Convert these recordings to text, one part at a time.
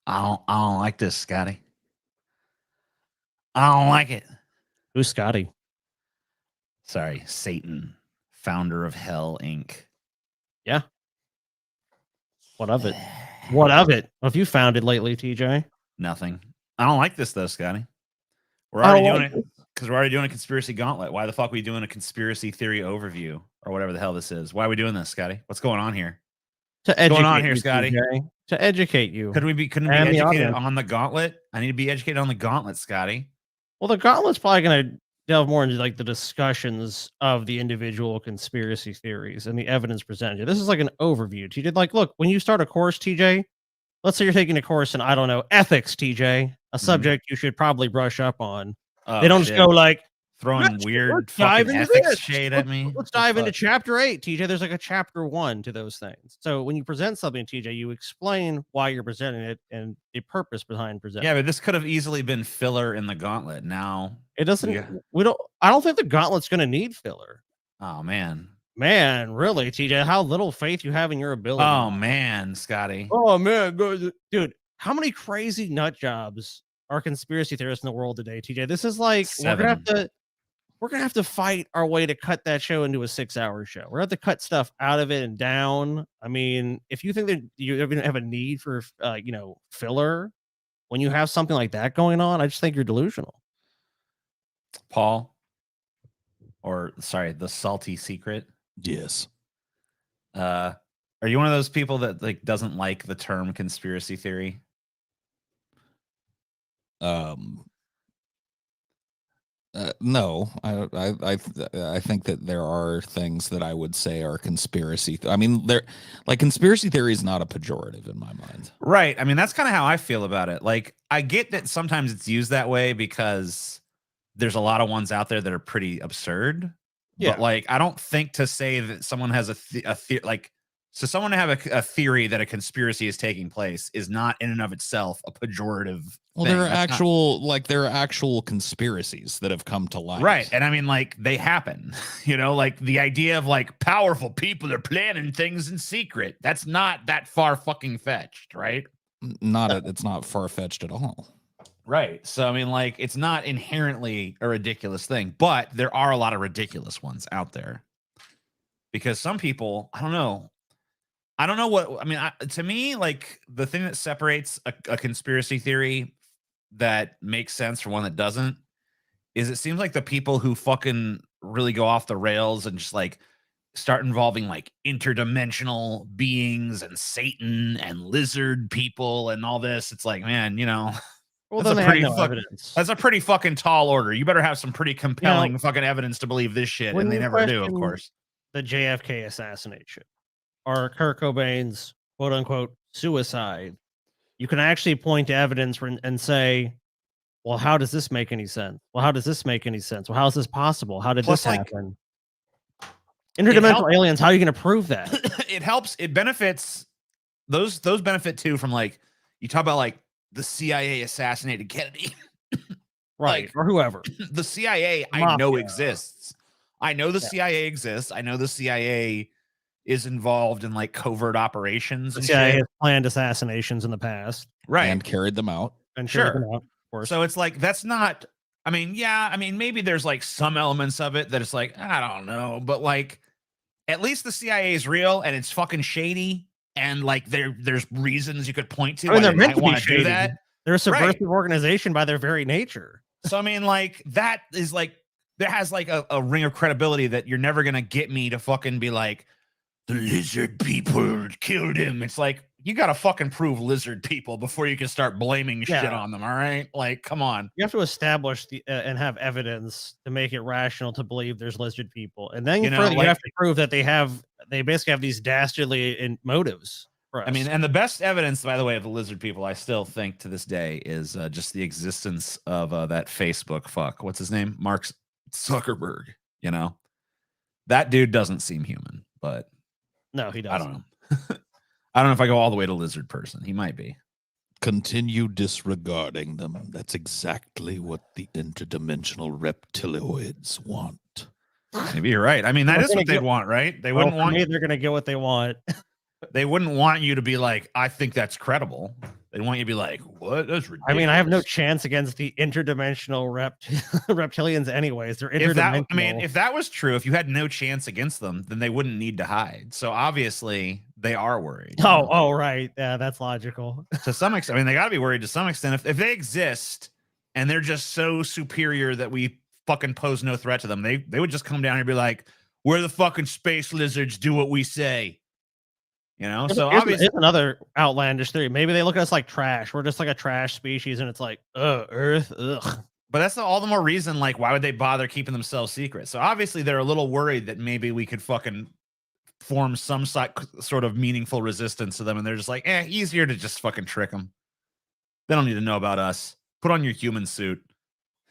I don't like this, Scotty. I don't like it. Who's Scotty? Sorry, Satan, founder of Hell Inc. Yeah. What of it? What of it? What have you founded lately, TJ? Nothing. I don't like this though, Scotty. We're already doing it because we're already doing a conspiracy gauntlet. Why the fuck are we doing a conspiracy theory overview or whatever the hell this is? Why are we doing this, Scotty? What's going on here? To educate going on here, you, Scotty? TJ. To educate you. Couldn't we be educated on the gauntlet? I need to be educated on the gauntlet, Scotty. Well, the gauntlet's probably going to delve more into like the discussions of the individual conspiracy theories and the evidence presented. This is like an overview. TJ, like, look, when you start a course, TJ, let's say you're taking a course in, I don't know, ethics, TJ, a subject you should probably brush up on. They don't just go like, throwing weird fucking ethics shade at me. Let's dive into chapter 8, TJ. There's like a chapter 1 to those things. So when you present something, TJ, you explain why you're presenting it and the purpose behind presenting. Yeah, but this could have easily been filler in the gauntlet. Now it doesn't. I don't think the gauntlet's going to need filler. Oh man, really, TJ? How little faith you have in your ability? Oh man, Scotty. Oh man, dude. How many crazy nut jobs are conspiracy theorists in the world today, TJ? This is like 7. we're gonna have to fight our way to cut that show into a 6-hour show. We're gonna have to cut stuff out of it and down. I mean, if you think that you have a need for filler when you have something like that going on, I just think you're delusional. Paul, or sorry, the salty secret. Yes. Are you one of those people that like doesn't like the term conspiracy theory? No, I think that there are things that I would say are conspiracy. I mean, conspiracy theory is not a pejorative in my mind. Right. I mean, that's kind of how I feel about it. Like, I get that sometimes it's used that way because there's a lot of ones out there that are pretty absurd. Yeah. But like, I don't think to say that someone has a theory, so someone to have a theory that a conspiracy is taking place is not in and of itself a pejorative. Well, there are actual conspiracies that have come to light. Right. And I mean, like, they happen, like the idea of like powerful people are planning things in secret. That's not that far fucking fetched, right? It's not far fetched at all. Right. So, I mean, like, it's not inherently a ridiculous thing, but there are a lot of ridiculous ones out there because some people, I don't know what, I mean, to me, like, the thing that separates a conspiracy theory that makes sense from one that doesn't is it seems like the people who fucking really go off the rails and just like start involving like interdimensional beings and Satan and lizard people and all this. It's like, man, well, that's a pretty fucking tall order. You better have some pretty compelling fucking evidence to believe this shit, and they never do, of course. The JFK assassination or Kurt Cobain's quote unquote suicide, you can actually point to evidence and say, well, how does this make any sense? Well, how does this make any sense? Well, how is this possible? How did this happen? Interdimensional aliens, how are you going to prove that? It helps. It benefits. Those benefit too from like, you talk about like the CIA assassinated Kennedy. Right. Or whoever. The CIA I know exists. I know the CIA exists. I know the CIA is involved in like covert operations. The CIA has planned assassinations in the past. Right. And carried them out. Of course. So it's like, that's not, I mean, maybe there's like some elements of it that it's like, I don't know, but like, at least the CIA is real and it's fucking shady. And like, there's reasons you could point to. I mean, they're meant to want to do that. They're a subversive organization by their very nature. So, I mean, like, that is like, that has like a ring of credibility that you're never going to get me to fucking be like, the lizard people killed him. It's like, you got to fucking prove lizard people before you can start blaming shit on them. All right. Like, come on. You have to establish and have evidence to make it rational to believe there's lizard people. And then you have to prove that they basically have these dastardly motives. For us. I mean, and the best evidence, by the way, of the lizard people, I still think to this day is just the existence of that Facebook fuck. What's his name? Mark Zuckerberg. That dude doesn't seem human, but no, he doesn't. I don't know. I don't know if I go all the way to lizard person. He might be. Continue disregarding them. That's exactly what the interdimensional reptiloids want. Maybe you're right. I mean, that is what they want, right? They wouldn't want. They're going to get what they want. They wouldn't want you to be like, I think that's credible. They want you to be like, what? That's ridiculous. I mean, I have no chance against the interdimensional reptilians anyways. They're interdimensional. If that was true, if you had no chance against them, then they wouldn't need to hide. So obviously they are worried. Oh, right. Yeah, that's logical. To some extent, I mean, they got to be worried to some extent. If they exist and they're just so superior that we fucking pose no threat to them, they would just come down here and be like, we're the fucking space lizards, do what we say. You know, so obviously it's another outlandish theory. Maybe they look at us like trash. We're just like a trash species, and it's like, Earth, ugh. But that's all the more reason, like, why would they bother keeping themselves secret? So obviously they're a little worried that maybe we could fucking form some sort of meaningful resistance to them, and they're just like, easier to just fucking trick them. They don't need to know about us. Put on your human suit.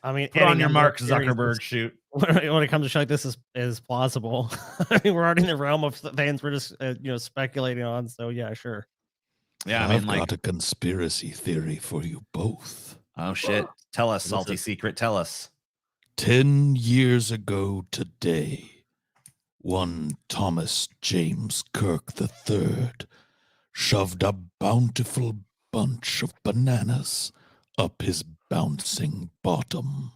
I mean, put on your Mark Zuckerberg suit. When it comes to shit like this is plausible. I mean, we're already in the realm of things we're just speculating on. So yeah, sure. Yeah, I've got a conspiracy theory for you both. Oh shit! Tell us, salty secret. Tell us. 10 years ago today, one Thomas James Kirk III shoved a bountiful bunch of bananas up his bouncing bottom.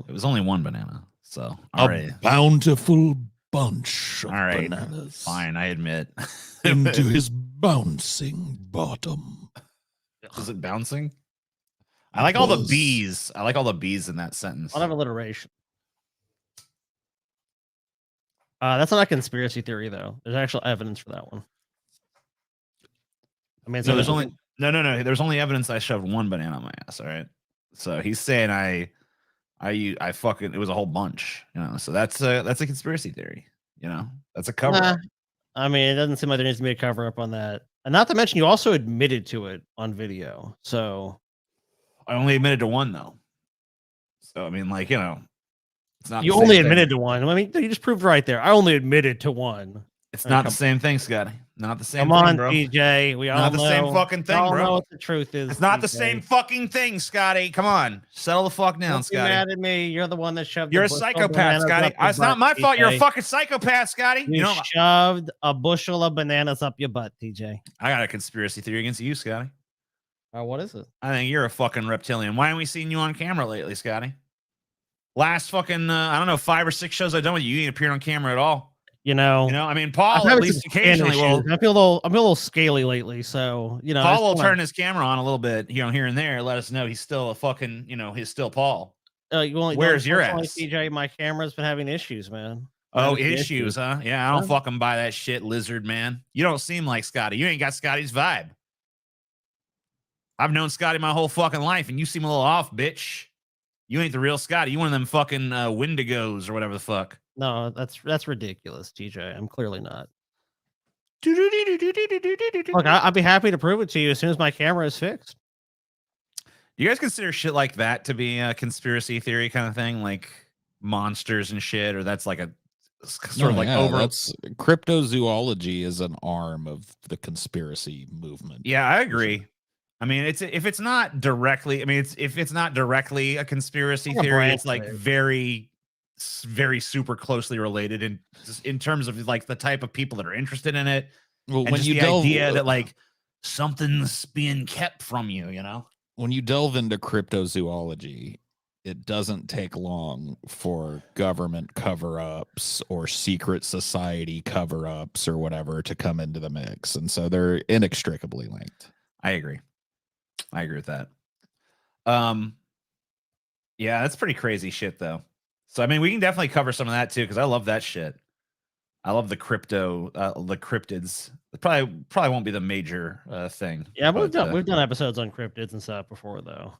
It was only one banana, so a bountiful bunch of bananas. Fine, I admit. Into his bouncing bottom. Was it bouncing? I like all the bees. I like all the bees in that sentence. A lot of alliteration. That's not a conspiracy theory, though. There's actual evidence for that one. I mean, so there's only no. There's only evidence I shoved one banana on my ass. All right. So he's saying I fucking, it was a whole bunch, so that's a conspiracy theory, that's a cover up. I mean, it doesn't seem like there needs to be a cover up on that. And not to mention, you also admitted to it on video. So I only admitted to one though. So I mean, like, it's not. You only admitted to one. I mean, you just proved right there. I only admitted to one. It's not the same thing, Scotty. Not the same thing, on, bro. DJ. We all not know. the same fucking thing, bro. Know what the truth is. It's not the same fucking thing, Scotty. Come on, settle the fuck down, Don't Scotty. Be mad at me. You're the one that shoved. You're a psychopath, Scotty. It's not my fault. You're a fucking psychopath, Scotty. You shoved a bushel of bananas up your butt, TJ. I got a conspiracy theory against you, Scotty. What is it? I think you're a fucking reptilian. Why haven't we seen you on camera lately, Scotty? Last fucking I don't know, 5 or 6 shows I've done with you, you ain't appeared on camera at all. I mean, Paul at least occasionally will. I feel a little scaly lately, so Paul will turn his camera on a little bit, here and there, let us know he's still a fucking, he's still Paul. Where's your ass? TJ, my camera's been having issues, man. Oh, issues, huh? Yeah, I don't fucking buy that shit, lizard man. You don't seem like Scotty. You ain't got Scotty's vibe. I've known Scotty my whole fucking life, and you seem a little off, bitch. You ain't the real Scotty. You one of them fucking Wendigos or whatever the fuck. No, that's ridiculous, TJ. I'm clearly not. Look, I'd be happy to prove it to you as soon as my camera is fixed. Do you guys consider shit like that to be a conspiracy theory kind of thing, like monsters and shit, or that's like a sort of like over? That's cryptozoology is an arm of the conspiracy movement. Yeah, I agree. I mean, if it's not directly a conspiracy theory, it's like very super closely related in terms of like the type of people that are interested in it. Well, when you delve, idea that like something's being kept from you, when you delve into cryptozoology, it doesn't take long for government cover-ups or secret society cover-ups or whatever to come into the mix, and so they're inextricably linked. I agree with that. Yeah, that's pretty crazy shit though. So I mean, we can definitely cover some of that too, because I love that shit. I love the cryptids. It probably won't be the major thing. Yeah, we've done episodes on cryptids and stuff before though.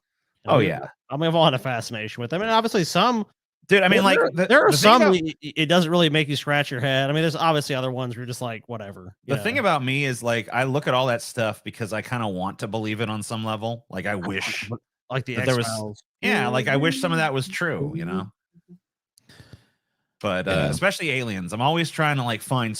Yeah. I mean, I've all had a fascination with them. I mean, obviously some, dude. I mean, there are some it doesn't really make you scratch your head. I mean, there's obviously other ones where you're just like, whatever. The thing about me is like, I look at all that stuff because I kind of want to believe it on some level. Like I wish, like there was, like I wish some of that was true, But especially aliens, I'm always trying to like find,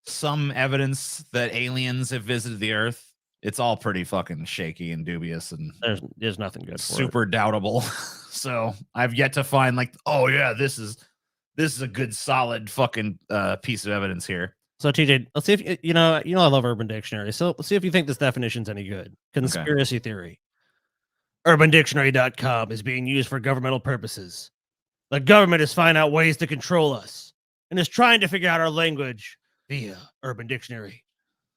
some evidence that aliens have visited the Earth. It's all pretty fucking shaky and dubious, and there's nothing good for super doubtable. So I've yet to find like, oh yeah, this is a good solid fucking piece of evidence here. So TJ, let's see if you know I love Urban Dictionary. So let's see if you think this definition's any good. Conspiracy theory. UrbanDictionary.com is being used for governmental purposes. The government is finding out ways to control us and is trying to figure out our language via Urban Dictionary.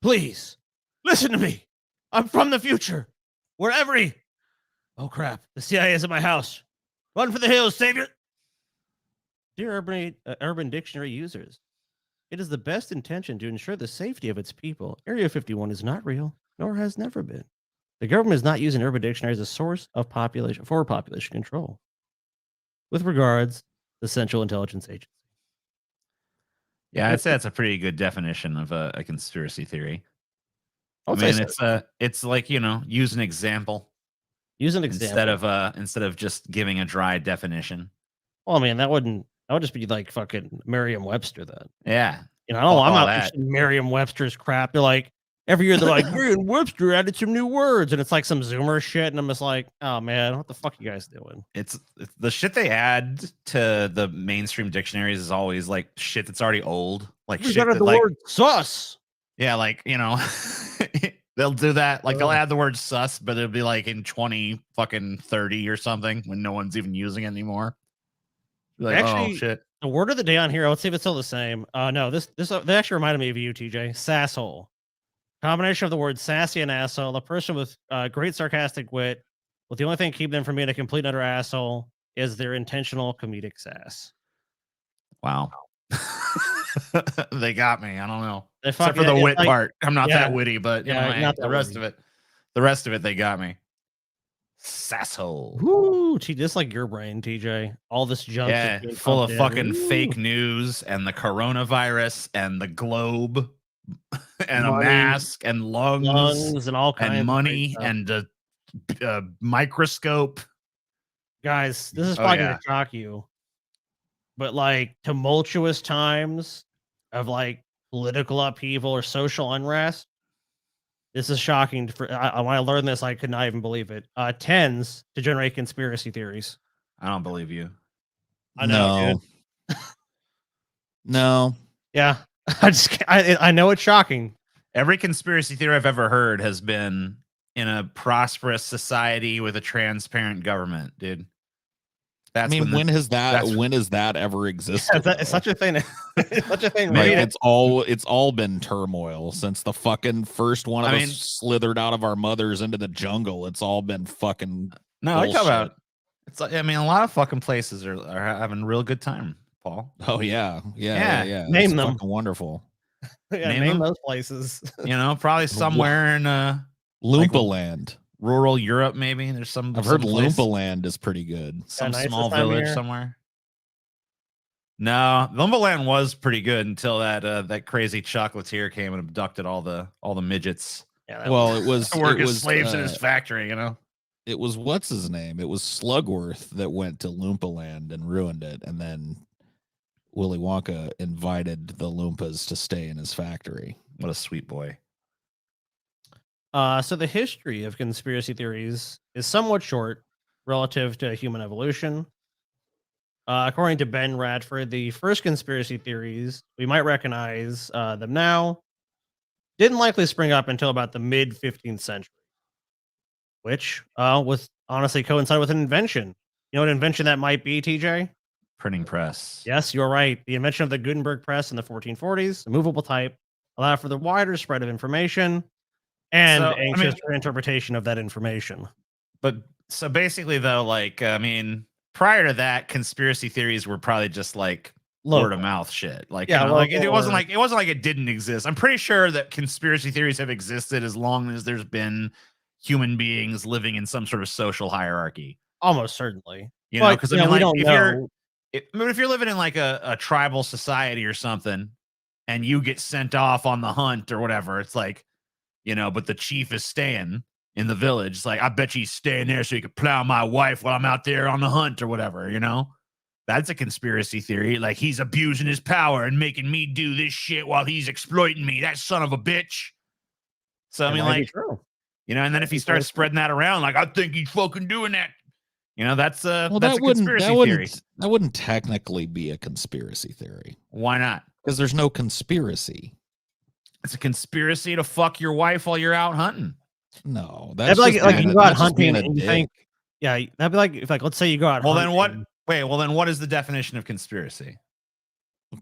Please listen to me. I'm from the future, where oh crap, the CIA is at my house. Run for the hills, savior. Dear Urban Dictionary users, it is the best intention to ensure the safety of its people. Area 51 is not real, nor has never been. The government is not using Urban Dictionary as a source of population control. With regards, the Central Intelligence Agency. Yeah, I'd say that's a pretty good definition of a conspiracy theory. I'll I say mean, so. it's like, use an example Use an example instead of just giving a dry definition. Well, I mean, that would just be like fucking Merriam-Webster then. Yeah. I'm Fuck all not that. pushing Merriam-Webster's crap. They're like, every year they're like, Merriam-Webster added some new words, and it's like some Zoomer shit, and I'm just like, oh man, what the fuck you guys doing? It's the shit they add to the mainstream dictionaries is always like shit that's already old. Like We shit got that, the like, word sus. yeah, like, they'll do that. Like they'll add the word sus, but it'll be like in 2030 or something when no one's even using it anymore. Like, Actually, oh shit. The word of the day on here, let's see if it's still the same. No, this they actually reminded me of you, TJ. Sasshole. Combination of the word sassy and asshole. A person with great sarcastic wit, with the only thing keeping them from being a complete and utter asshole is their intentional comedic sass. Wow. They got me. I don't know. They Except for the wit part. I'm not that witty, but not the rest of it. The rest of it, they got me. Sasshole. Woo, just like your brain, TJ. All this junk. Yeah, full of fucking fake news and the coronavirus and the globe and money, a mask and lungs and all kinds and money of and a microscope. Guys, this is probably gonna shock you, but like tumultuous times of like political upheaval or social unrest. This is shocking. When I learned this, I could not even believe it. Tends to generate conspiracy theories. I don't believe you. I know. No. Yeah. I know it's shocking. Every conspiracy theory I've ever heard has been in a prosperous society with a transparent government, dude. That's when has that ever existed? It's such a thing. It's such a thing. Like, it's all been turmoil since the fucking first one of us slithered out of our mothers into the jungle. It's all been fucking. No, I talk about. It's like, a lot of fucking places are having a real good time, Paul. Oh yeah. Name them. Fucking wonderful. Name those places. Probably somewhere in Loompa Land. Rural Europe, maybe. There's some. I've heard Loompa Land is pretty good. Some small village somewhere. No, Loompa Land was pretty good until that crazy chocolatier came and abducted all the midgets. Yeah, it was to work as slaves in his factory. It was what's his name? It was Slugworth that went to Loompa Land and ruined it, and then Willy Wonka invited the Loompas to stay in his factory. What a sweet boy. So the history of conspiracy theories is somewhat short relative to human evolution. According to Ben Radford, the first conspiracy theories, we might recognize them now, didn't likely spring up until about the mid 15th century, which was honestly coincide with an invention. You know what invention that might be, TJ? Printing press. Yes, you're right. The invention of the Gutenberg press in the 1440s, a movable type, allowed for the wider spread of information and anxious interpretation of that information. But so basically, though, prior to that, conspiracy theories were probably just like word of mouth shit. It wasn't like it didn't exist. I'm pretty sure that conspiracy theories have existed as long as there's been human beings living in some sort of social hierarchy. Almost certainly. Because if you're living in like a tribal society or something, and you get sent off on the hunt or whatever, it's like, but the chief is staying in the village. It's like, I bet you he's staying there so he could plow my wife while I'm out there on the hunt or whatever, That's a conspiracy theory. Like, he's abusing his power and making me do this shit while he's exploiting me. That son of a bitch. So, true. And then if he starts spreading that around, like, I think he's fucking doing that. That's a conspiracy theory. That wouldn't technically be a conspiracy theory. Why not? Because there's no conspiracy. It's a conspiracy to fuck your wife while you're out hunting. No, That'd that's be just like being you a- go out that's just being hunting a and you dick. think, yeah, that'd be like if let's say you go out. Well, then what? hunting. Wait, well, then what is the definition of conspiracy?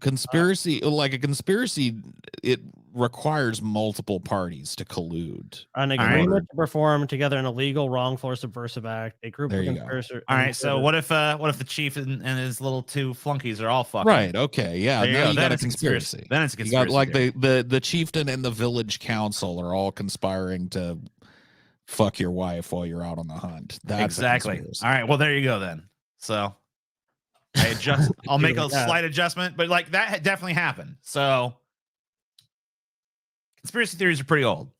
Conspiracy, like a conspiracy, it requires multiple parties to collude. An right. agreement to perform together an illegal, wrongful, or subversive act. A group There of you go. conspirators. All right, so what if the chief and his little two flunkies are all fucking? Right. Okay. Yeah. There you Now go. you Then got a it's conspiracy. Then it's a You conspiracy. got like theory. the chieftain and the village council are all conspiring to fuck your wife while you're out on the hunt. That's a exactly. conspiracy. All right, well there you go then. So I adjust. I'll make a Yeah. slight adjustment, but like that definitely happened. So conspiracy theories are pretty old.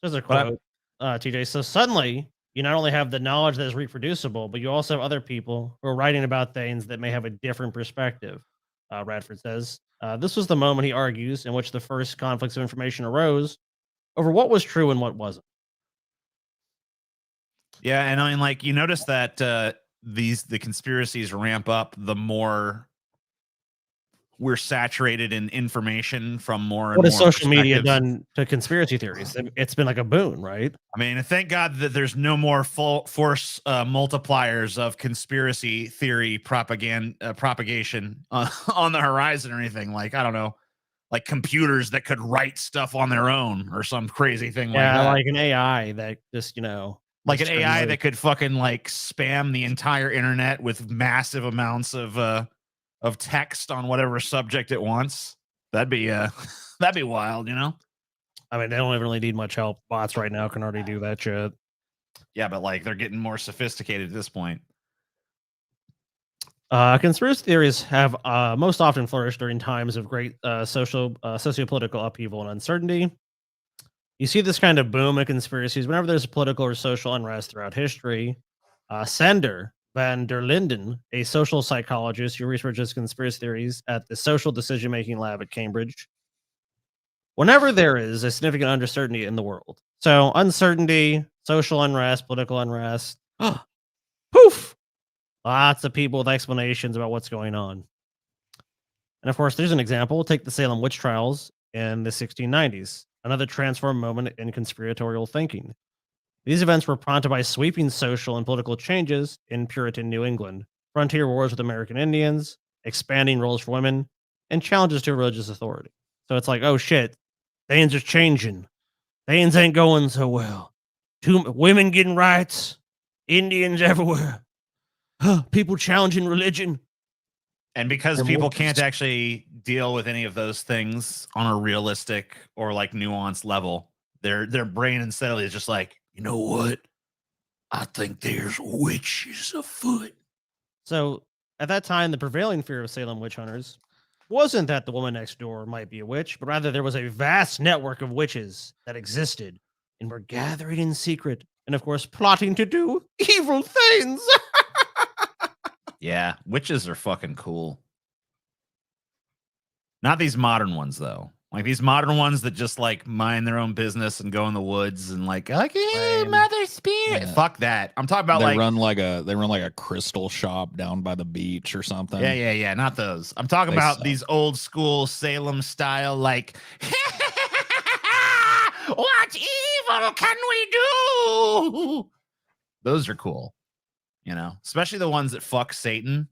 There's a But quote, TJ. So suddenly, you not only have the knowledge that is reproducible, but you also have other people who are writing about things that may have a different perspective. Radford says, this was the moment, he argues, in which the first conflicts of information arose over what was true and what wasn't. Yeah, and I mean, like you notice that the conspiracies ramp up the more we're saturated in information from more and What more has social media perspectives. done to conspiracy theories? It's been like a boon, right? I mean, thank God that there's no more full force multipliers of conspiracy theory propagation on the horizon or anything. Like, I don't know, like computers that could write stuff on their own or some crazy thing like Yeah, that. like an AI that just, Like an just AI knows. that could fucking like spam the entire internet with massive amounts of text on whatever subject it wants. That'd be that'd be wild, you know? I mean, they don't even really need much help. Bots right now can already do that shit. Yeah, but like they're getting more sophisticated at this point. Conspiracy theories have most often flourished during times of great socio-political upheaval and uncertainty. You see this kind of boom in conspiracies whenever there's political or social unrest throughout history. Sander van der Linden, a social psychologist who researches conspiracy theories at the Social Decision Making Lab at Cambridge. Whenever there is a significant uncertainty in the world, so uncertainty, social unrest, political unrest, poof, lots of people with explanations about what's going on. And of course, there's an example. Take the Salem witch trials in the 1690s, another transform moment in conspiratorial thinking. These events were prompted by sweeping social and political changes in Puritan New England, frontier wars with American Indians, expanding roles for women, and challenges to religious authority. So it's like, oh shit, things are changing. Things ain't going so well. Women getting rights, Indians everywhere. People challenging religion. And because And people more can't actually deal with any of those things on a realistic or like nuanced level, their brain instead is just like, you know what? I think there's witches afoot. So at that time, the prevailing fear of Salem witch hunters wasn't that the woman next door might be a witch, but rather there was a vast network of witches that existed and were gathering in secret and, of course, plotting to do evil things. Yeah, witches are fucking cool. Not these modern ones though. Like these modern ones that just like mind their own business and go in the woods and like, hey, Lame. mother spirit. Yeah. Fuck that. I'm talking about They like run like a crystal shop down by the beach or something. yeah, not those. I'm talking They about suck. these old school Salem style, like, what evil can we do? Those are cool, you know, especially the ones that fuck Satan.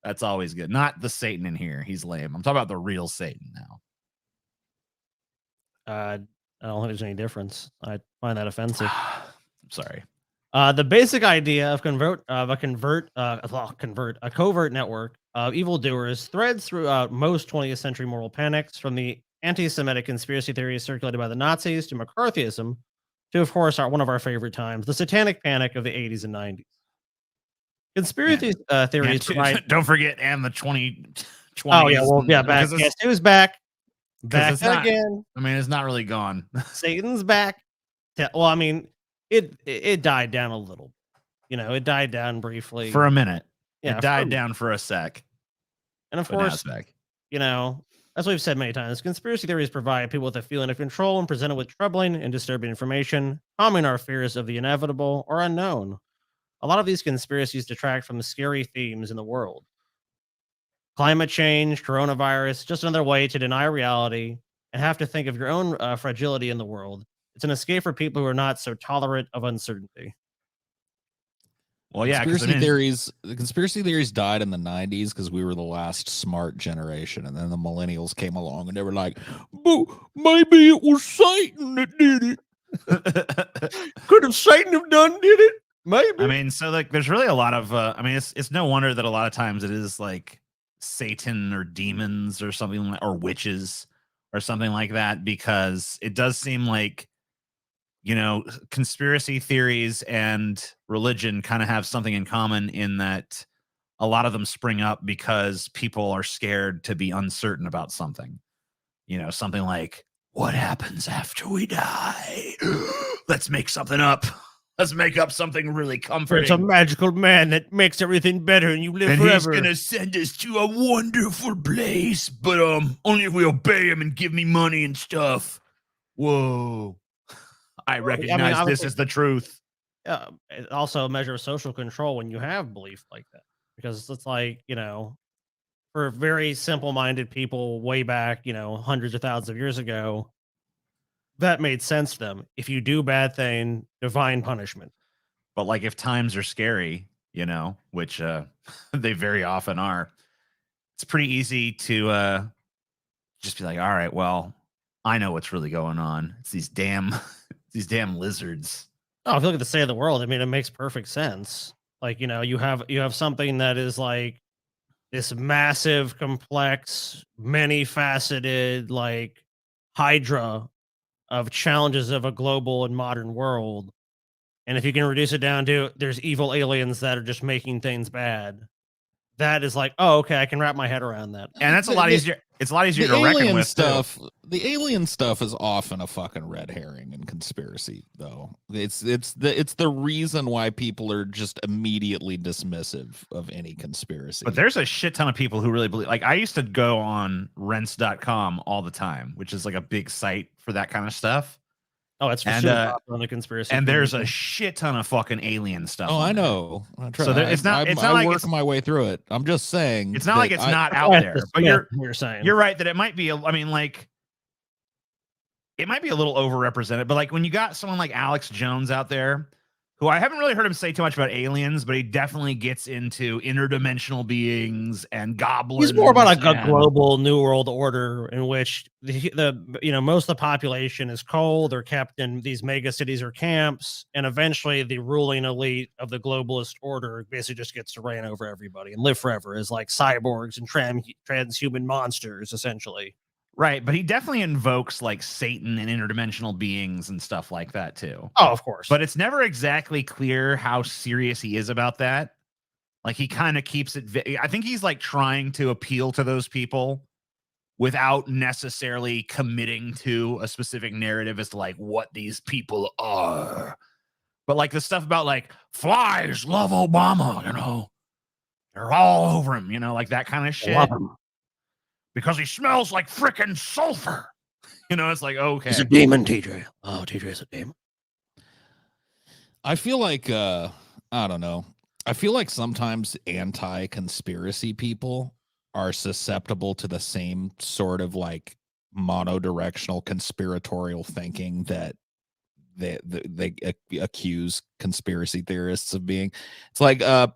That's always good. Not the Satan in here. He's lame. I'm talking about the real Satan now. I don't think there's any difference. I find that offensive. I'm sorry. The basic idea of a covert network of evildoers threads throughout most 20th century moral panics, from the anti-Semitic conspiracy theories circulated by the Nazis to McCarthyism, to of course one of our favorite times, the Satanic Panic of the 80s and 90s. Conspiracy theories provide. Don't forget, and the 2020s. Oh yeah, well yeah, back. Because Guess who's back? it's not- Again. I mean, it's not really gone. Satan's back. Well, I mean, it died down a little. You know, it died down briefly For a minute. Yeah, It died down for a sec. And of But now course, it's back. you know, as we've said many times, conspiracy theories provide people with a feeling of control when presented with troubling and disturbing information, calming our fears of the inevitable or unknown. A lot of these conspiracies detract from the scary themes in the world. Climate change, coronavirus, just another way to deny reality and have to think of your own fragility in the world. It's an escape for people who are not so tolerant of uncertainty. Well, yeah, the conspiracy theories died in the 90s because we were the last smart generation, and then the millennials came along and they were like, "Boo, maybe it was Satan that did it." Could have Satan have done did it? Maybe. I mean, so like, there's really a lot of. I mean, it's no wonder that a lot of times it is like Satan or demons or something like, or witches or something like that, because it does seem like, you know, conspiracy theories and religion kind of have something in common in that a lot of them spring up because people are scared to be uncertain about something. You know, something like, what happens after we die? Let's make something up. Let's make up something really comforting. There's a magical man that makes everything better and you live and forever. he's gonna send us to a wonderful place, but only if we obey him and give me money and stuff. Whoa. I recognize this is the truth. It's also a measure of social control when you have belief like that, because it's like, you know, for very simple-minded people way back, you know, hundreds of thousands of years ago, that made sense to them. If you do bad thing, divine punishment. But like, if times are scary, you know, which they very often are, it's pretty easy to just be like, all right, well, I know what's really going on. It's these damn lizards. Oh, if you look at the state of the world, I mean, it makes perfect sense. Like, you know, you have something that is like this massive, complex, many-faceted, like hydra of challenges of a global and modern world. And if you can reduce it down to there's evil aliens that are just making things bad, that is like, oh, okay, I can wrap my head around that. And that's a lot easier. It's a lot easier to reckon with stuff. Too. The alien stuff is often a fucking red herring in conspiracy, though. It's the reason why people are just immediately dismissive of any conspiracy. But there's a shit ton of people who really believe. Like, I used to go on rents.com all the time, which is like a big site for that kind of stuff. Oh, it's on the conspiracy. And there's a shit ton of fucking alien stuff. Oh, I know. So it's not I like work my way through it. I'm just saying. It's not like it's not out there. But you're saying you're right that it might be. I mean, like, it might be a little overrepresented. But like, when you got someone like Alex Jones out there, who I haven't really heard him say too much about aliens, but he definitely gets into interdimensional beings and goblins. He's more about a global new world order in which the you know, most of the population is cold. They're kept in these mega cities or camps, and eventually the ruling elite of the globalist order basically just gets to reign over everybody and live forever as like cyborgs and transhuman monsters, essentially. Right, but he definitely invokes like Satan and interdimensional beings and stuff like that too. Oh, of course. But it's never exactly clear how serious he is about that. Like, he kind of keeps it. I think he's like trying to appeal to those people without necessarily committing to a specific narrative as to like what these people are. But like the stuff about like flies love Obama, you know, they're all over him, you know, like that kind of shit. Love him. Because he smells like frickin' sulfur. You know, it's like, okay. He's a demon, TJ. Oh, TJ is a demon. I feel like, I don't know. I feel like sometimes anti-conspiracy people are susceptible to the same sort of like monodirectional conspiratorial thinking that they accuse conspiracy theorists of being. It's like the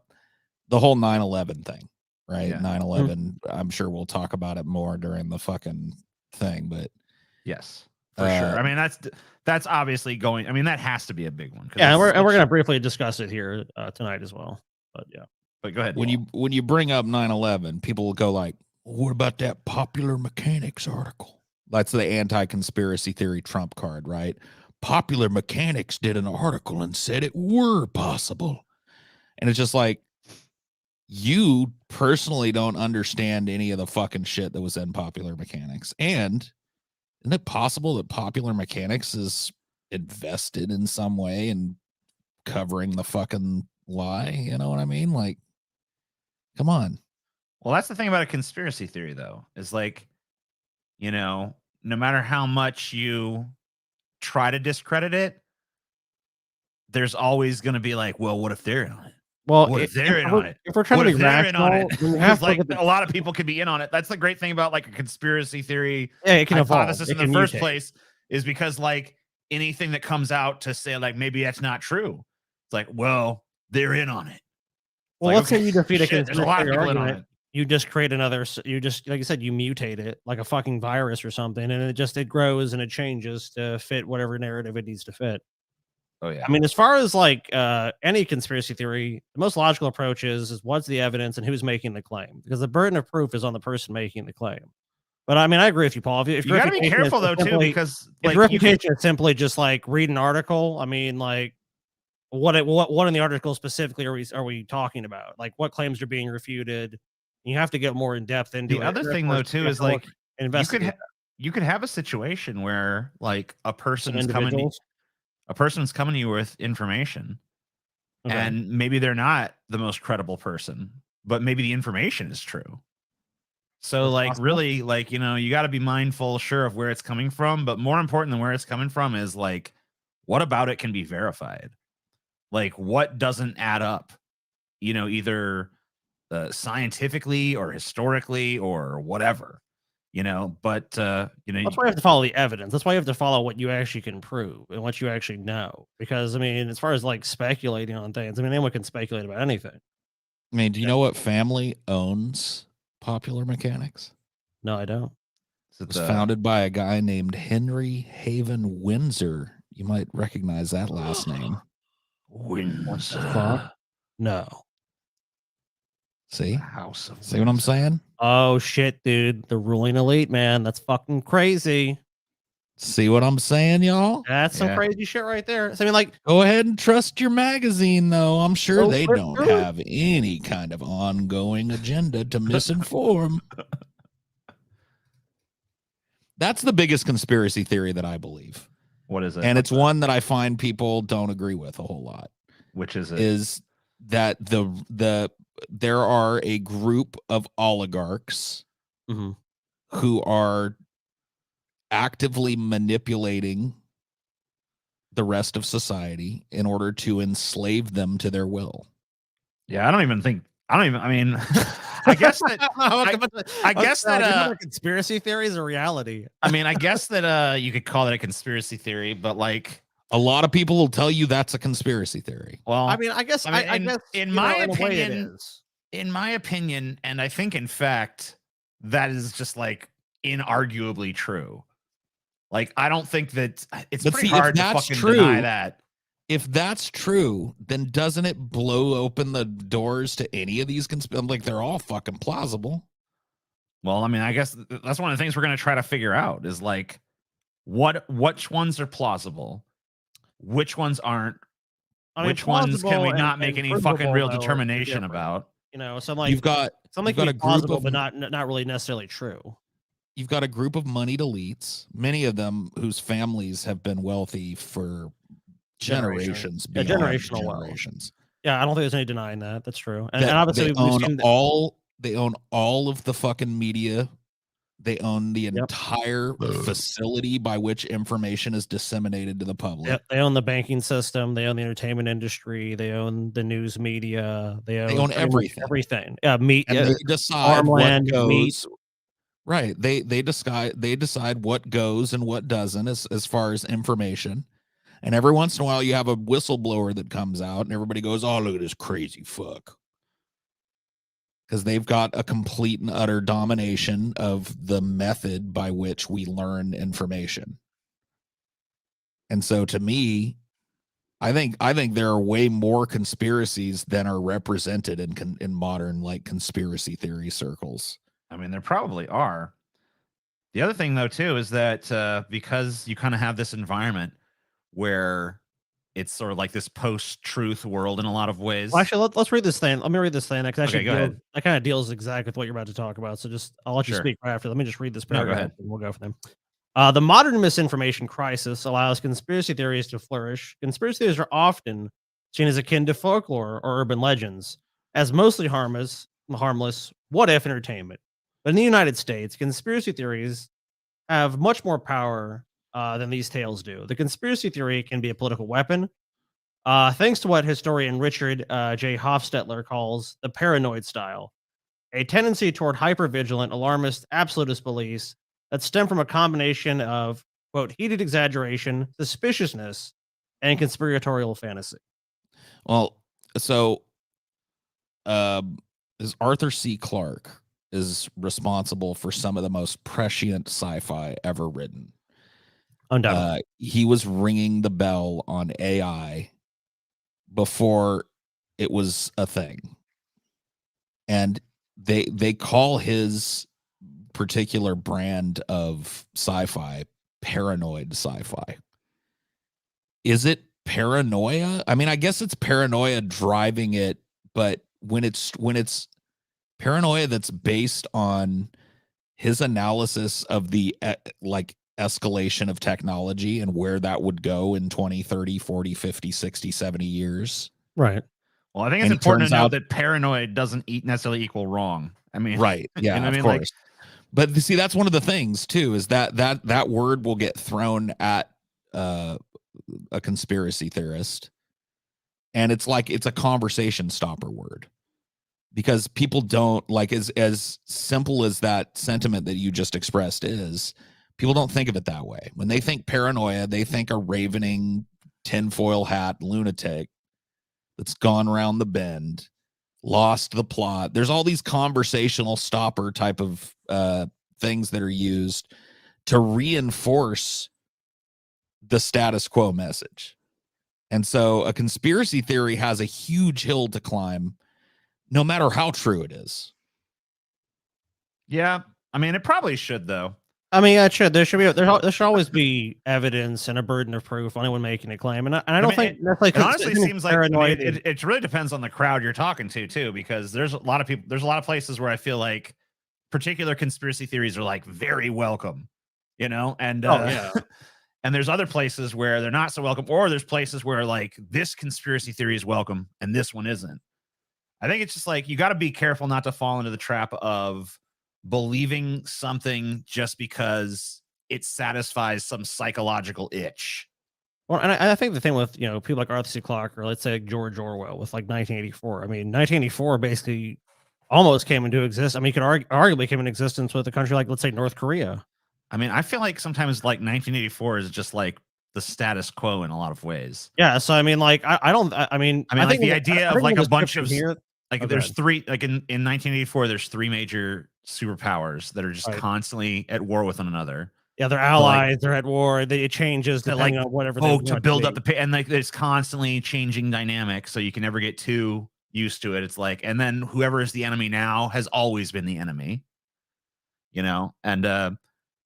whole 9/11 thing. Right. Yeah. 9/11. I'm sure we'll talk about it more during the fucking thing, but yes, for sure. I mean, that's obviously going. I mean, that has to be a big one. Yeah, we're going to briefly discuss it here tonight as well. But yeah, but go ahead. When you bring up 9/11, people will go like, "What about that Popular Mechanics article?" That's the anti-conspiracy theory trump card, right? Popular Mechanics did an article and said it were possible, and it's just like, you personally don't understand any of the fucking shit that was in Popular Mechanics. And isn't it possible that Popular Mechanics is invested in some way in covering the fucking lie? You know what I mean? Like, come on. Well, that's the thing about a conspiracy theory, though, is like, you know, no matter how much you try to discredit it, there's always going to be like, well, what if they're on it? Well, What if they're in on it? If we're trying What to if be they're in on rational, it? then you have Because to like look at a lot of people could be in on it. That's the great thing about like a conspiracy theory it can evolve. hypothesis It in the can first mutate. place is because like anything that comes out to say like maybe that's not true. It's like, well, they're in on it. Well, Like, let's okay, say you defeat a shit, there's a lot of conspiracy people in on argument. it. You just create another. You just, like you said, you mutate it like a fucking virus or something, and it grows and it changes to fit whatever narrative it needs to fit. Oh yeah. I mean, as far as like any conspiracy theory, the most logical approach is what's the evidence and who's making the claim, because the burden of proof is on the person making the claim. But I mean, I agree with you, Paul. If you gotta be careful though too, because if like your you can, reputation is simply just like read an article, I mean, like what in the article specifically are we talking about? Like what claims are being refuted? You have to get more in depth into the it. other Of thing course, though too you have is to look like and investigate you could have a situation where like a person's coming individuals. to you with information, Okay. and maybe they're not the most credible person, but maybe the information is true. So That's like possible. really like, you know, you got to be mindful, sure, of where it's coming from, but more important than where it's coming from is like what about it can be verified? Like what doesn't add up, you know, either scientifically or historically or whatever, you know, but you know, That's why you have to follow the evidence. That's why you have to follow what you actually can prove and what you actually know. Because I mean, as far as like speculating on things, I mean, anyone can speculate about anything. I mean, do you know what family owns Popular Mechanics? No, I don't. It was founded by a guy named Henry Haven Windsor. You might recognize that last name. Windsor. No. See? House of See what I'm saying? Oh shit, dude. The ruling elite, man. That's fucking crazy. See what I'm saying, y'all? That's some Yeah. crazy shit right there. So, I mean, like, Go ahead and trust your magazine, though. I'm sure Go they flip don't through it. have any kind of ongoing agenda to misinform. That's the biggest conspiracy theory that I believe. What is it? And it's one that I find people don't agree with a whole lot. Which is it? Is that there are a group of oligarchs Mhm. who are actively manipulating the rest of society in order to enslave them to their will. Yeah, I mean, I guess that I guess that conspiracy theories are reality. I mean, I guess that you could call it a conspiracy theory, but like A lot of people will tell you that's a conspiracy theory. well, I mean, I guess in my a way it opinion, is. in my opinion, and I think in fact that is just like inarguably true. Like I don't think that it's But pretty see, if hard to that's fucking true, deny that. If that's true, then doesn't it blow open the doors to any of these like they're all fucking plausible. Well, I mean, I guess that's one of the things we're going to try to figure out is like which ones are plausible, which ones aren't, I mean, which ones can we plausible not and make any provable, fucking real though, are determination different. about. You know, so I'm like, you've got something you've got can a be group plausible, of but not really necessarily true. you've got a group of moneyed elites, many of them whose families have been wealthy for generations, Yeah, beyond generational wealth. generations. Yeah, I don't think there's any denying that. That's true. And, That and obviously, they we've own seen they own all of the fucking media. They own the Yep. entire facility by which information is disseminated to the public. they own the banking system. They own the entertainment industry. They own the news media. They own own pretty much everything. everything. Meat. And they decide farmland, what goes. meat. Right. They decide what goes and what doesn't as far as information. And every once in a while you have a whistleblower that comes out and everybody goes, "Oh, look at this crazy fuck." Because they've got a complete and utter domination of the method by which we learn information. And so to me, I think there are way more conspiracies than are represented in modern like conspiracy theory circles. I mean, there probably are. The other thing, though, too, is that because you kind of have this environment where it's sort of like this post-truth world in a lot of ways. Well, actually, let's read this thing. Let me read this thing. Because Okay, go ahead. that kind of deals exactly with what you're about to talk about. So I'll let you Sure. speak right after. Let me just read this No, go paragraph ahead. and we'll go from there. The modern misinformation crisis allows conspiracy theories to flourish. Conspiracy theories are often seen as akin to folklore or urban legends, as mostly harmless what-if entertainment. But in the United States, conspiracy theories have much more power than these tales do. The conspiracy theory can be a political weapon. Thanks to what historian Richard J. Hofstetler calls the paranoid style, a tendency toward hypervigilant, alarmist, absolutist beliefs that stem from a combination of, quote, heated exaggeration, suspiciousness, and conspiratorial fantasy. Well, so is Arthur C. Clarke is responsible for some of the most prescient sci-fi ever written. Undoubtedly. He was ringing the bell on AI before it was a thing. And they call his particular brand of sci-fi paranoid sci-fi. Is it paranoia? I mean, I guess it's paranoia driving it, but when it's paranoia that's based on his analysis of the like escalation of technology and where that would go in 20, 30, 40, 50, 60, 70 years. Right. Well, I think it's And it important to turns note out- that paranoid doesn't necessarily equal wrong. I mean, Right. you know Yeah, what I of mean? course. But see, that's one of the things too, is that word will get thrown at a conspiracy theorist. And it's like, it's a conversation stopper word, because people don't like, as simple as that sentiment that you just expressed is, people don't think of it that way. When they think paranoia, they think a ravening tinfoil hat lunatic that's gone around the bend, lost the plot. There's all these conversational stopper type of things that are used to reinforce the status quo message. And so a conspiracy theory has a huge hill to climb, no matter how true it is. yeah. I mean, it probably should, though. I mean, it should. There should always be evidence and a burden of proof on anyone making a claim, and I don't mean, think that's like It honestly seems like, I mean, paranoid. it really depends on the crowd you're talking to, too, because there's a lot of people, there's a lot of places where I feel like particular conspiracy theories are like very welcome, you know? And, yeah. and there's other places where they're not so welcome, or there's places where like this conspiracy theory is welcome and this one isn't. I think it's just like, you got to be careful not to fall into the trap of believing something just because it satisfies some psychological itch. Well, and I think the thing with people like Arthur C. Clarke or let's say like George Orwell with like 1984. I mean, 1984 basically almost came into existence. I mean, you could arguably came into existence with a country like, let's say, North Korea. I mean, I feel like sometimes like 1984 is just like the status quo in a lot of ways. Yeah. So I mean, like I mean, like the idea of like a bunch of here, like, okay, there's three, like in 1984, there's three major superpowers that are just constantly at war with one another. Yeah, they're allies. They're at war. It changes depending on whatever. To build up the and like there's constantly changing dynamics, so you can never get too used to it. It's like, and then whoever is the enemy now has always been the enemy, and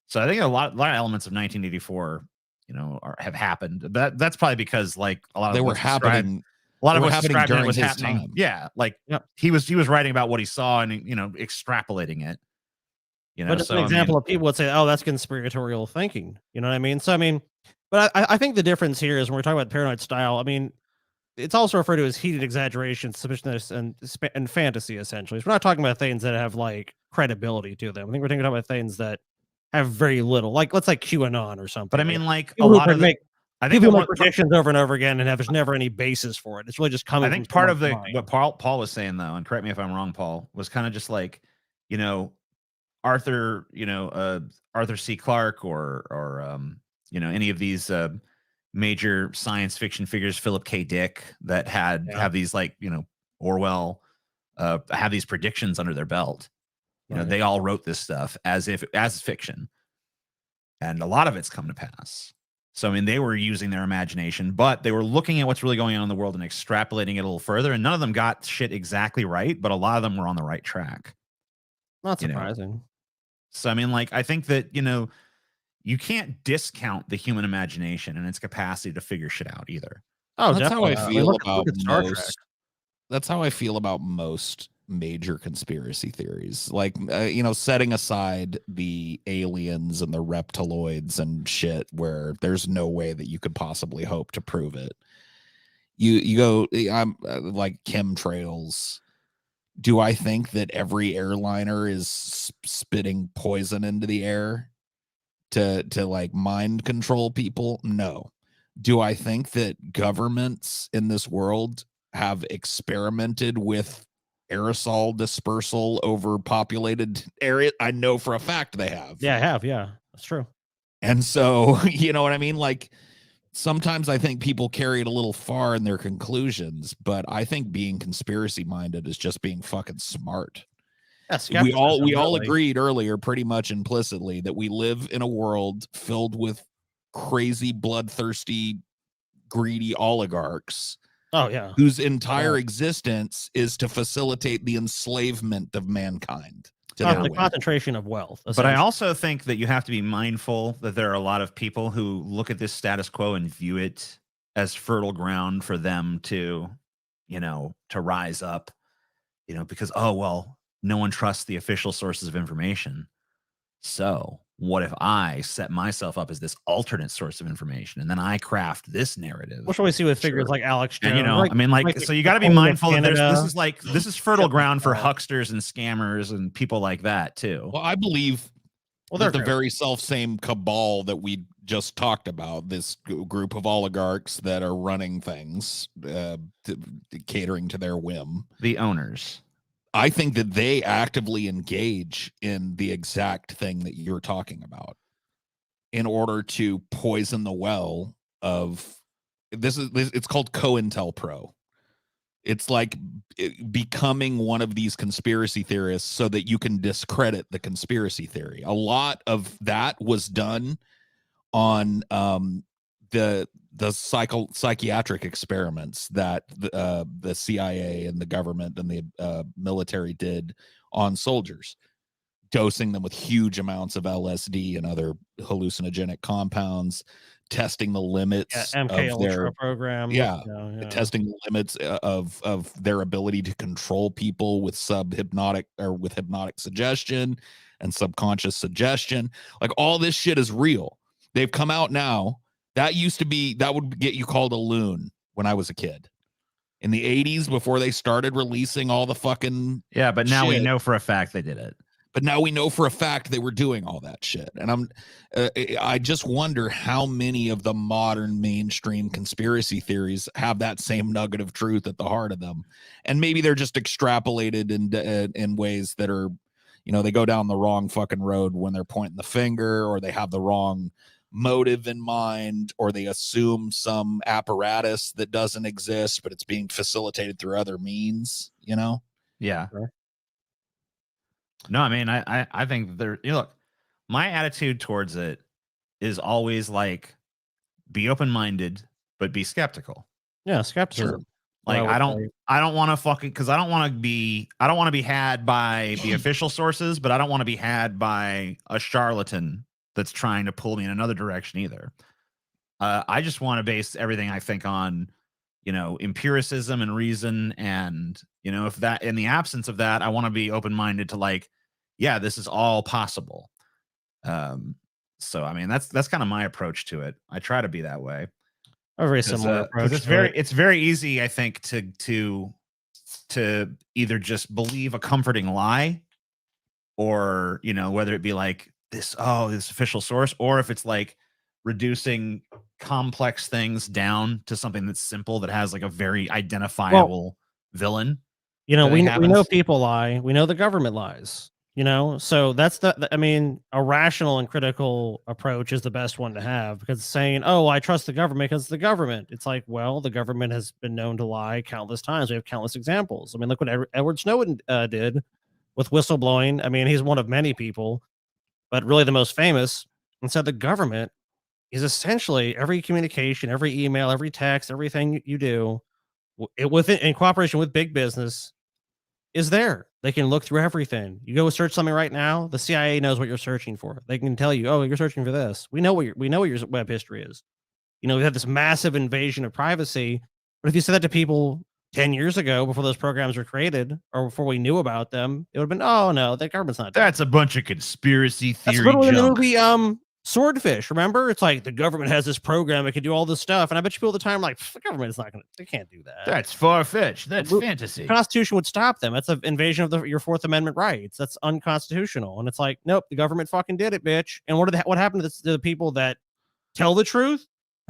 so I think a lot of elements of 1984, have happened. That's probably because like a lot of they were happening. A lot of what's happening described during was his happening. time. Yeah, like he was writing about what he saw and extrapolating it. But just an example of people would say, "Oh, that's conspiratorial thinking." You know what I mean? So I mean, but I think the difference here is when we're talking about paranoid style. I mean, it's also referred to as heated exaggeration, suspiciousness, and fantasy. Essentially, so we're not talking about things that have like credibility to them. I think we're talking about things that have very little, like let's say QAnon or something. But I mean, like a lot of I think people make predictions over and over again, and there's never any basis for it. It's really just coming. I think part of what Paul was saying, though, and correct me if I'm wrong, Paul, was kind of just like, Arthur, Arthur C. Clarke or any of these major science fiction figures, Philip K. Dick, that have these like, Orwell, have these predictions under their belt. They all wrote this stuff as fiction, and a lot of it's come to pass. So, I mean, they were using their imagination, but they were looking at what's really going on in the world and extrapolating it a little further. And none of them got shit exactly right, but a lot of them were on the right track. Not surprising. So, I mean, like, I think that, you can't discount the human imagination and its capacity to figure shit out either. Oh, that's definitely. how I feel about most. That's how I feel about most major conspiracy theories. Like, setting aside the aliens and the reptiloids and shit, where there's no way that you could possibly hope to prove it. You go, I'm like chemtrails. Do I think that every airliner is spitting poison into the air to like mind control people? No. Do I think that governments in this world have experimented with aerosol dispersal over populated areas? I know for a fact they have. Yeah, I have. Yeah, that's true. And so, you know what I mean? Like, sometimes I think people carry it a little far in their conclusions, but I think being conspiracy minded is just being fucking smart. Yeah, We all really. agreed earlier pretty much implicitly that we live in a world filled with crazy, bloodthirsty, greedy oligarchs Oh yeah. whose entire existence is to facilitate the enslavement of mankind to their The whim. concentration of wealth. But I also think that you have to be mindful that there are a lot of people who look at this status quo and view it as fertile ground for them to, you know, to rise up, you know, because, oh, well, no one trusts the official sources of information. So what if I set myself up as this alternate source of information and then I craft this narrative? What should we see with figures like Alex Jones? And, you know, I mean, like so you got to be mindful that this is fertile ground for hucksters and scammers and people like that too. Well, I believe they're the very self-same cabal that we just talked about, this group of oligarchs that are running things, catering to their whim. The owners. I think that they actively engage in the exact thing that you're talking about in order to poison the well of this. It's called COINTELPRO. It's like becoming one of these conspiracy theorists so that you can discredit the conspiracy theory. A lot of that was done on the psychiatric experiments that the CIA and the government and the military did on soldiers, dosing them with huge amounts of LSD and other hallucinogenic compounds, testing the limits MK of Ultra their program. Testing the limits of their ability to control people with hypnotic suggestion and subconscious suggestion. Like, all this shit is real. They've come out now. That would get you called a loon when I was a kid. In the 80s, before they started releasing all the fucking but now we shit. know for a fact they did it. But now we know for a fact they were doing all that shit. And I just wonder how many of the modern mainstream conspiracy theories have that same nugget of truth at the heart of them. And maybe they're just extrapolated in ways that are, you know, they go down the wrong fucking road when they're pointing the finger, or they have the wrong motive in mind, or they assume some apparatus that doesn't exist, but it's being facilitated through other means, you know? Yeah. Sure. No, I mean, I think there, you know, look, my attitude towards it is always like, be open-minded, but be skeptical. Yeah, skepticism. Like, I don't want to fucking, because I don't want to be had by the official sources, but I don't want to be had by a charlatan that's trying to pull me in another direction either. I just want to base everything I think on, you know, empiricism and reason. And, you know, if that, in the absence of that, I want to be open-minded to like, yeah, this is all possible. So, I mean, that's kind of my approach to it. I try to be that way. A very similar approach. It's very easy, I think, to either just believe a comforting lie, or, you know, whether it be like this official source, or if it's like reducing complex things down to something that's simple, that has like a very identifiable villain. You know, we know people lie. We know the government lies. You know, so that's I mean, a rational and critical approach is the best one to have, because saying, oh, I trust the government because it's the government. It's like, well, the government has been known to lie countless times. We have countless examples. I mean, look what Edward Snowden did with whistleblowing. I mean, he's one of many people, but really the most famous. And so the government is essentially every communication, every email, every text, everything you do in cooperation with big business is there. They can look through everything. You go search something right now, the CIA knows what you're searching for. They can tell you, oh, you're searching for this. We know what your web history is. You know, we had this massive invasion of privacy. But if you said that to people 10 years ago, before those programs were created, or before we knew about them, it would have been, oh no, the government's not. That's a bunch of conspiracy theory. That's literally in the movie Swordfish. Remember, it's like the government has this program that can do all this stuff, and I bet you people at the time like, the government is not gonna, they can't do that. That's far-fetched. That's fantasy. The Constitution would stop them. That's an invasion of your Fourth Amendment rights. That's unconstitutional. And it's like, nope, the government fucking did it, bitch. And what happened to the people that tell the truth?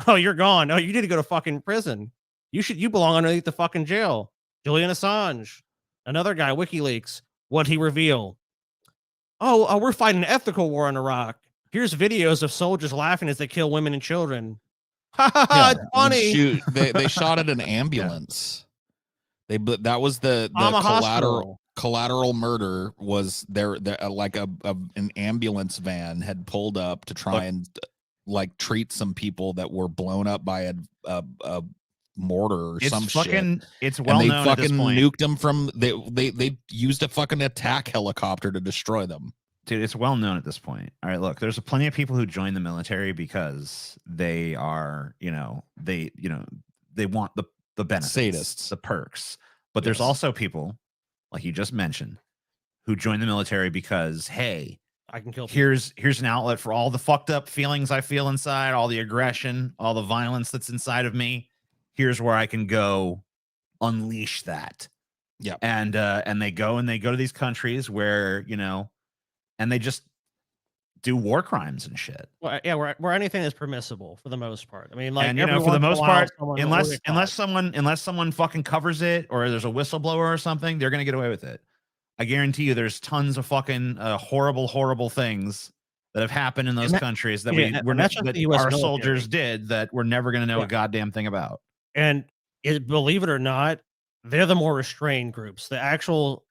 Oh, you're gone. Oh, you need to go to fucking prison. You belong underneath the fucking jail. Julian Assange, another guy, WikiLeaks. What'd he reveal? Oh, we're fighting an ethical war in Iraq. Here's videos of soldiers laughing as they kill women and children. Ha ha ha! It's funny. Shoot, they shot at an ambulance. That was the collateral murder was there like an ambulance van had pulled up to try and like treat some people that were blown up by a mortar or some shit. It's well known. And they fucking nuked them from they used a fucking attack helicopter to destroy them. Dude, it's well known at this point. All right, look, there's plenty of people who join the military because they are, they want the benefits, sadists, the perks. But there's also people, like you just mentioned, who join the military because, hey, I can kill people. Here's an outlet for all the fucked up feelings I feel inside, all the aggression, all the violence that's inside of me. Here's where I can go unleash that. Yeah. And they go to these countries where, and they just do war crimes and shit. Well, yeah, where anything is permissible for the most part. I mean, like, and for the most part, unless someone fucking covers it or there's a whistleblower or something, they're gonna get away with it. I guarantee you, there's tons of fucking horrible things that have happened in those countries that our soldiers did that we're never gonna know a goddamn thing about. And believe it or not, they're the more restrained groups. The actual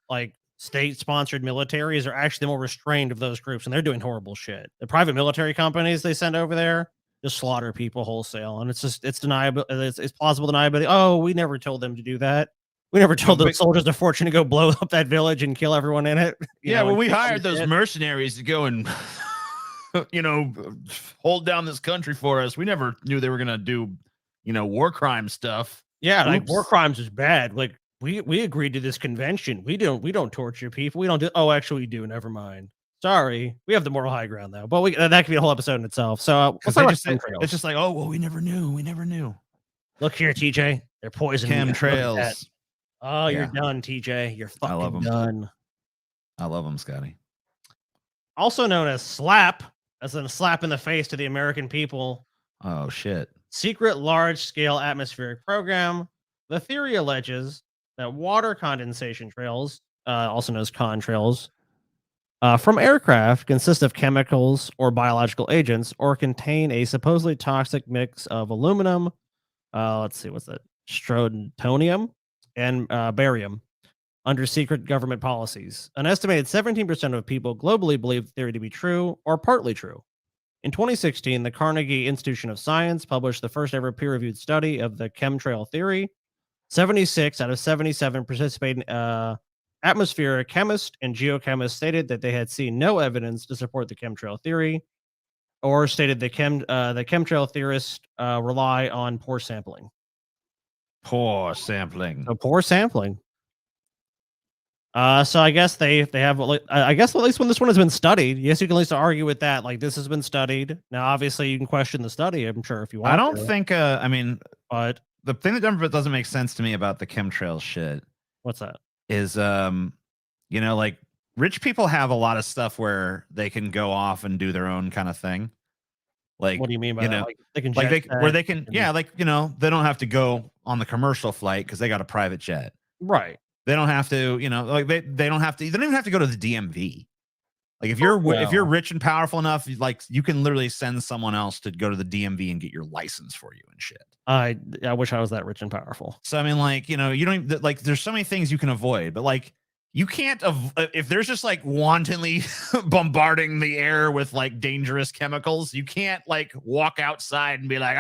state-sponsored militaries are actually the more restrained of those groups, and they're doing horrible shit. The private military companies they send over there just slaughter people wholesale, and it's deniable. It's plausible deniability. Oh, we never told them to do that. We never told the soldiers of fortune to go blow up that village and kill everyone in it. When we hired those mercenaries to go and hold down this country for us, we never knew they were gonna do war crime stuff. Yeah, like war crimes is bad. Like we agreed to this convention. We don't torture people. We don't do. Oh, actually, we do. Never mind. Sorry, we have the moral high ground though. But that could be a whole episode in itself. So it's just like, oh well, we never knew. Look here, TJ. They're poisoning Chem-Trails. Oh, you're done, TJ. You're fucking done. I love them, Scotty. Also known as SLAP, as in a slap in the face to the American people. Oh shit. Secret large-scale atmospheric program. The theory alleges that water condensation trails, also known as contrails, from aircraft consist of chemicals or biological agents or contain a supposedly toxic mix of aluminum, let's see, what's that? Strontium and barium under secret government policies. An estimated 17% of people globally believe the theory to be true or partly true. In 2016, the Carnegie Institution of Science published the first ever peer-reviewed study of the chemtrail theory. 76 out of 77 participating atmospheric chemists and geochemists stated that they had seen no evidence to support the chemtrail theory, or stated the chemtrail theorists rely on poor sampling. Poor sampling. So poor sampling. So I guess they have, I guess at least when this one has been studied, yes, you can at least argue with that. Like, this has been studied. Now, obviously, you can question the study, I'm sure, if you want. I don't think, but the thing that doesn't make sense to me about the chemtrails shit. What's that? Is, like, rich people have a lot of stuff where they can go off and do their own kind of thing. Like, what do you mean by that? Like, they can they don't have to go on the commercial flight because they got a private jet. Right. They don't have to, they don't even have to go to the DMV. Like, if you're rich and powerful enough, like, you can literally send someone else to go to the DMV and get your license for you and shit. I wish I was that rich and powerful. So, I mean, like, you don't like, there's so many things you can avoid, but like, you can't, if there's just like wantonly bombarding the air with like dangerous chemicals, you can't like walk outside and be like,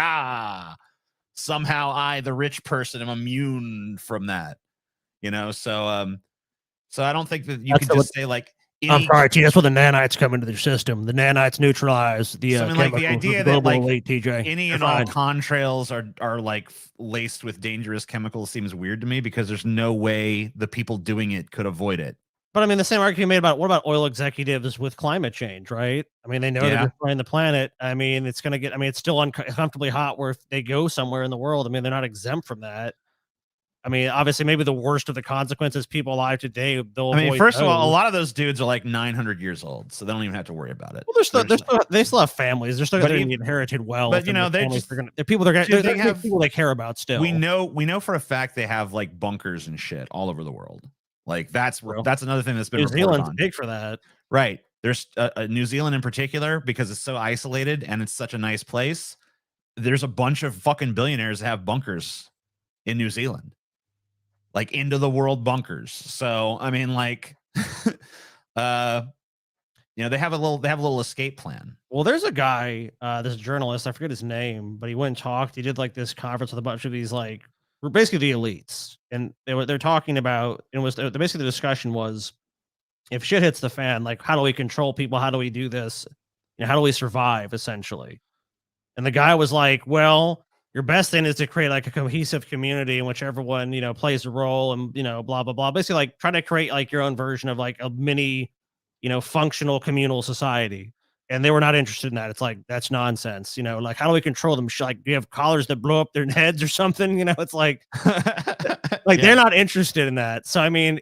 somehow I, the rich person, am immune from that. So I don't think that you can just say like, I'm sorry, T. That's where the nanites come into the system. The nanites neutralize the the idea that like TJ. Any and all contrails are like laced with dangerous chemicals seems weird to me, because there's no way the people doing it could avoid it. But I mean, the same argument made about what about oil executives with climate change, right? I mean, they know they're destroying the planet. I mean, it's still uncomfortably hot where if they go somewhere in the world, I mean, they're not exempt from that. I mean, obviously, maybe the worst of the consequences people alive today. They'll. I mean, avoid first of all, a those. lot of those dudes are like 900 years old, so they don't even have to worry about it. Well, they still have families. They're still But getting even- inherited wealth. but, you and know, their they families just- are gonna. They're people. They're Dude, gonna. they They're have- people they care about still. we know for a fact they have like bunkers and shit all over the world. Like that's Real. another thing that's been New reported Zealand's on. big for that. Right. There's New Zealand in particular, because it's so isolated and it's such a nice place. There's a bunch of fucking billionaires that have bunkers in New Zealand, like into the world bunkers. So I mean, like, you know, they have a little escape plan. Well, there's a guy, this journalist, I forget his name, but he went and talked. He did like this conference with a bunch of these like basically the elites, and they're talking about. It was basically the discussion was, if shit hits the fan, like how do we control people? How do we do this? You know, how do we survive essentially? And the guy was like, well, your best thing is to create like a cohesive community in which everyone, you know, plays a role and, you know, blah, blah, blah. Basically like trying to create like your own version of like a mini, you know, functional communal society. And they were not interested in that. It's like, that's nonsense. You know, like how do we control them? Like you have collars that blow up their heads or something, you know, it's like, they're not interested in that. So, I mean,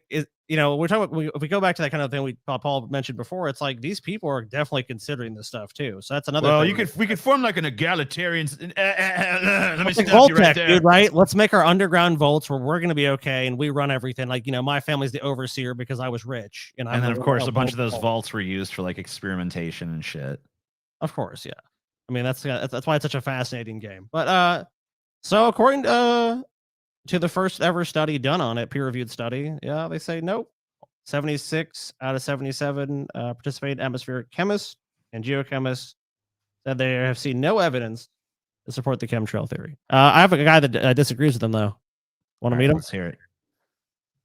you know, we're talking about, if we go back to that kind of thing Paul mentioned before, it's like these people are definitely considering this stuff too. So that's another. Well, thing. we could form like an egalitarian. Let me Like stop you Vault right Tech, there. dude, right? Let's make our underground vaults where we're going to be okay and we run everything. Like, you know, my family's the overseer because I was rich. And then, of course, a bunch of those vault. vaults were used for like experimentation and shit. Of course, yeah. I mean, that's why it's such a fascinating game. But so according to the first ever study done on it, peer-reviewed study, yeah, they say nope. 76 out of 77 participating atmospheric chemists and geochemists said they have seen no evidence to support the chemtrail theory. I have a guy that disagrees with them, though. Want to meet him? Let's hear it.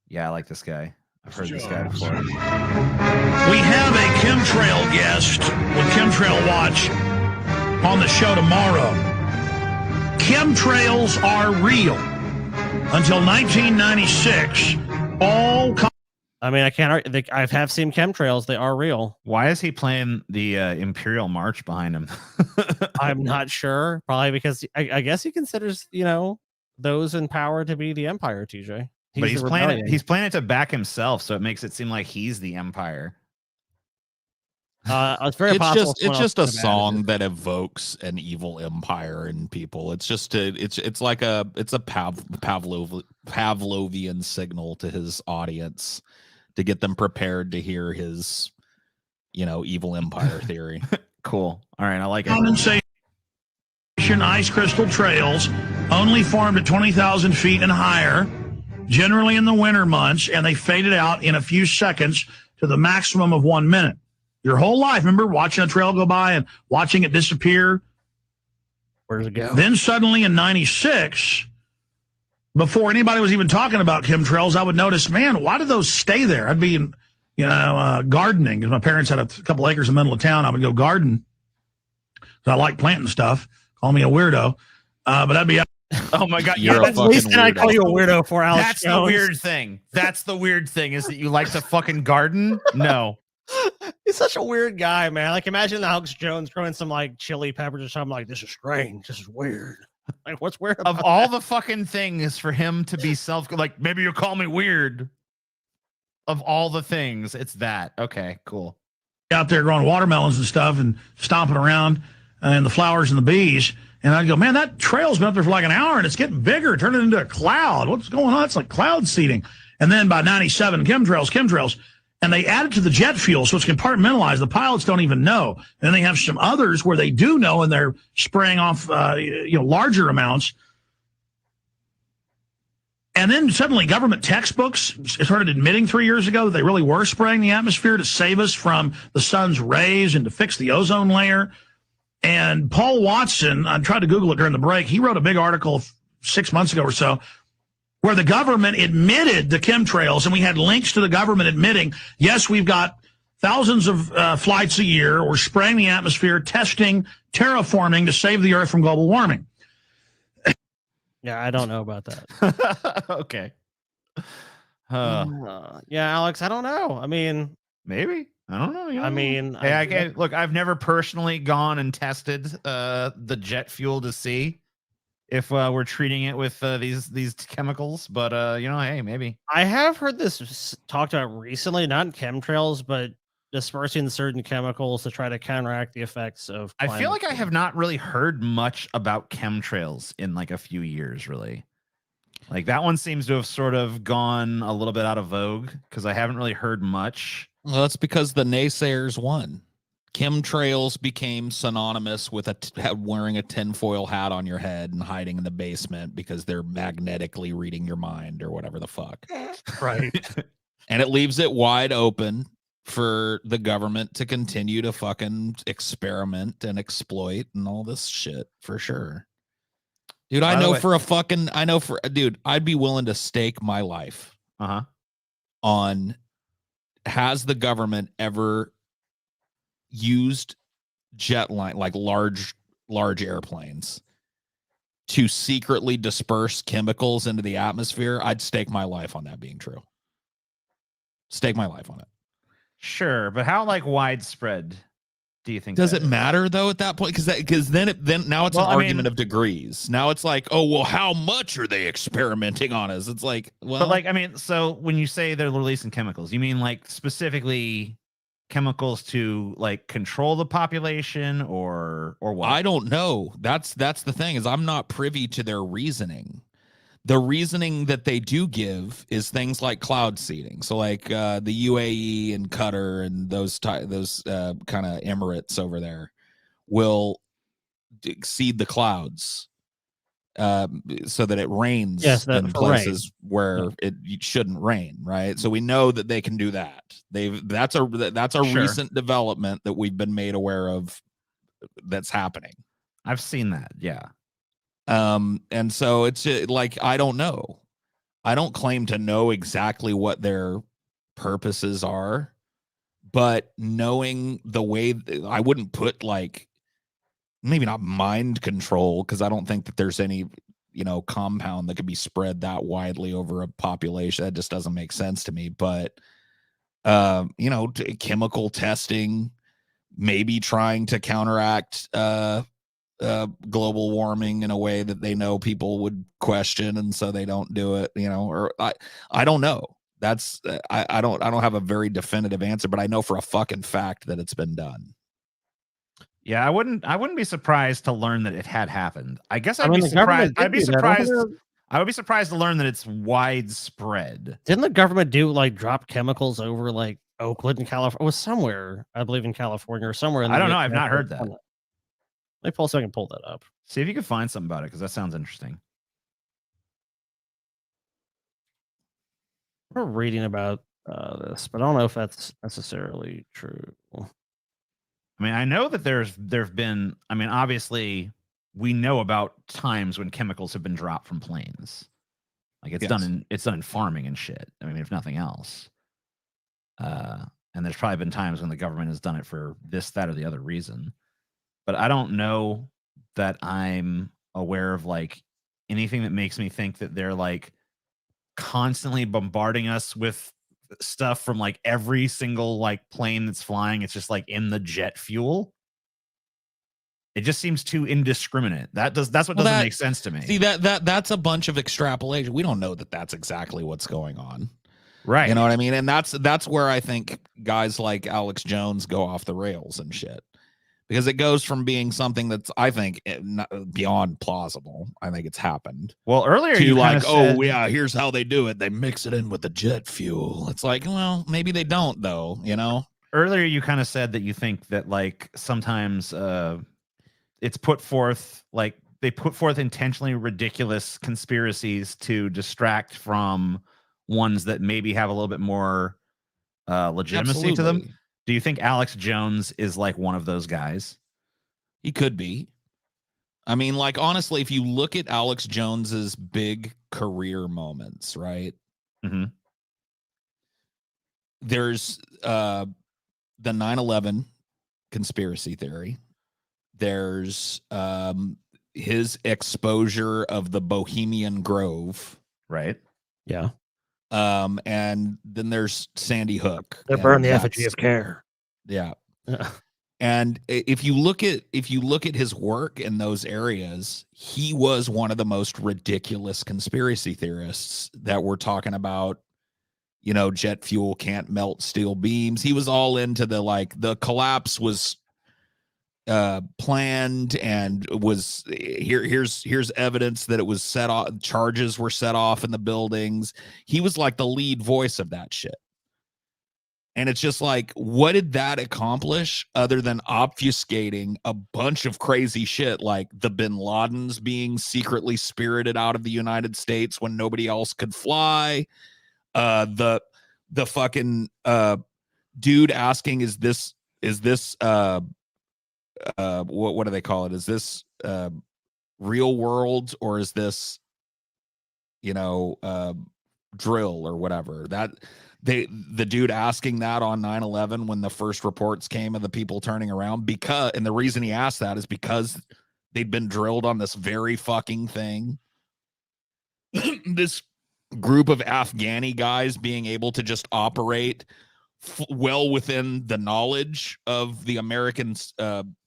Yeah, I like this guy. I've heard this guy before. We have a chemtrail guest with Chemtrail Watch on the show tomorrow. Chemtrails are real. Until 1996, all... I mean, I can't argue. I have seen chemtrails. They are real. Why is he playing the Imperial March behind him? I'm not sure. Probably because I guess he considers, you know, those in power to be the empire, TJ. But he's the playing it. rebellion. He's playing it to back himself, so it makes it seem like he's the empire. It's very It's possible. just someone else a could have added song it. that evokes an evil empire in people. It's just it's like a Pavlovian signal to his audience to get them prepared to hear his, you know, evil empire theory. Cool. All right, I like it. condensation ice crystal trails only formed at 20,000 feet and higher, generally in the winter months, and they faded out in a few seconds to the maximum of 1 minute. Your whole life, remember watching a trail go by and watching it disappear? Where's it go? Then suddenly in 96, before anybody was even talking about chemtrails, I would notice, man, why do those stay there? I'd be, you know, gardening, because my parents had a couple acres in the middle of town. I would go garden. I like planting stuff. Call me a weirdo. But I'd be out. Oh my god, You're a That's the least fucking thing I'd call weirdo. you a weirdo for, Alex. That's the Jones. weird thing. That's the weird thing is that you like to fucking garden. No. He's such a weird guy, man. Like, imagine Alex Jones growing some like chili peppers or something. Like, this is strange. This is weird. Like, what's weird about Of all the fucking things for him to be like, maybe you'll call me weird. Of all the things, it's that. Okay, cool. Out there growing watermelons and stuff and stomping around and the flowers and the bees. And I'd go, man, that trail's been up there for like an hour and it's getting bigger, turning into a cloud. What's going on? It's like cloud seeding. And then by 97, chemtrails. And they add it to the jet fuel, so it's compartmentalized. The pilots don't even know. And then they have some others where they do know, and they're spraying off, larger amounts. And then suddenly government textbooks started admitting 3 years ago that they really were spraying the atmosphere to save us from the sun's rays and to fix the ozone layer. And Paul Watson, I tried to Google it during the break, he wrote a big article 6 months ago or so where the government admitted the chemtrails, and we had links to the government admitting, yes, we've got thousands of flights a year, we're spraying the atmosphere, testing, terraforming to save the earth from global warming. Yeah, I don't know about that. Okay. Yeah, Alex, I don't know. I mean, Maybe. I don't know. I mean, Hey, I can't look. I've never personally gone and tested the jet fuel to see, if we're treating it with these chemicals, but hey, maybe. I have heard this talked about recently, not in chemtrails, but dispersing certain chemicals to try to counteract the effects of I feel climate like I change. have not really heard much about chemtrails in like a few years, really. Like that one seems to have sort of gone a little bit out of vogue because I haven't really heard much. Well, that's because the naysayers won. Chemtrails became synonymous with wearing a tinfoil hat on your head and hiding in the basement because they're magnetically reading your mind or whatever the fuck. Right. And it leaves it wide open for the government to continue to fucking experiment and exploit and all this shit for sure. Dude, By the way- dude, I'd be willing to stake my life on, has the government ever used jetline, like large airplanes, to secretly disperse chemicals into the atmosphere? I'd stake my life on that being true. Stake my life on it. Sure, but how like widespread do you think? Does that it is? matter though at that point? Because then now it's Well, an I argument mean- of degrees. Now it's like, oh well, how much are they experimenting on us? It's like, well, But like, I mean, so when you say they're releasing chemicals, you mean like specifically chemicals to like control the population or what? I don't know. That's the thing, is I'm not privy to their reasoning. The reasoning that they do give is things like cloud seeding. So like the UAE and Qatar and those kind of Emirates over there will seed the clouds so that it rains in places where it shouldn't rain, right? So we know that they can do that. That's a Sure. recent development that we've been made aware of that's happening. I've seen that, yeah. And so it's like, I don't know. I don't claim to know exactly what their purposes are, but knowing the way, I wouldn't put like, maybe not mind control, because I don't think that there's any, compound that could be spread that widely over a population. That just doesn't make sense to me. But, chemical testing, maybe trying to counteract global warming in a way that they know people would question, and so they don't do it, or I don't know. That's I don't have a very definitive answer, but I know for a fucking fact that it's been done. Yeah, I wouldn't be surprised to learn that it had happened. I guess I'd mean, be the government surprised. I'd be did do that. surprised. I would be surprised to learn that it's widespread. Didn't the government do like drop chemicals over like Oakland in California? It was somewhere, I believe, in California or somewhere. In I the don't know. I've not heard that. Let me pull so I can pull that up. See if you can find something about it, because that sounds interesting. We're reading about this, but I don't know if that's necessarily true. I mean, I know that there've been. I mean, obviously, we know about times when chemicals have been dropped from planes. Like it's done in farming and shit. I mean, if nothing else. And there's probably been times when the government has done it for this, that, or the other reason. But I don't know that I'm aware of like anything that makes me think that they're like constantly bombarding us with stuff from like every single like plane that's flying. It's just like in the jet fuel. It just seems too indiscriminate. That's what doesn't make sense to me. See, that's a bunch of extrapolation. We don't know that that's exactly what's going on. Right. You know what I mean? And that's where I think guys like Alex Jones go off the rails and shit. Because it goes from being something that's, I think, beyond plausible. I think it's happened. Well, earlier to you like, said, oh yeah, here's how they do it. They mix it in with the jet fuel. It's like, well, maybe they don't though, Earlier you kind of said that you think that like sometimes it's put forth, like they put forth intentionally ridiculous conspiracies to distract from ones that maybe have a little bit more legitimacy to them. Absolutely. Do you think Alex Jones is like one of those guys? He could be. I mean, like, honestly, if you look at Alex Jones's big career moments, right? Mm-hmm. There's the 9/11 conspiracy theory. There's his exposure of the Bohemian Grove. Right. Yeah. And then there's Sandy Hook. They burn the effigy of care. Yeah. And if you look at his work in those areas, he was one of the most ridiculous conspiracy theorists that we're talking about. Jet fuel can't melt steel beams. He was all into the collapse was planned and was here's evidence that it was set off. Charges were set off in the buildings. He was like the lead voice of that shit. And it's just like, what did that accomplish other than obfuscating a bunch of crazy shit, like the bin Ladens being secretly spirited out of the United States when nobody else could fly? The fucking dude asking, is this what do they call it? Is this real world, or is this drill or whatever? That the dude asking that on 9/11 when the first reports came of the people turning around, and the reason he asked that is because they'd been drilled on this very fucking thing. This group of Afghani guys being able to just operate well within the knowledge of the American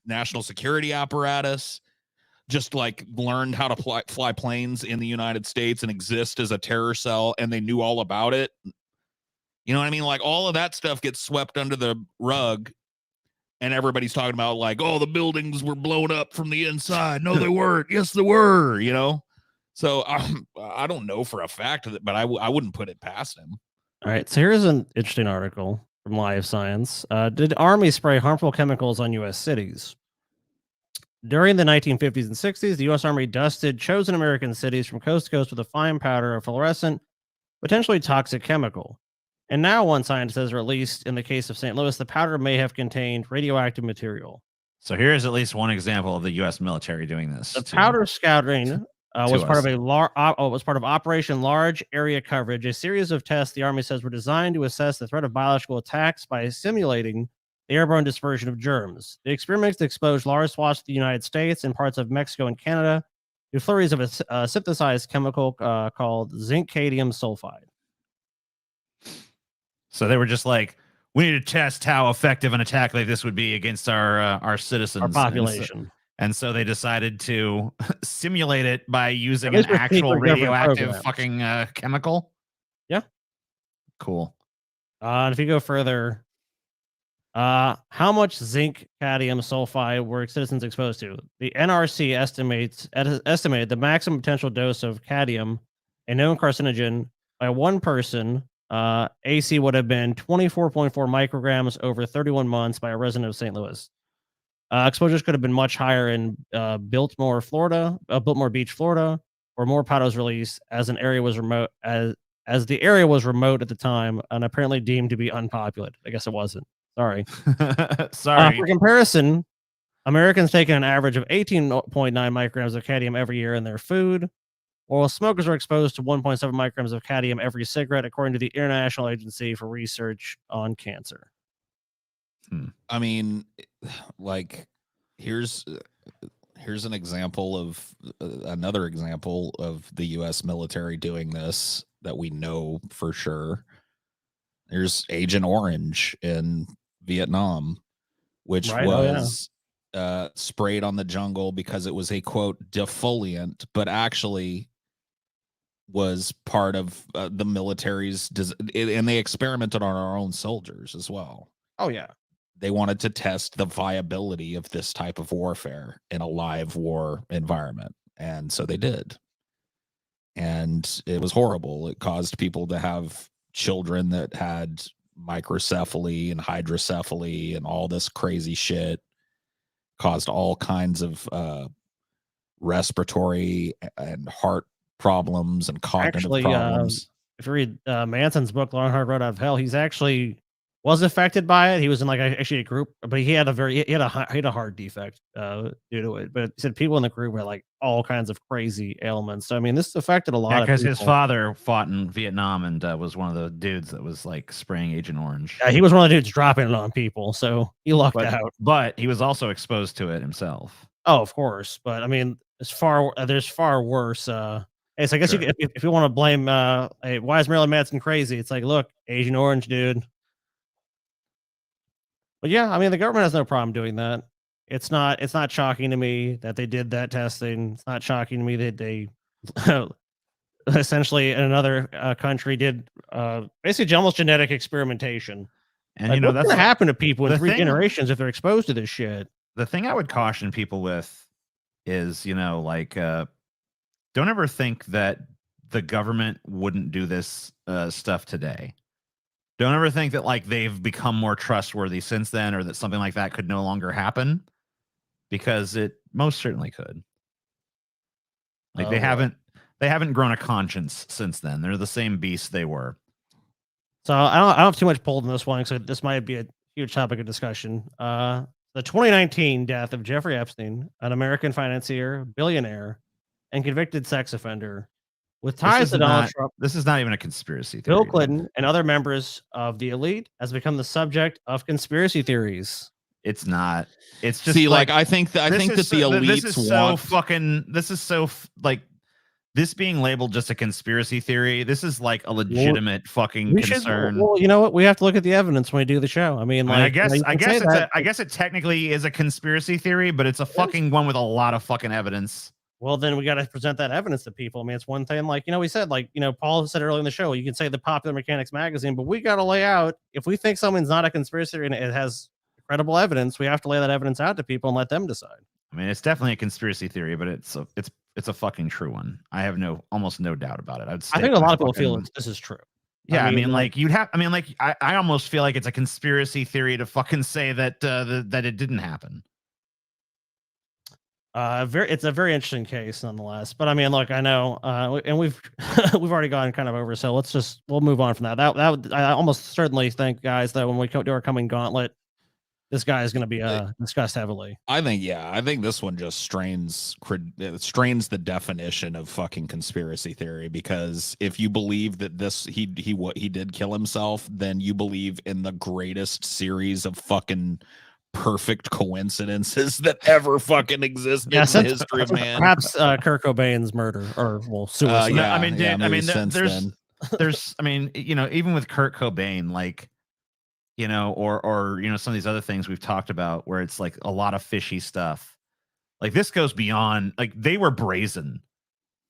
national security apparatus, just like learned how to fly planes in the United States and exist as a terror cell, and they knew all about it. You know what I mean? Like, all of that stuff gets swept under the rug, and everybody's talking about like, oh, the buildings were blown up from the inside. No, they weren't. Yes, they were, So I don't know for a fact, but I wouldn't put it past him. All right, so here's an interesting article from Live Science. Did Army spray harmful chemicals on U.S. cities? During the 1950s and 60s, the U.S. Army dusted chosen American cities from coast to coast with a fine powder of fluorescent, potentially toxic chemical. And now one scientist has released, in the case of St. Louis, the powder may have contained radioactive material. So here's at least one example of the U.S. military doing this. The powder scouting was part of Operation Large Area Coverage, a series of tests the Army says were designed to assess the threat of biological attacks by simulating the airborne dispersion of germs. The experiments exposed large swaths of the United States and parts of Mexico and Canada to flurries of a synthesized chemical called zinc-cadmium sulfide. So they were just like, we need to test how effective an attack like this would be against our citizens, our population. And so they decided to simulate it by using an actual radioactive fucking chemical. Yeah. Cool. And if you go further, how much zinc cadmium sulfide were citizens exposed to? The NRC estimated the maximum potential dose of cadmium, a known carcinogen, by one person. AC would have been 24.4 micrograms over 31 months by a resident of St. Louis. Exposures could have been much higher in Biltmore, Beach, Florida, where more powder was released as an area was remote as the area was remote at the time and apparently deemed to be unpopulated. I guess it wasn't. Sorry. Sorry. For comparison, Americans take an average of 18.9 micrograms of cadmium every year in their food, while smokers are exposed to 1.7 micrograms of cadmium every cigarette, according to the International Agency for Research on Cancer. I mean, like, here's an example of another example of the U.S. military doing this that we know for sure. There's Agent Orange in Vietnam, which was sprayed on the jungle because it was a, quote, defoliant, but actually was part of the military's, and they experimented on our own soldiers as well. Oh, yeah. They wanted to test the viability of this type of warfare in a live war environment. And so they did. And it was horrible. It caused people to have children that had microcephaly and hydrocephaly and all this crazy shit. Caused all kinds of respiratory and heart problems and cognitive problems. If you read Manson's book, Long Hard Road Out of Hell, he's actually was affected by it. He was in actually a group, but he had a heart defect due to it. But he said people in the group had like all kinds of crazy ailments. So I mean, this affected a lot of people. Because his father fought in Vietnam and was one of the dudes that was like spraying Agent Orange. Yeah, he was one of the dudes dropping it on people, so he lucked out. But he was also exposed to it himself. Oh, of course. But I mean, there's far worse. So I guess sure. If you want to blame, hey, why is Marilyn Manson crazy? It's like, look, Agent Orange, dude. But yeah, I mean, the government has no problem doing that. It's not shocking to me that they did that testing. It's not shocking to me that they essentially in another country did basically almost genetic experimentation. And Like, you know, what's that's gonna happen to people in the 3 thing- generations if they're exposed to this shit? the thing I would caution people with is, you know, like, don't ever think that the government wouldn't do this stuff today. Don't ever think that like they've become more trustworthy since then, or that something like that could no longer happen, because it most certainly could. Like, Oh, they boy. haven't grown a conscience since then. They're the same beast they were. So I don't have too much pulled in this one, so this might be a huge topic of discussion. The 2019 death of Jeffrey Epstein, an American financier, billionaire, and convicted sex offender with ties to Donald Trump, This is not even a conspiracy theory. Bill Clinton, and other members of the elite, has become the subject of conspiracy theories. It's not. It's just See, like I think that the this elites is so want fucking. This is so like this being labeled just a conspiracy theory. This is like a legitimate fucking concern. Well, you know what? We have to look at the evidence when we do the show. I mean, like, I guess it technically is a conspiracy theory, but it's a fucking one with a lot of fucking evidence. Well, then we got to present that evidence to people. I mean, it's one thing, like, you know, we said, like, you know, Paul said earlier in the show, you can say the Popular Mechanics magazine, but we got to lay out, if we think something's not a conspiracy theory and it has credible evidence, we have to lay that evidence out to people and let them decide. I mean, it's definitely a conspiracy theory, but it's a fucking true one. I have almost no doubt about it. I think a lot of people feel this is true. Yeah, I mean, like I almost feel like it's a conspiracy theory to fucking say that that it didn't happen. It's a very interesting case nonetheless. But I mean, look, I know, and we've we've already gone kind of over, so we'll move on from that. That I almost certainly think, guys, that when we do our coming gauntlet, this guy is going to be discussed heavily. I think this one just strains the definition of fucking conspiracy theory, because if you believe that he did kill himself, then you believe in the greatest series of fucking perfect coincidences that ever fucking existed in the history of man. Perhaps Kurt Cobain's murder or suicide. Yeah, I mean, dude, there's I mean, you know, even with Kurt Cobain, like, you know, or you know, some of these other things we've talked about where it's like a lot of fishy stuff. Like, this goes beyond, like, they were brazen.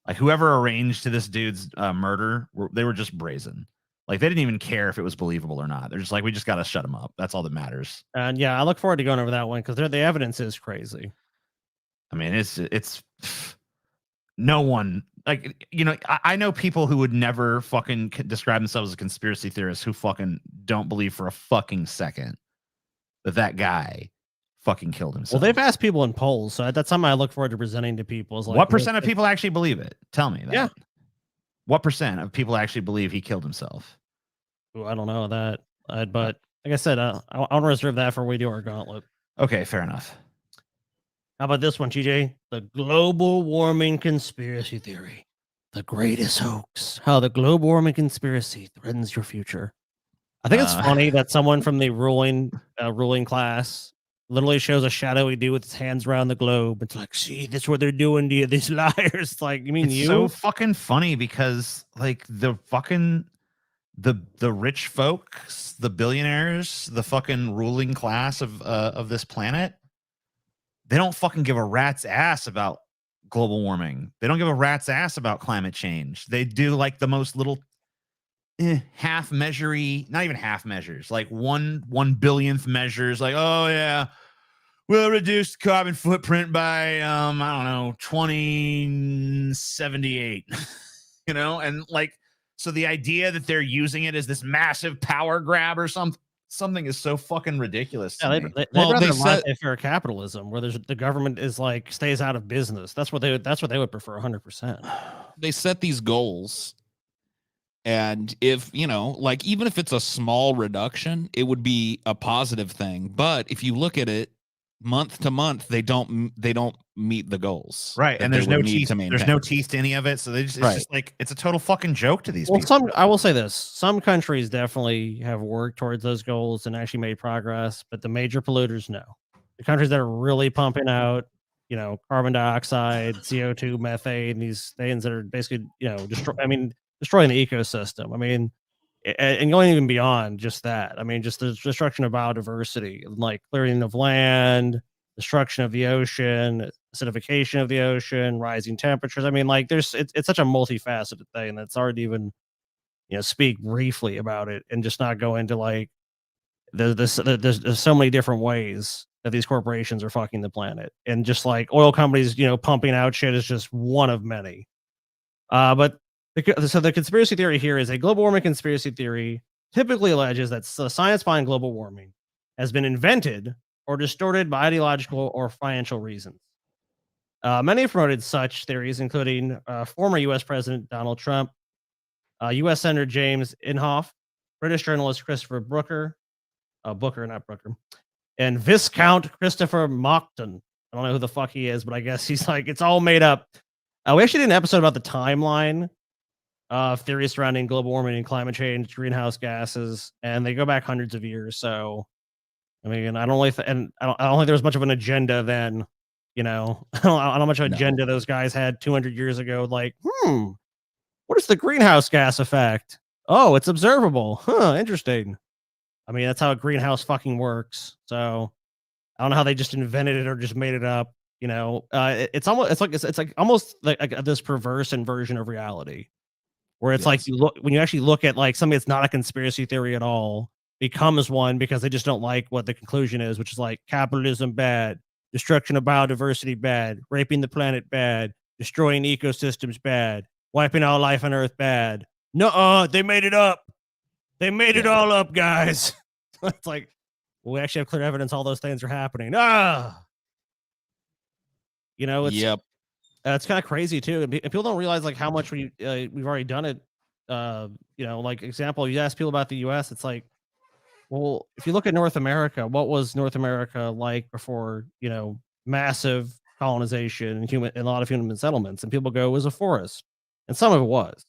Like, whoever arranged to this dude's murder, they were just brazen. Like, they didn't even care if it was believable or not. They're just like, we just got to shut him up. That's all that matters. And yeah, I look forward to going over that one, because the evidence is crazy. I mean, it's no one, like, you know, I know people who would never fucking describe themselves as a conspiracy theorist who fucking don't believe for a fucking second that guy fucking killed himself. Well, they've asked people in polls, so that's something I look forward to presenting to people. Is like, what percent of people actually believe it? Tell me that. Yeah. What percent of people actually believe he killed himself? Ooh, I don't know that, but like I said, I want to reserve that for when we do our gauntlet. Okay, fair enough. How about this one, TJ? The global warming conspiracy theory. The greatest hoax. How the global warming conspiracy threatens your future. I think it's funny that someone from the ruling class literally shows a shadowy dude with his hands around the globe. It's like, see, that's what they're doing to you, these liars. It's like, you mean it's so fucking funny, because like the fucking the rich folks, the billionaires, the fucking ruling class of this planet, they don't fucking give a rat's ass about global warming. They don't give a rat's ass about climate change. They do like the most little half measure-y, not even half measures, like one billionth measures, like, oh yeah, we'll reduce carbon footprint by I don't know, 2078. You know, and like, so the idea that they're using it as this massive power grab or something is so fucking ridiculous. Yeah, they said fair capitalism, where the government is like stays out of business. That's what they would prefer 100%. They set these goals, and if, you know, like, even if it's a small reduction, it would be a positive thing. But if you look at it month to month, they don't meet the goals, right? And there's no teeth. There's no teeth to any of it, so it's just like, it's a total fuking joke to these people. I will say this: some countries definitely have worked towards those goals and actually made progress, but the major polluters, no. The countries that are really pumping out, you know, carbon dioxide, CO2, methane, these things that are basically, you know, destroying the ecosystem. I mean, and going even beyond just that. I mean, just the destruction of biodiversity, like clearing of land, destruction of the ocean, acidification of the ocean, rising temperatures. I mean, like it's such a multifaceted thing that's hard to even speak briefly about it and just not go into like there's so many different ways that these corporations are fucking the planet, and just like oil companies pumping out shit is just one of many. But the conspiracy theory here is a global warming conspiracy theory typically alleges that the science behind global warming has been invented or distorted by ideological or financial reasons. Many have promoted such theories, including former U.S. President Donald Trump, U.S. Senator James Inhofe, British journalist Christopher Booker, not Brooker, and Viscount Christopher Monckton. I don't know who the fuck he is, but I guess he's like, it's all made up. We actually did an episode about the timeline of theories surrounding global warming and climate change, greenhouse gases, and they go back hundreds of years. So, I mean, I don't think there was much of an agenda then. I don't know how much of an agenda those guys had 200 years ago. Like, what is the greenhouse gas effect? Oh, it's observable. Huh, interesting. I mean, that's how a greenhouse fucking works. So, I don't know how they just invented it or just made it up. It's almost like this perverse inversion of reality, where it's like when you actually look at like something that's not a conspiracy theory at all becomes one because they just don't like what the conclusion is, which is like capitalism bad, destruction of biodiversity bad, raping the planet bad, destroying ecosystems bad, wiping out life on Earth bad. No, they made it up. They made it all up, guys. It's like, well, we actually have clear evidence all those things are happening. It's kind of crazy too, and people don't realize like how much we've already done it. Like example, you ask people about the U.S., it's like, well, if you look at North America, what was North America like before massive colonization and a lot of human settlements? And people go, it was a forest, and some of it was.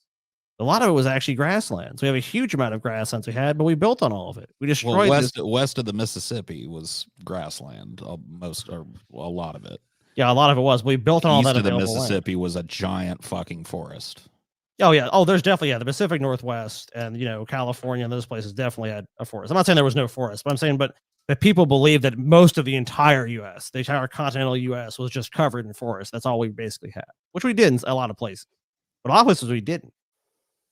A lot of it was actually grasslands. We have a huge amount of grasslands we had, but we built on all of it. We destroyed west of the Mississippi was grassland, most or a lot of it. Yeah, a lot of it was. We built on all that. East of the Mississippi was a giant fucking forest. Oh yeah. Oh, there's definitely the Pacific Northwest and California and those places definitely had a forest. I'm not saying there was no forest, but I'm saying that people believe that most of the entire U.S., the entire continental U.S., was just covered in forest. That's all we basically had, which we did in a lot of places, but a lot of places we didn't.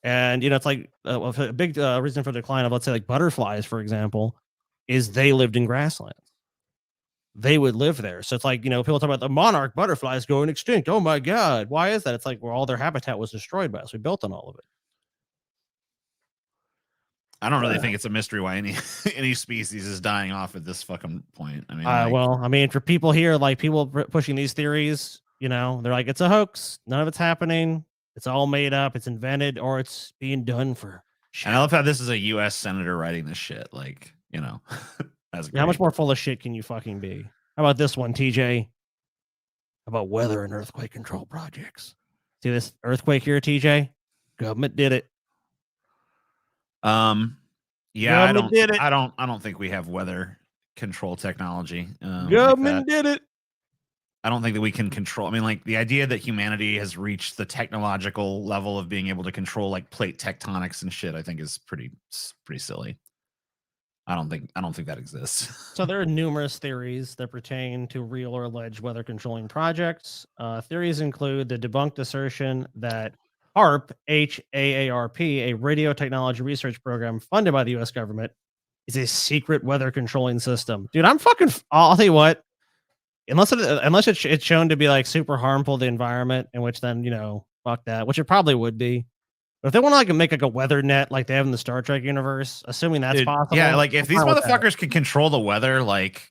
And it's like a big reason for the decline of, let's say, like butterflies, for example, is they lived in grasslands. They would live there. So it's like, people talk about the monarch butterflies going extinct. Oh my God. Why is that? It's like, all their habitat was destroyed by us. We built on all of it. I don't really think it's a mystery why any species is dying off at this fucking point. I mean, for people here, like people pushing these theories, they're like, it's a hoax. None of it's happening. It's all made up. It's invented, or it's being done for shit. And I love how this is a U.S. senator writing this shit. Like, that's great. How much more full of shit can you fucking be? How about this one, TJ? How about weather and earthquake control projects? See this earthquake here, TJ? Government did it. Yeah, I don't think we have weather control technology. Government did it. I don't think that we can control. I mean, like the idea that humanity has reached the technological level of being able to control like plate tectonics and shit, I think is pretty silly. I don't think that exists. So there are numerous theories that pertain to real or alleged weather controlling projects. Theories include the debunked assertion that HAARP, H-A-A-R-P, a radio technology research program funded by the U.S. government, is a secret weather controlling system. Dude, I'll tell you what. Unless it's shown to be like super harmful to the environment, in which then fuck that, which it probably would be. But if they want to like make like a weather net like they have in the Star Trek universe, assuming that's possible, yeah, like if these motherfuckers can control the weather, like,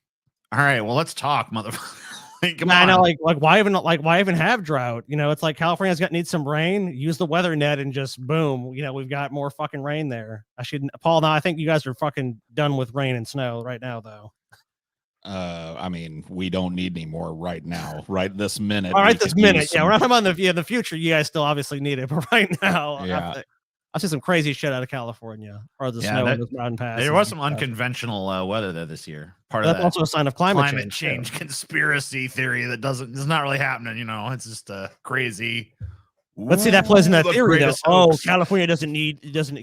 all right, well let's talk, motherfucker. Like, come on. I know, like why even have drought? It's like California's needs some rain. Use the weather net and just boom, we've got more fucking rain there. Paul. Now I think you guys are fucking done with rain and snow right now, though. I mean, we don't need any more right now, right this minute. All right, this minute. Yeah, we're not talking about the future. You guys still obviously need it, but right now, yeah. I've seen some crazy shit out of California or the snow in those mountain passes. There was some unconventional weather there this year. That's also a sign of climate change conspiracy theory that is not really happening. It's just crazy Let's see, that plays in that Ooh, the theory though. greatest Oh, hoax. California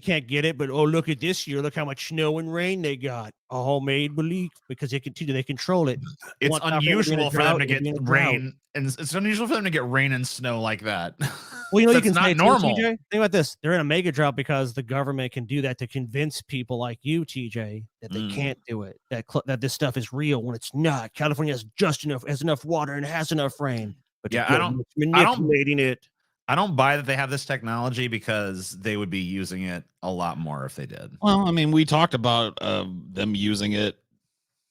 can't get it, but oh, look at this year. Look how much snow and rain they got. All made believe because they control it. It's Want California to be in a unusual for them drought, to it'll get be in a drought. rain, and it's unusual for them to get rain and snow like that. Well, you know, you That's can not say too, normal. TJ. Think about this: they're in a mega drought because the government can do that to convince people like you, TJ, that they can't do it. That this stuff is real when it's not. California has enough water and has enough rain, but Yeah, the government's manipulating it. I don't buy that they have this technology because they would be using it a lot more if they did. Well, I mean, we talked about them using it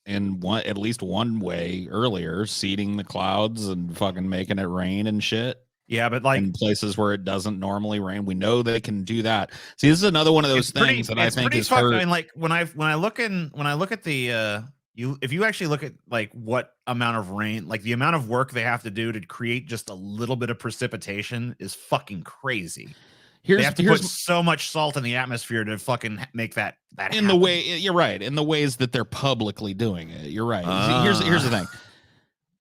in at least one way earlier, seeding the clouds and fucking making it rain and shit. Yeah, but like in places where it doesn't normally rain, we know they can do that. See, this is another one of those things that I think is hurt. I mean, like when I look at the if you actually look at like what amount of rain, like the amount of work they have to do to create just a little bit of precipitation is fucking crazy. They have to put so much salt in the atmosphere to fucking make that in happen. the way you're right, in the ways that they're publicly doing it. You're right. See, here's the thing.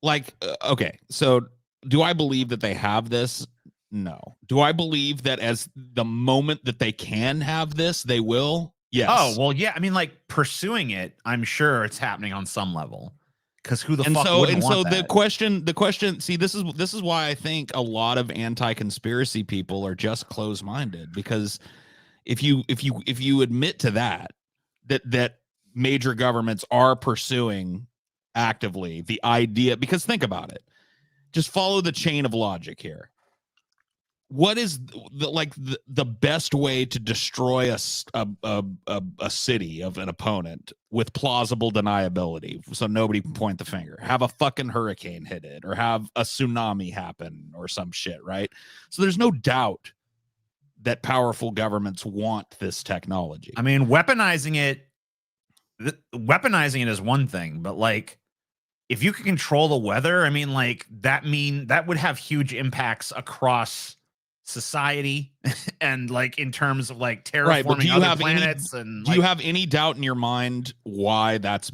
Like, okay, so do I believe that they have this? No. Do I believe that as the moment that they can have this, they will? Yes. Oh, well, yeah. I mean, like pursuing it, I'm sure it's happening on some level. Because who the fuck wouldn't want that? the question, see, this is why I think a lot of anti-conspiracy people are just closed-minded. Because if you admit to that major governments are pursuing actively the idea, because think about it. Just follow the chain of logic here. What is the best way to destroy a city of an opponent with plausible deniability so nobody can point the finger? Have a fucking hurricane hit it or have a tsunami happen or some shit, right? So there's no doubt that powerful governments want this technology. I mean, weaponizing it is one thing, but like if you can control the weather, I mean, like that would have huge impacts across society and like in terms of like terraforming other planets. And do you have any doubt in your mind why that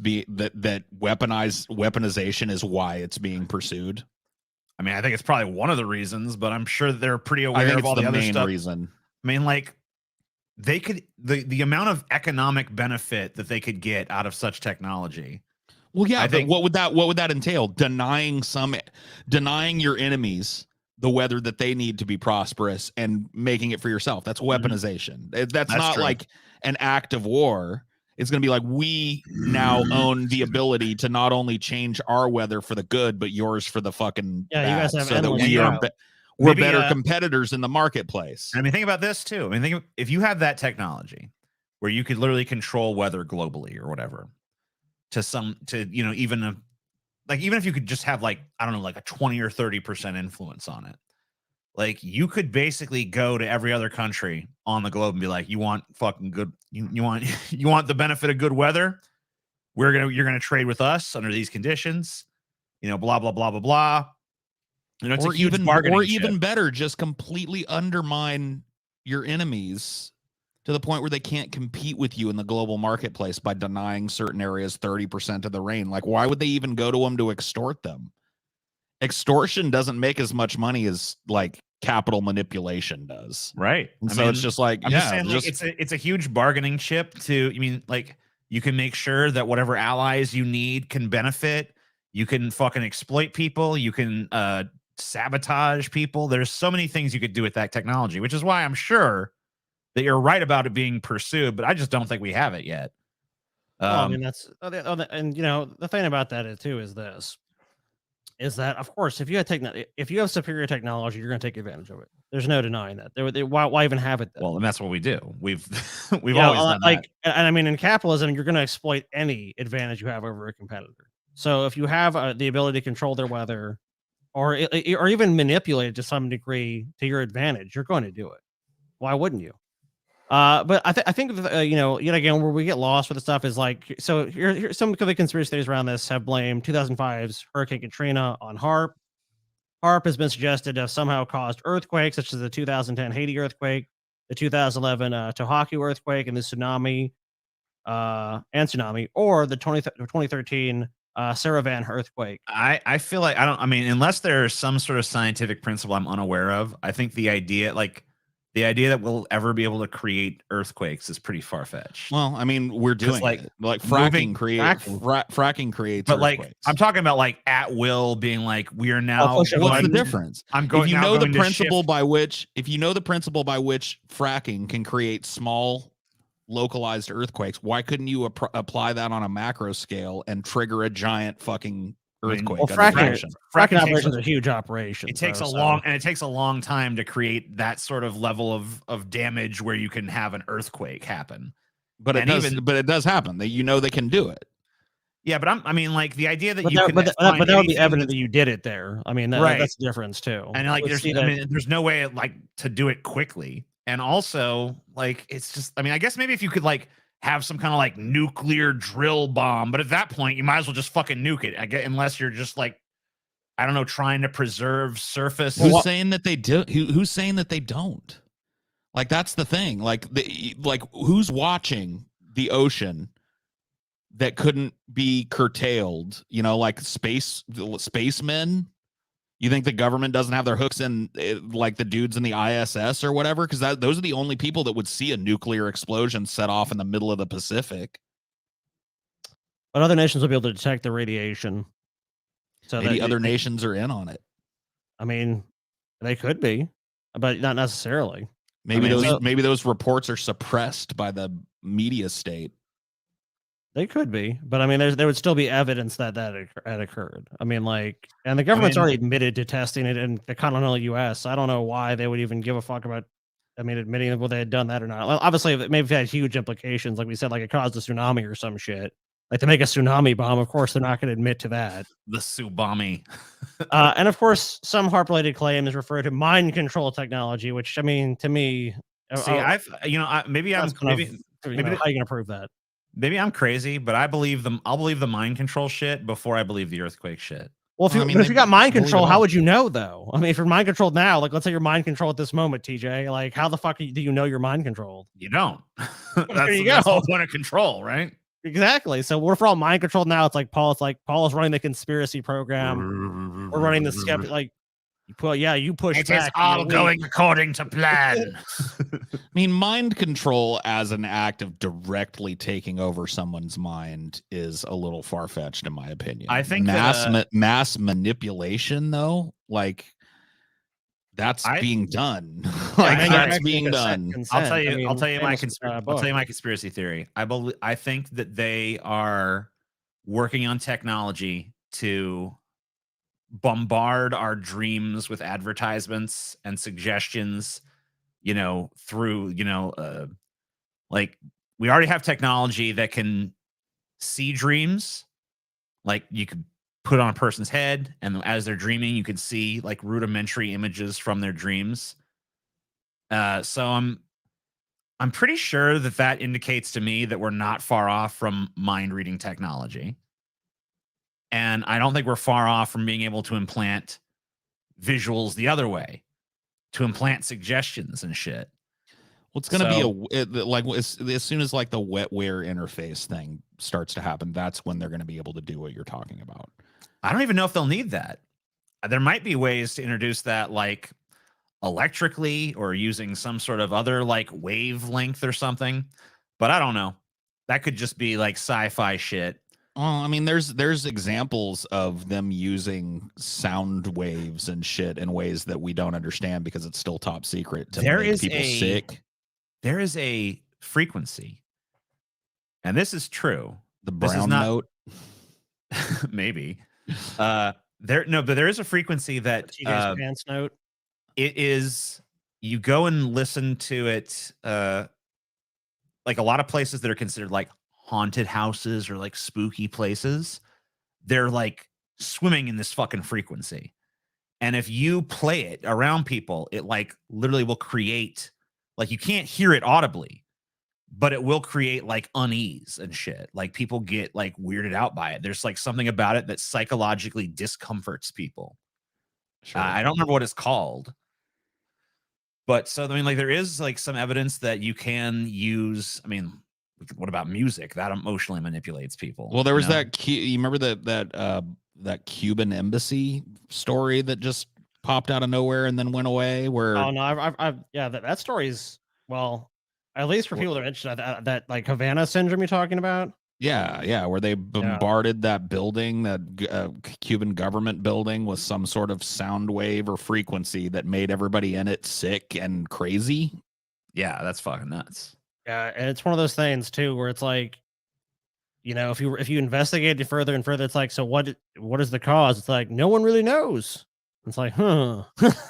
weaponization is why it's being pursued? I mean, I think it's probably one of the reasons, but I'm sure they're pretty aware of all the other main stuff. Reason. I mean, like they could the amount of economic benefit that they could get out of such technology. Well, yeah, but what would that entail? Denying your enemies the weather that they need to be prosperous and making it for yourself. That's weaponization. That's not true. Like an act of war. It's going to be like, we now own the ability to not only change our weather for the good, but yours for the fucking bad, you guys have so that we're better competitors in the marketplace. I mean, think about this too. I mean, if you have that technology where you could literally control weather globally or whatever even if you could just have like, I don't know, like a 20 or 30% influence on it. Like you could basically go to every other country on the globe and be like, you want fucking good, you want the benefit of good weather? You're going to trade with us under these conditions, blah, blah, blah, blah, blah. It's a huge bargaining chip. Even better, just completely undermine your enemies to the point where they can't compete with you in the global marketplace by denying certain areas 30% of the rain. Like, why would they even go to them to extort them? Extortion doesn't make as much money as like capital manipulation does. Right. And so it's just like, it's a huge bargaining chip you can make sure that whatever allies you need can benefit. You can fucking exploit people. You can sabotage people. There's so many things you could do with that technology, which is why I'm sure that you're right about it being pursued, but I just don't think we have it yet. I mean, that's and the thing about that is that of course, if you have superior technology, you're going to take advantage of it. There's no denying that. Why even have it then? Well, and that's what we do. We've always done that. And I mean, in capitalism, you're going to exploit any advantage you have over a competitor. So if you have the ability to control their weather, or even manipulate it to some degree to your advantage, you're going to do it. Why wouldn't you? But I think yet again, where we get lost with the stuff is like, so here some of the conspiracy theories around this have blamed 2005's Hurricane Katrina on HAARP. HAARP has been suggested to have somehow caused earthquakes, such as the 2010 Haiti earthquake, the 2011 Tohoku earthquake, and the tsunami, or the 2013 Saravan earthquake. I feel like I mean, unless there's some sort of scientific principle I'm unaware of, I think the idea that we'll ever be able to create earthquakes is pretty far-fetched. Well, I mean, we're doing like, it. Like moving- fracking creates But earthquakes. like, I'm talking about like at will being like, we are now. push it What's the Like, difference? I'm going. If you now know the going to principle shift- by which, fracking can create small, localized earthquakes, why couldn't you apply that on a macro scale and trigger a giant fucking earthquake? Well, under the fracking ocean? takes operations are huge operations. It takes it takes a long time to create that sort of level of damage where you can have an earthquake happen. But it does happen. That they can do it. Yeah, but I mean, like the idea that But you that, can but that find would be anything evident that's- that you did it there. I mean, Right. that's the difference too. and like Let's there's see I that- mean, there's no way like to do it quickly. And also, like, it's just, I mean, I guess maybe if you could like have some kind of like nuclear drill bomb, but at that point you might as well just fucking nuke it. I get, unless you're just like, I don't know, trying to preserve surface. Who's saying that they do? Who's saying that they don't? Like, that's the thing. Like who's watching the ocean that couldn't be curtailed? Like spacemen. You think the government doesn't have their hooks in, like the dudes in the ISS or whatever? Because those are the only people that would see a nuclear explosion set off in the middle of the Pacific. But other nations will be able to detect the radiation. So Maybe that other nations are in on it. I mean, they could be, but not necessarily. Maybe I mean, maybe those reports are suppressed by the media state. They could be, but I mean, there would still be evidence that had occurred. I mean, like, and the government's already admitted to testing it in the continental U.S. I don't know why they would even give a fuck about. I mean, admitting whether they had done that or not. Well, obviously, it may have had huge implications, like we said, like it caused a tsunami or some shit. Like to make a tsunami bomb, of course, they're not going to admit to that. The Subami. And of course, some HAARP-related claims refer to mind control technology, which I mean, to me, See, maybe I'm how are you going to prove that? Maybe I'm crazy, but I'll believe the mind control shit before I believe the earthquake shit. Well, Well, I mean, if you got mind believe control, it how all. would you know though? I mean, if you're mind controlled now, like let's say you're mind controlled at this moment, TJ, like how the fuck do you know you're mind controlled? You don't. There you That's the go. whole point of control, right? Exactly. So what if we're all mind controlled now? It's like Paul is running the conspiracy program. We're running the skeptic. Like you push It back. is all going according to plan. I mean, mind control as an act of directly taking over someone's mind is a little far-fetched, in my opinion. I think mass manipulation, though, like that's being done. Like, that's being done. I'll tell you my conspiracy theory. I think that they are working on technology to bombard our dreams with advertisements and suggestions, through, like we already have technology that can see dreams. Like you could put on a person's head, and as they're dreaming, you could see like rudimentary images from their dreams. So I'm pretty sure that indicates to me that we're not far off from mind reading technology. And I don't think we're far off from being able to implant visuals the other way, to implant suggestions and shit. Well, it's going to be like as soon as like the wetware interface thing starts to happen, that's when they're going to be able to do what you're talking about. I don't even know if they'll need that. There might be ways to introduce that, like electrically or using some sort of other like wavelength or something, but I don't know. That could just be like sci-fi shit. Well, I mean, there's examples of them using sound waves and shit in ways that we don't understand because it's still top secret to make people sick. There is a frequency, and this is true. The brown note, maybe. But there is a frequency that pants note. It is, you go and listen to it, like a lot of places that are considered like haunted houses or like spooky places, they're like swimming in this fucking frequency. And if you play it around people, it like literally will create, like you can't hear it audibly, but it will create like unease and shit. Like people get like weirded out by it. There's like something about it that psychologically discomforts people. Sure. I don't remember what it's called. But so, I mean, like there is like some evidence that you can use, I mean, what about music? That emotionally manipulates people. Well, there was you know? that. You remember that Cuban embassy story that just popped out of nowhere and then went away? Where Oh no, yeah, that story's, well, at least for people that are interested, that like Havana syndrome you're talking about. yeah, where they bombarded that building, that Cuban government building, with some sort of sound wave or frequency that made everybody in it sick and crazy. Yeah, that's fucking nuts. Yeah, and it's one of those things too where it's like, if you investigate it further and further, it's like, so what is the cause? It's like no one really knows. It's like, no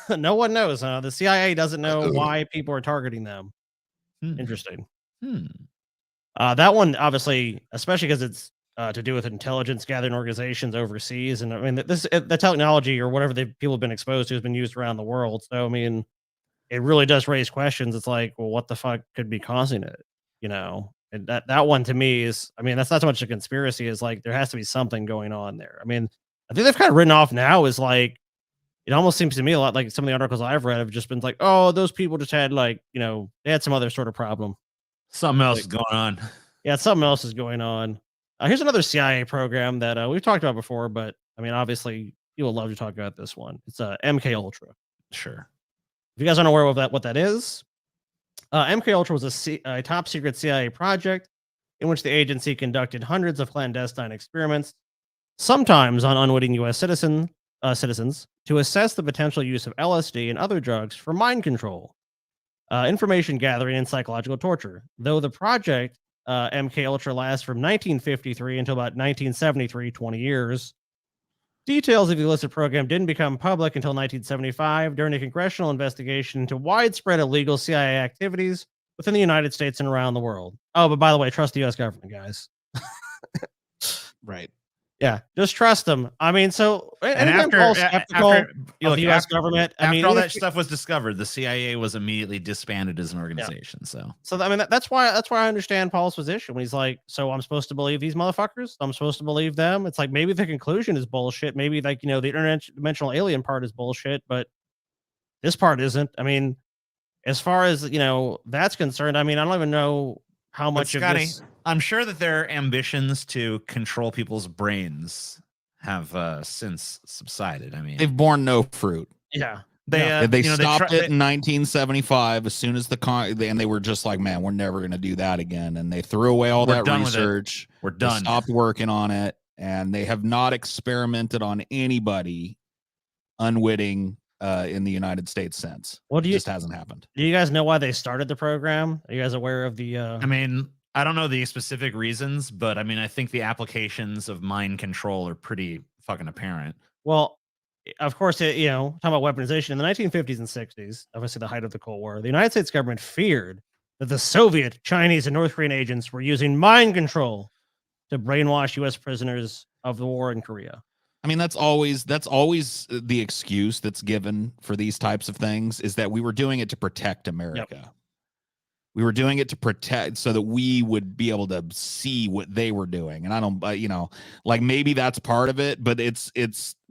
one knows. The CIA doesn't know why people are targeting them. Interesting. That one, obviously, especially because it's to do with intelligence gathering organizations overseas, and I mean, the technology or whatever people have been exposed to has been used around the world. So I mean, it really does raise questions. It's like, well, what the fuck could be causing it? And that one to me is, I mean, that's not so much a conspiracy as like there has to be something going on there. I mean, I think they've kind of written off now as like, it almost seems to me a lot like some of the articles I've read have just been like, oh, those people just had like, they had some other sort of problem. Something else is going on. Yeah, something else is going on. Here's another CIA program that we've talked about before, but I mean, obviously, you will love to talk about this one. It's MK Ultra. Sure. If you guys aren't aware of what that is, MK Ultra was a top secret CIA project in which the agency conducted hundreds of clandestine experiments, sometimes on unwitting U.S. citizens, to assess the potential use of LSD and other drugs for mind control, information gathering, and psychological torture. Though the project MK Ultra lasts from 1953 until about 1973, 20 years. Details of the illicit program didn't become public until 1975 during a congressional investigation into widespread illegal CIA activities within the United States and around the world. Oh, but by the way, trust the U.S. government, guys. Right. Yeah, just trust them. I mean, so And after the U.S. government, after all that stuff was discovered, the CIA was immediately disbanded as an organization. So I mean, that's why I understand Paul's position when he's like, so I'm supposed to believe these motherfuckers? I'm supposed to believe them? It's like maybe the conclusion is bullshit. Maybe like the interdimensional alien part is bullshit, but this part isn't. I mean, as far as that's concerned, I mean, I don't even know how much of this. I'm sure that their ambitions to control people's brains have since subsided. I mean, they've borne no fruit. Yeah. They stopped it in 1975 as soon as and they were just like, man, we're never going to do that again. And they threw away all that research. We're done. They stopped working on it, and they have not experimented on anybody unwitting in the United States since. Well, it just hasn't happened. Do you guys know why they started the program? Are you guys aware of the I mean, I don't know the specific reasons, but I mean, I think the applications of mind control are pretty fucking apparent. Well, of course, talking about weaponization in the 1950s and 60s, obviously the height of the Cold War, the United States government feared that the Soviet, Chinese, and North Korean agents were using mind control to brainwash U.S. prisoners of the war in Korea. I mean, that's always the excuse that's given for these types of things, is that we were doing it to protect America. Yep. We were doing it to protect so that we would be able to see what they were doing. And I don't, like maybe that's part of it, but it's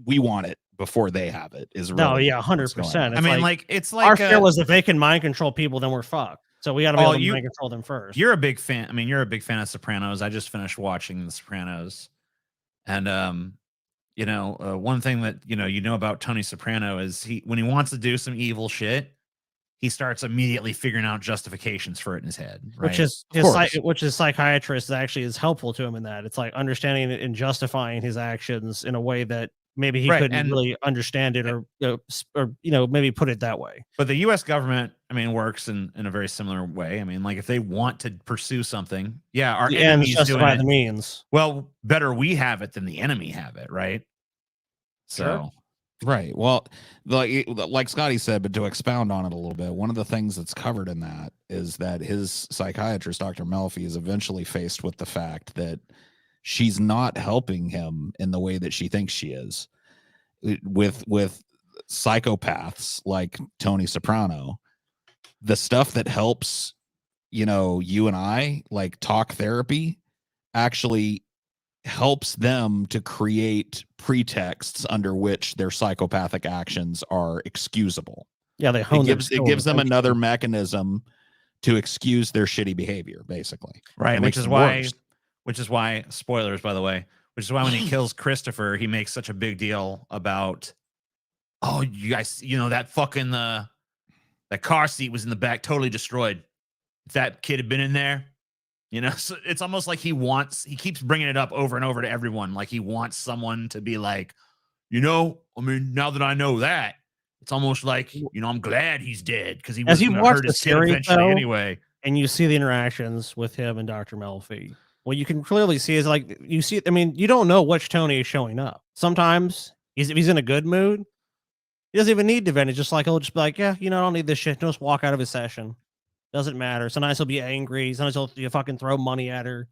we want it before they have it. Is really no, yeah, 100%. I mean, it's like our fear was if they can mind control people, then we're fucked. So we got to be able to mind control them first. You're a big fan. I mean, you're a big fan of Sopranos. I just finished watching The Sopranos, and one thing that you know about Tony Soprano is when he wants to do some evil shit, he starts immediately figuring out justifications for it in his head, right? Which his psychiatrist actually is helpful to him in that. It's like understanding and justifying his actions in a way that maybe he couldn't really understand it or maybe put it that way. But the U.S. government, I mean, works in a very similar way. I mean, like if they want to pursue something, our enemies justify the means. Well, better we have it than the enemy have it, right? So. Sure. Right. Well, like Scotty said, but to expound on it a little bit, one of the things that's covered in that is that his psychiatrist, Dr. Melfi, is eventually faced with the fact that she's not helping him in the way that she thinks she is. With psychopaths like Tony Soprano, the stuff that helps, you and I, like talk therapy, actually helps them to create pretexts under which their psychopathic actions are excusable. Yeah, they hone it gives them another mechanism to excuse their shitty behavior, basically. Right, It which makes is them why, worse. spoilers, by the way, which is why when he kills Christopher, he makes such a big deal about, oh, you guys, that fucking that car seat was in the back, totally destroyed. If that kid had been in there, so it's almost like he keeps bringing it up over and over to everyone, like he wants someone to be like, now that I know that, it's almost like, I'm glad he's dead because he was As you going to watch hurt the his kid series, eventually though, anyway. and you see the interactions with him and Dr. Melfi, what you can clearly see is like you see. I mean, you don't know which Tony is showing up. Sometimes if he's in a good mood, he doesn't even need to vent. It's just like he'll just be like, yeah, I don't need this shit. He'll just walk out of his session. Doesn't matter. Sometimes he'll be angry. Sometimes he'll fucking throw money at her.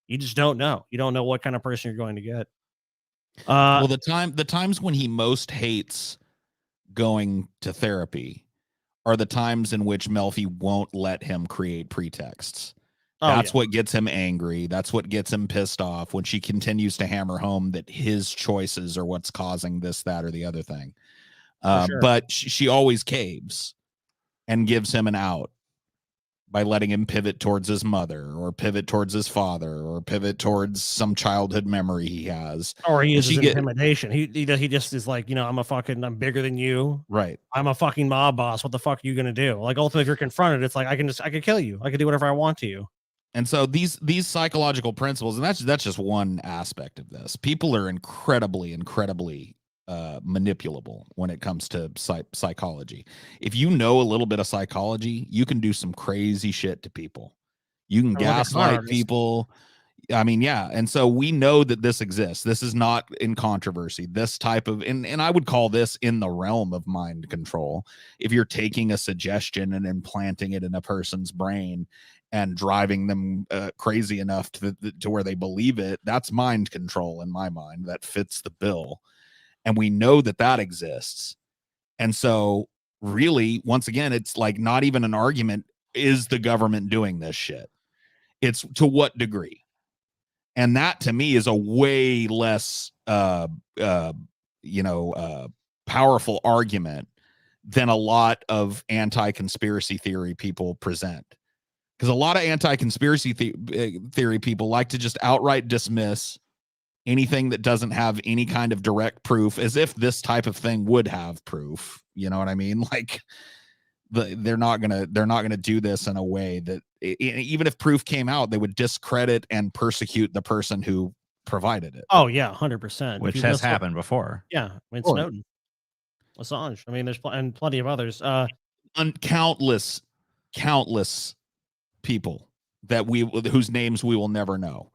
You just don't know. You don't know what kind of person you're going to get. Well, the times when he most hates going to therapy are the times in which Melfi won't let him create pretexts. That's what gets him angry. That's what gets him pissed off when she continues to hammer home that his choices are what's causing this, that, or the other thing. Sure. But she always caves and gives him an out by letting him pivot towards his mother or pivot towards his father or pivot towards some childhood memory he has. Or he uses intimidation. He just is like, I'm bigger than you. Right. I'm a fucking mob boss. What the fuck are you going to do? Like, ultimately, if you're confronted, it's like, I could kill you. I could do whatever I want to you. And so these psychological principles, and that's just one aspect of this. People are incredibly manipulable when it comes to psychology. If you know a little bit of psychology, you can do some crazy shit to people. You can gaslight people. I mean, yeah. And so we know that this exists. This is not in controversy. This type of, and I would call this in the realm of mind control. If you're taking a suggestion and implanting it in a person's brain and driving them crazy enough to where they believe it, that's mind control in my mind. That fits the bill. And we know that exists. And so really, once again, it's like not even an argument. Is the government doing this shit? It's to what degree? And that to me is a way less, powerful argument than a lot of anti-conspiracy theory people present. Because a lot of anti-conspiracy theory people like to just outright dismiss anything that doesn't have any kind of direct proof, as if this type of thing would have proof. You know what I mean? Like they're not gonna do this in a way that even if proof came out, they would discredit and persecute the person who provided it. Oh yeah, 100%. Which has happened before. Yeah, I mean, Snowden, Assange. I mean, there's plenty of others. Countless people whose names we will never know,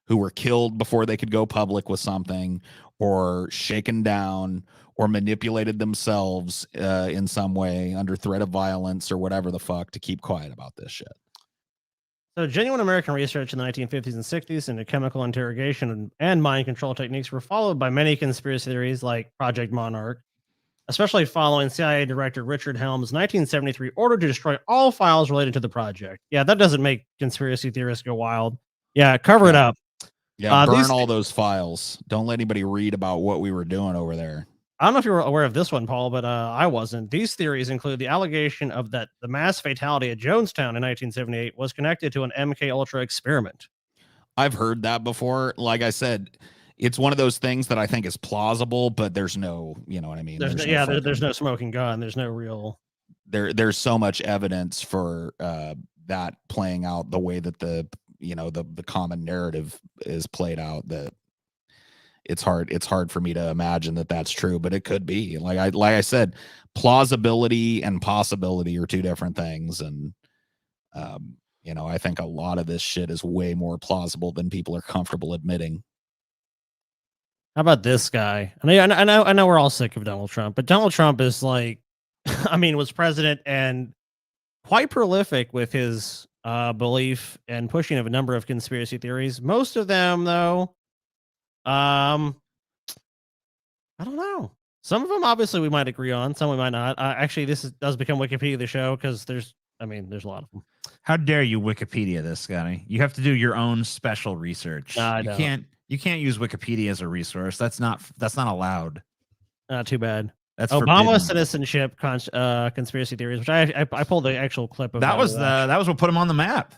who were killed before they could go public with something, or shaken down, or manipulated themselves in some way under threat of violence or whatever the fuck to keep quiet about this shit. So genuine American research in the 1950s and 60s into chemical interrogation and mind control techniques were followed by many conspiracy theories like Project Monarch, especially following CIA Director Richard Helms' 1973 order to destroy all files related to the project. Yeah, that doesn't make conspiracy theorists go wild. Yeah, cover it up. Yeah, burn all those files. Don't let anybody read about what we were doing over there. I don't know if you were aware of this one, Paul, but I wasn't. These theories include the allegation of that the mass fatality at Jonestown in 1978 was connected to an MK Ultra experiment. I've heard that before. Like I said, it's one of those things that I think is plausible, but there's no, you know what I mean? There's no smoking gun. There's no real. There's so much evidence for that playing out the way that the common narrative is played out, that it's hard for me to imagine that that's true, but it could be. Like I said, plausibility and possibility are two different things. And, I think a lot of this shit is way more plausible than people are comfortable admitting. How about this guy? I know we're all sick of Donald Trump, but Donald Trump is like, was president and quite prolific with his belief and pushing of a number of conspiracy theories. Most of them, though, I don't know. Some of them, obviously, we might agree on. Some we might not. Actually, this does become Wikipedia the show because there's a lot of them. How dare you Wikipedia this, Scotty? You have to do your own special research. You can't use Wikipedia as a resource. That's not allowed. Too bad. That's Obama forbidden. citizenship conspiracy theories, which I pulled the actual clip of. That was what put him on the map.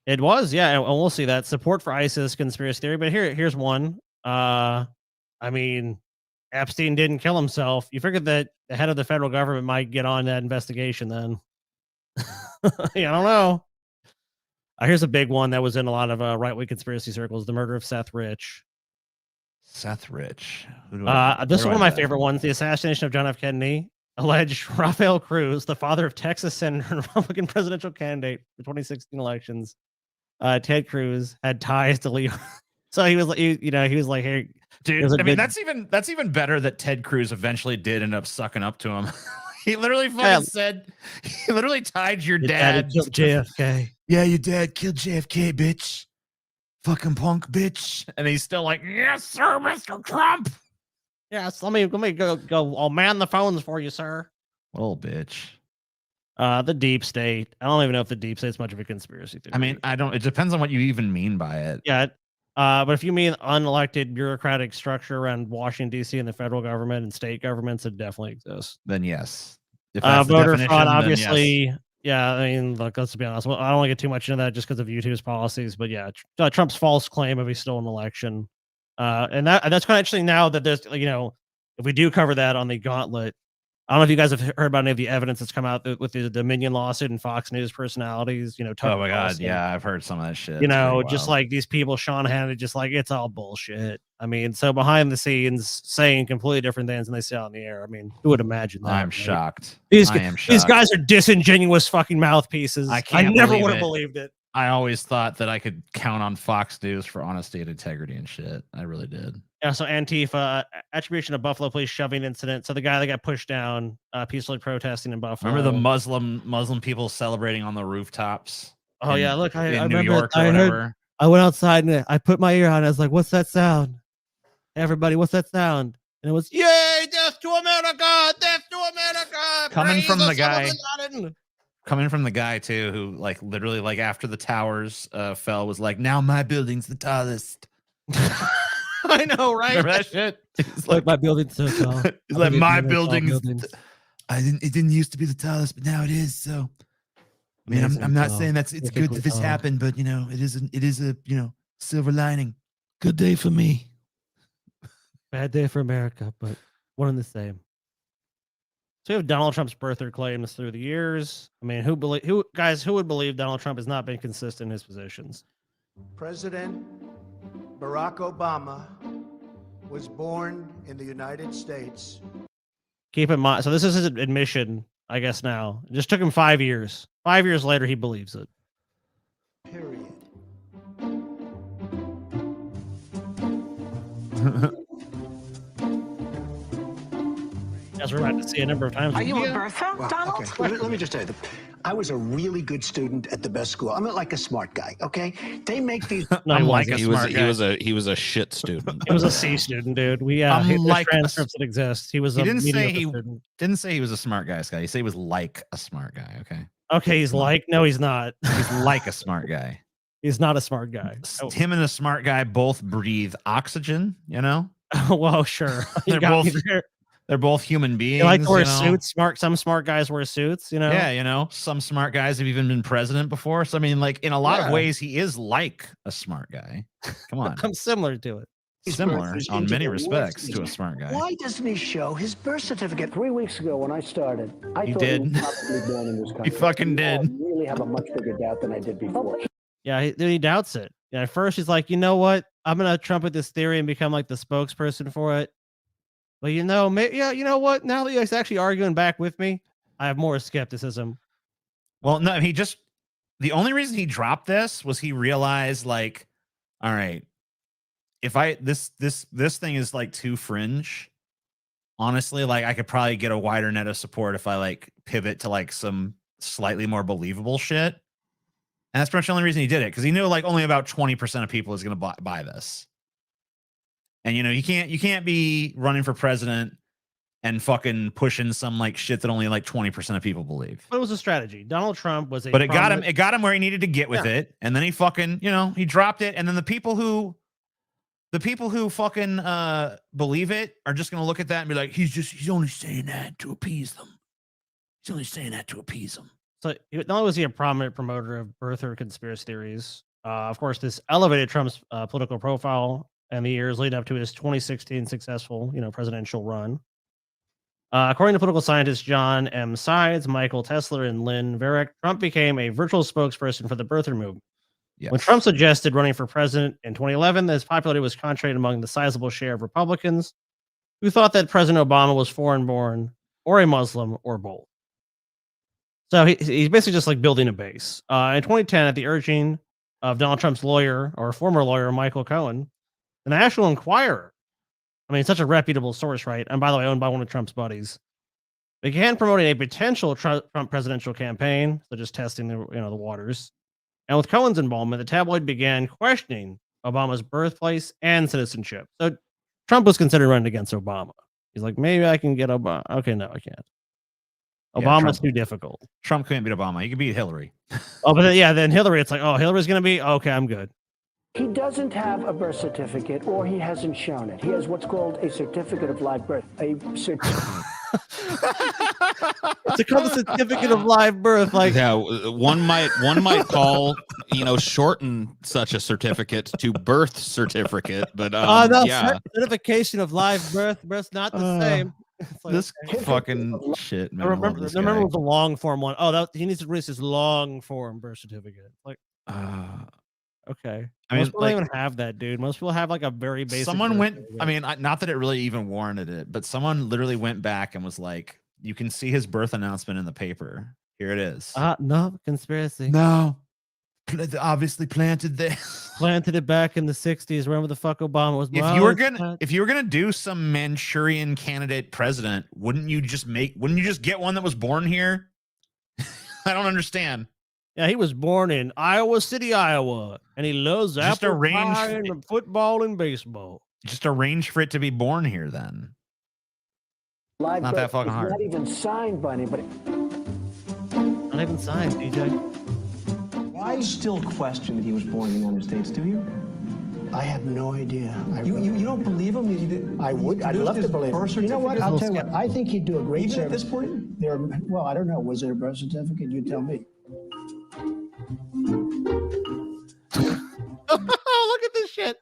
It was, yeah, and we'll see that support for ISIS conspiracy theory. But here's one. I mean, Epstein didn't kill himself. You figured that the head of the federal government might get on that investigation then. Yeah, I don't know. Here's a big one that was in a lot of right-wing conspiracy circles: the murder of Seth Rich. Seth Rich. This is one of my favorite ones: the assassination of John F. Kennedy. Alleged Rafael Cruz, the father of Texas Senator and Republican presidential candidate for 2016 elections, Ted Cruz, had ties to Leo. So he was like, he was like, hey, dude. I mean, that's even better that Ted Cruz eventually did end up sucking up to him. He literally fucking said, he literally tied your dad killed JFK. Yeah, your dad killed JFK, bitch. Fucking punk, bitch. And he's still like, yes, sir, Mr. Trump. Yes, let me go. I'll man the phones for you, sir. Well, bitch. The deep state. I don't even know if the deep state's much of a conspiracy theory. I mean, it depends on what you even mean by it. Yeah. But if you mean unelected bureaucratic structure around Washington, D.C. and the federal government and state governments, it definitely exists. Then yes. If that's voter fraud, obviously. Yes. Yeah, I mean, look, let's be honest. Well, I don't want to get too much into that just because of YouTube's policies. But yeah, Trump's false claim of he stole an election. And that's kind of interesting now that there's, if we do cover that on the Gauntlet, I don't know if you guys have heard about any of the evidence that's come out with the Dominion lawsuit and Fox News personalities, Oh my God. Yeah, I've heard some of that shit. Just like these people, Sean Hannity, just like, it's all bullshit. I mean, so behind the scenes saying completely different things than they say on the air. I mean, who would imagine that? I'm shocked. These guys are disingenuous fucking mouthpieces. I never would have believed it. I always thought that I could count on Fox News for honesty and integrity and shit. I really did. Yeah, so Antifa, attribution of Buffalo police shoving incident. So the guy that got pushed down, peacefully protesting in Buffalo. Remember the Muslim people celebrating on the rooftops? Oh yeah, look, I New remember. York or whatever. I went outside and I put my ear on. I was like, "What's that sound? Everybody, what's that sound?" And it was, "Yay, death to America! Death to America!" Coming from the guy too, who like literally like after the towers fell was like, now my building's the tallest. I know, right? Remember that shit? It's like my building's so tall. It's like my building's. It didn't used to be the tallest, but now it is. So, I mean, I'm not saying it's good that this happened, but it is a silver lining. Good day for me. Bad day for America, but one and the same. So we have Donald Trump's birther claims through the years. I mean, who would believe Donald Trump has not been consistent in his positions? President Barack Obama was born in the United States. Keep in mind, so this is his admission, I guess now. It just took him 5 years. 5 years later, he believes it. Period. As we're about to see a number of times. Are you a birther, Well, Donald? okay. Let me just tell you, I was a really good student at the best school. I'm not like a smart guy, okay? They make these. No, I'm like wasn't. He was a shit student. He was a C student, dude. We I'm like transcripts that exist. He was. He a didn't say mediocre he student. didn't say he was a smart guy, Scott. He said he was like a smart guy. Okay. Okay, he's like, no, he's not. He's like a smart guy. He's not a smart guy. Oh. Him and a smart guy both breathe oxygen. Well, sure. They're both human beings. They like to wear suits. Some smart guys wear suits. Yeah, some smart guys have even been president before. So I mean, like in a lot of ways, he is like a smart guy. Come on, I'm similar to it. Similar on many respects to a smart guy. Why doesn't he show his birth certificate? 3 weeks ago when I started, I thought did. he was probably born in this country. He fucking did. I really have a much bigger doubt than I did before. Yeah, he doubts it. Yeah, at first he's like, you know what? I'm gonna trumpet this theory and become like the spokesperson for it. But you know what? Now that he's actually arguing back with me, I have more skepticism. Well, no, the only reason he dropped this was he realized, like, all right, if this thing is like too fringe, honestly, like I could probably get a wider net of support if I like pivot to like some slightly more believable shit. And that's pretty much the only reason he did it, because he knew like only about 20% of people is going to buy this. And you can't be running for president and fucking pushing some like shit that only like 20% of people believe. But it was a strategy. Donald Trump was But it got him where he needed to get with it. And then he fucking, he dropped it. And then the people who the people who fucking believe it are just gonna look at that and be like, he's only saying that to appease them. He's only saying that to appease them. So not only was he a prominent promoter of birther conspiracy theories, of course, this elevated Trump's political profile in the years leading up to his 2016 successful, presidential run. According to political scientists John M. Sides, Michael Tesler, and Lynn Varick, Trump became a virtual spokesperson for the birther movement. Yes. When Trump suggested running for president in 2011, his popularity was concentrated among the sizable share of Republicans who thought that President Obama was foreign-born or a Muslim or both. So he's basically just like building a base. In 2010, at the urging of Donald Trump's lawyer or former lawyer, Michael Cohen, the National Enquirer, I mean, such a reputable source, right? And by the way, owned by one of Trump's buddies, began promoting a potential Trump presidential campaign, so just testing the waters. And with Cohen's involvement, the tabloid began questioning Obama's birthplace and citizenship. So Trump was considering running against Obama. He's like, maybe I can get Obama. Okay, no, I can't. Obama's too difficult. Trump can't beat Obama. He can beat Hillary. Oh, but then Hillary, it's like, oh, Hillary's going to be, okay, I'm good. He doesn't have a birth certificate, or he hasn't shown it. He has what's called a certificate of live birth. It's called a certificate of live birth. Like, yeah, one might call, shorten such a certificate to birth certificate, but yeah, certification of live birth. Birth's not the same. Like, this fucking shit, man. I remember it was a long form one. Oh, he needs to release his long form birth certificate. Like, okay. Most people don't even have that, dude. Most people have like a very basic. Someone went. I mean, not that it really even warranted it, but someone literally went back and was like, "You can see his birth announcement in the paper. Here it is." No conspiracy. No, obviously planted there. Planted it back in the '60s. Wherever the fuck Obama was. If you were gonna do some Manchurian candidate president, wouldn't you just get one that was born here? I don't understand. Yeah, he was born in Iowa City, Iowa, and he loves apple pie and football and baseball. Just arrange for it to be born here, then. Live not that fucking hard. Not even signed by anybody. Not even signed, DJ. Why still question that he was born in the United States? Do you? I have no idea. You don't believe him? I would. I'd love to believe him. You know what? I'll tell you what. I think he'd do a great service. Even at this point? Well, I don't know. Was there a birth certificate? You tell me. Oh, look at this shit.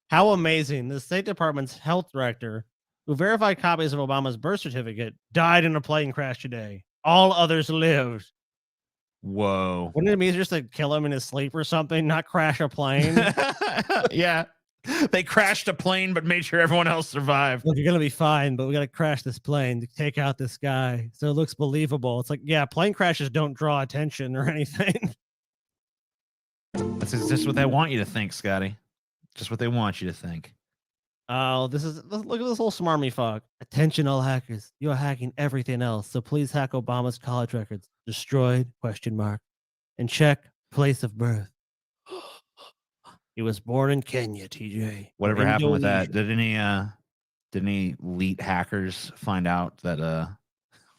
How amazing. The State Department's health director, who verified copies of Obama's birth certificate, died in a plane crash today. All others lived. Whoa. Wouldn't it be easier just to kill him in his sleep or something, not crash a plane? Yeah. They crashed a plane, but made sure everyone else survived. Look, you're going to be fine, but we got to crash this plane to take out this guy so it looks believable. It's like, yeah, plane crashes don't draw attention or anything. That's just what they want you to think, Scotty. Just what they want you to think. Oh, look at this little smarmy fuck. Attention, all hackers. You are hacking everything else, so please hack Obama's college records. Destroyed, ? And check place of birth. He was born in Kenya, TJ. Whatever happened with that? Did any elite hackers find out that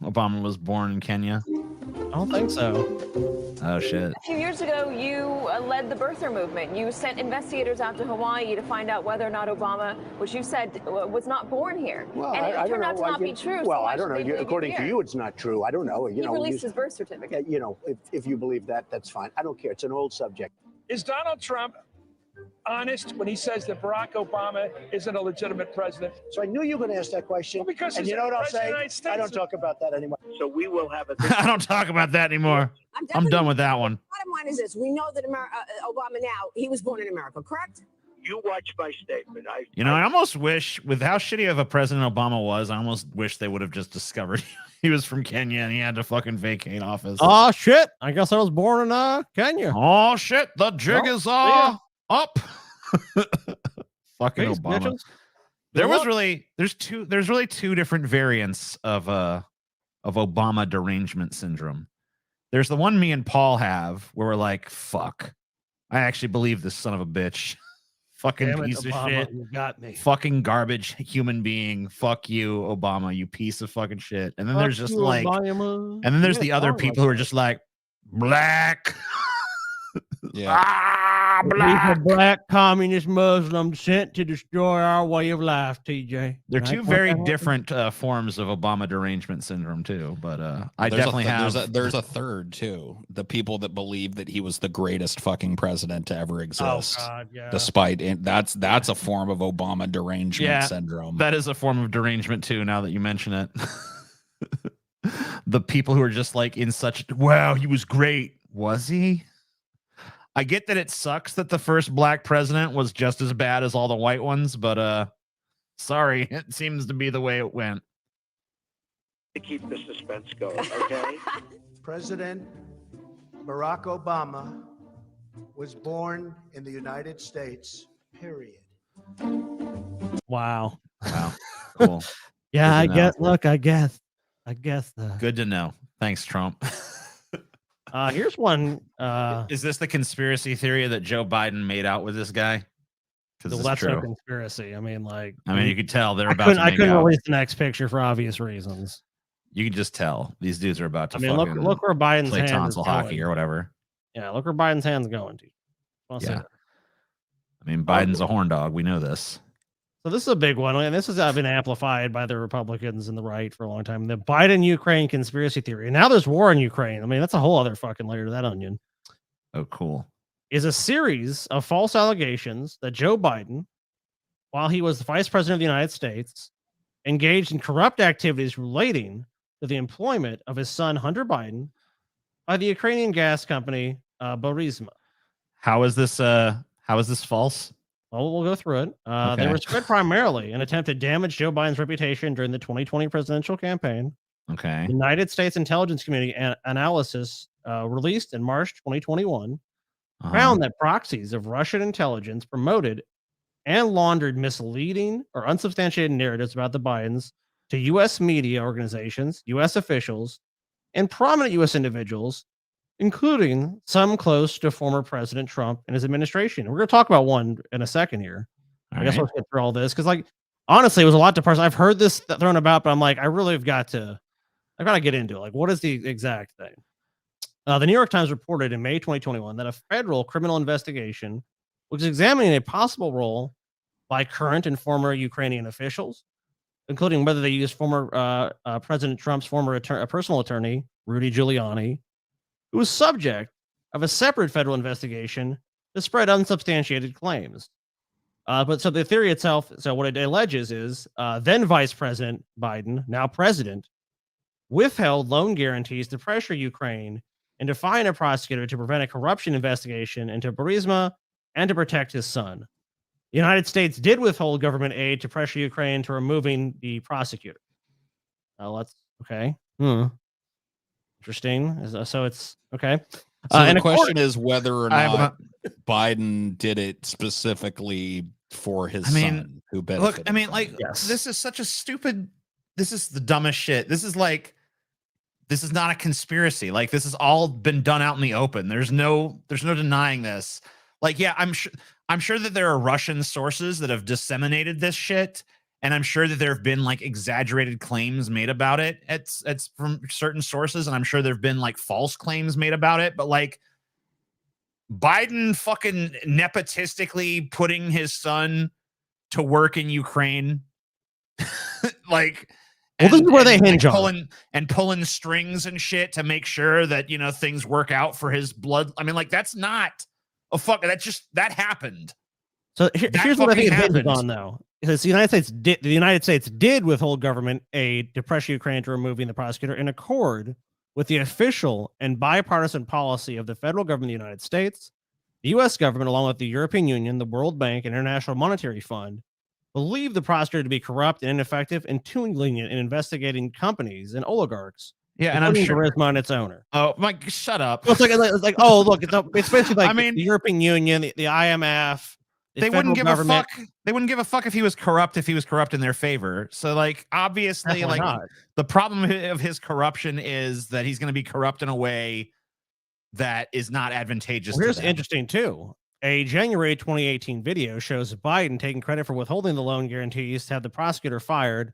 Obama was born in Kenya? I don't think so. Oh, shit. A few years ago, you led the birther movement. You sent investigators out to Hawaii to find out whether or not Obama, which you said was not born here. Well, and it I don't turned out know. to not be true. Well, so I don't know. According to you, it's not true. I don't know. He released his birth certificate. If you believe that, that's fine. I don't care. It's an old subject. Is Donald Trump honest when he says that Barack Obama isn't a legitimate president? So I knew you were going to ask that question. Well, because and you know what I'll say? I don't talk about that anymore. So we will have a. I don't talk about that anymore. I'm done with that one. Bottom line is this: we know that Obama now he was born in America, correct? You watch my statement. I almost wish, with how shitty of a president Obama was, I almost wish they would have just discovered he was from Kenya and he had to fucking vacate office. Oh shit! I guess I was born in Kenya. Oh shit! The jig is up. Fucking Thanks, Obama. bitches. There's really two different variants of Obama derangement syndrome. There's the one me and Paul have where we're like, fuck, I actually believe this son of a bitch. Fucking piece of shit. You got me. Fucking garbage human being. Fuck you, Obama, you piece of fucking shit. And then there's just like, Obama. and then there's the other people who are just like, black. Yeah. a black communist Muslim sent to destroy our way of life, TJ. They're Right? two very different forms of Obama derangement syndrome, too. But I There's definitely have. There's a third too. The people that believe that he was the greatest fucking president to ever exist. Oh God, yeah. Despite that's a form of Obama derangement syndrome. That is a form of derangement too. Now that you mention it, the people who are just like in such wow, he was great. Was he? I get that it sucks that the first black president was just as bad as all the white ones, but sorry, it seems to be the way it went. To keep the suspense going, okay? President Barack Obama was born in the United States, period. Wow. Wow. Cool. Yeah, I Good to guess. know. Look, I guess. Good to know. Thanks, Trump. Here's one. Is this the conspiracy theory that Joe Biden made out with this guy? Because Well, that's no conspiracy. I mean, like, you could tell they're about to I make couldn't out. release the next picture for obvious reasons. You can just tell these dudes are about to I mean, look where Biden's play hand is tonsil hockey going. or whatever. Yeah, look where Biden's hand's going to. Yeah. I mean, Biden's a horn dog. We know this. So this is a big one, and this has been amplified by the Republicans and the right for a long time. The Biden-Ukraine conspiracy theory. And now there's war in Ukraine. I mean, that's a whole other fucking layer to that onion. Oh, cool. Is a series of false allegations that Joe Biden, while he was the vice president of the United States, engaged in corrupt activities relating to the employment of his son, Hunter Biden, by the Ukrainian gas company, Burisma. How is this false? Well, we'll go through it. They Okay. were spread primarily in an attempt to damage Joe Biden's reputation during the 2020 presidential campaign. Okay. United States intelligence community analysis released in March 2021 found that proxies of Russian intelligence promoted and laundered misleading or unsubstantiated narratives about the Bidens to U.S. media organizations, U.S. officials, and prominent U.S. individuals, including some close to former President Trump and his administration. We're going to talk about one in a second here. I guess right. let's get through all this because, like, honestly, it was a lot to parse. I've heard this thrown about, but I'm like, I really have got to get into it. Like, what is the exact thing? The New York Times reported in May 2021 that a federal criminal investigation was examining a possible role by current and former Ukrainian officials, including whether they used former President Trump's former personal attorney, Rudy Giuliani, who was subject of a separate federal investigation to spread unsubstantiated claims. But so the theory itself, so what it alleges is then Vice President Biden, now President, withheld loan guarantees to pressure Ukraine and to fine a prosecutor to prevent a corruption investigation into Burisma and to protect his son. The United States did withhold government aid to pressure Ukraine to removing the prosecutor. Let's okay. Interesting. So it's okay. So and the question is whether or I'm- not Biden did it specifically for his son who benefited. Look, I mean, from like, it. this is such a stupid. This is the dumbest shit. This is not a conspiracy. Like, this has all been done out in the open. There's no denying this. Like, yeah, I'm sure that there are Russian sources that have disseminated this shit, and I'm sure that there have been like exaggerated claims made about it. It's from certain sources, and I'm sure there have been like false claims made about it. But like, Biden fucking nepotistically putting his son to work in Ukraine, like. Well, this is where they hinge on. Pulling strings and shit to make sure that, you know, things work out for his blood. I mean, like, that's not a fuck. That happened. So here's what I think it hinges happened. on, though. Because the United States did withhold government aid to pressure Ukraine to removing the prosecutor in accord with the official and bipartisan policy of the federal government of the United States. The U.S. government, along with the European Union, the World Bank, and International Monetary Fund, believe the prosecutor to be corrupt and ineffective and too lenient in investigating companies and oligarchs. Yeah, and I'm sure Burisma and its owner. Oh, Mike, shut up. Well, it's like, oh, look, it's basically like I mean, the European Union, the IMF. They wouldn't give a fuck. They wouldn't give a fuck if he was corrupt in their favor. So, like, obviously, Definitely like, not. the problem of his corruption is that he's going to be corrupt in a way that is not advantageous. Well, here's to them. interesting too. A January 2018 video shows Biden taking credit for withholding the loan guarantees to have the prosecutor fired,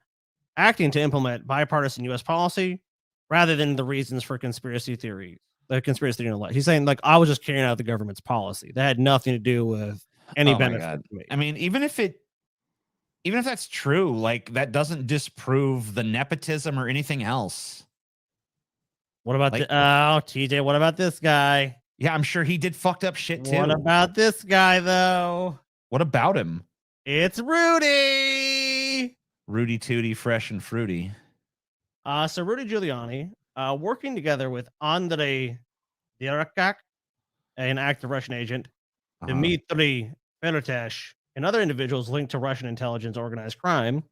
acting to implement bipartisan U.S. policy rather than the reasons for conspiracy theories. the conspiracy theory. He's saying like I was just carrying out the government's policy. That had nothing to do with any benefit to me. I mean, even if that's true, like that doesn't disprove the nepotism or anything else. What about TJ? What about this guy? Yeah, I'm sure he did fucked up shit too. What about this guy though? What about him? It's Rudy. Rudy Tooty, fresh and fruity. So Rudy Giuliani, working together with Andrei Dyarakak, an active Russian agent, Dmitry Fedotesh, and other individuals linked to Russian intelligence organized crime.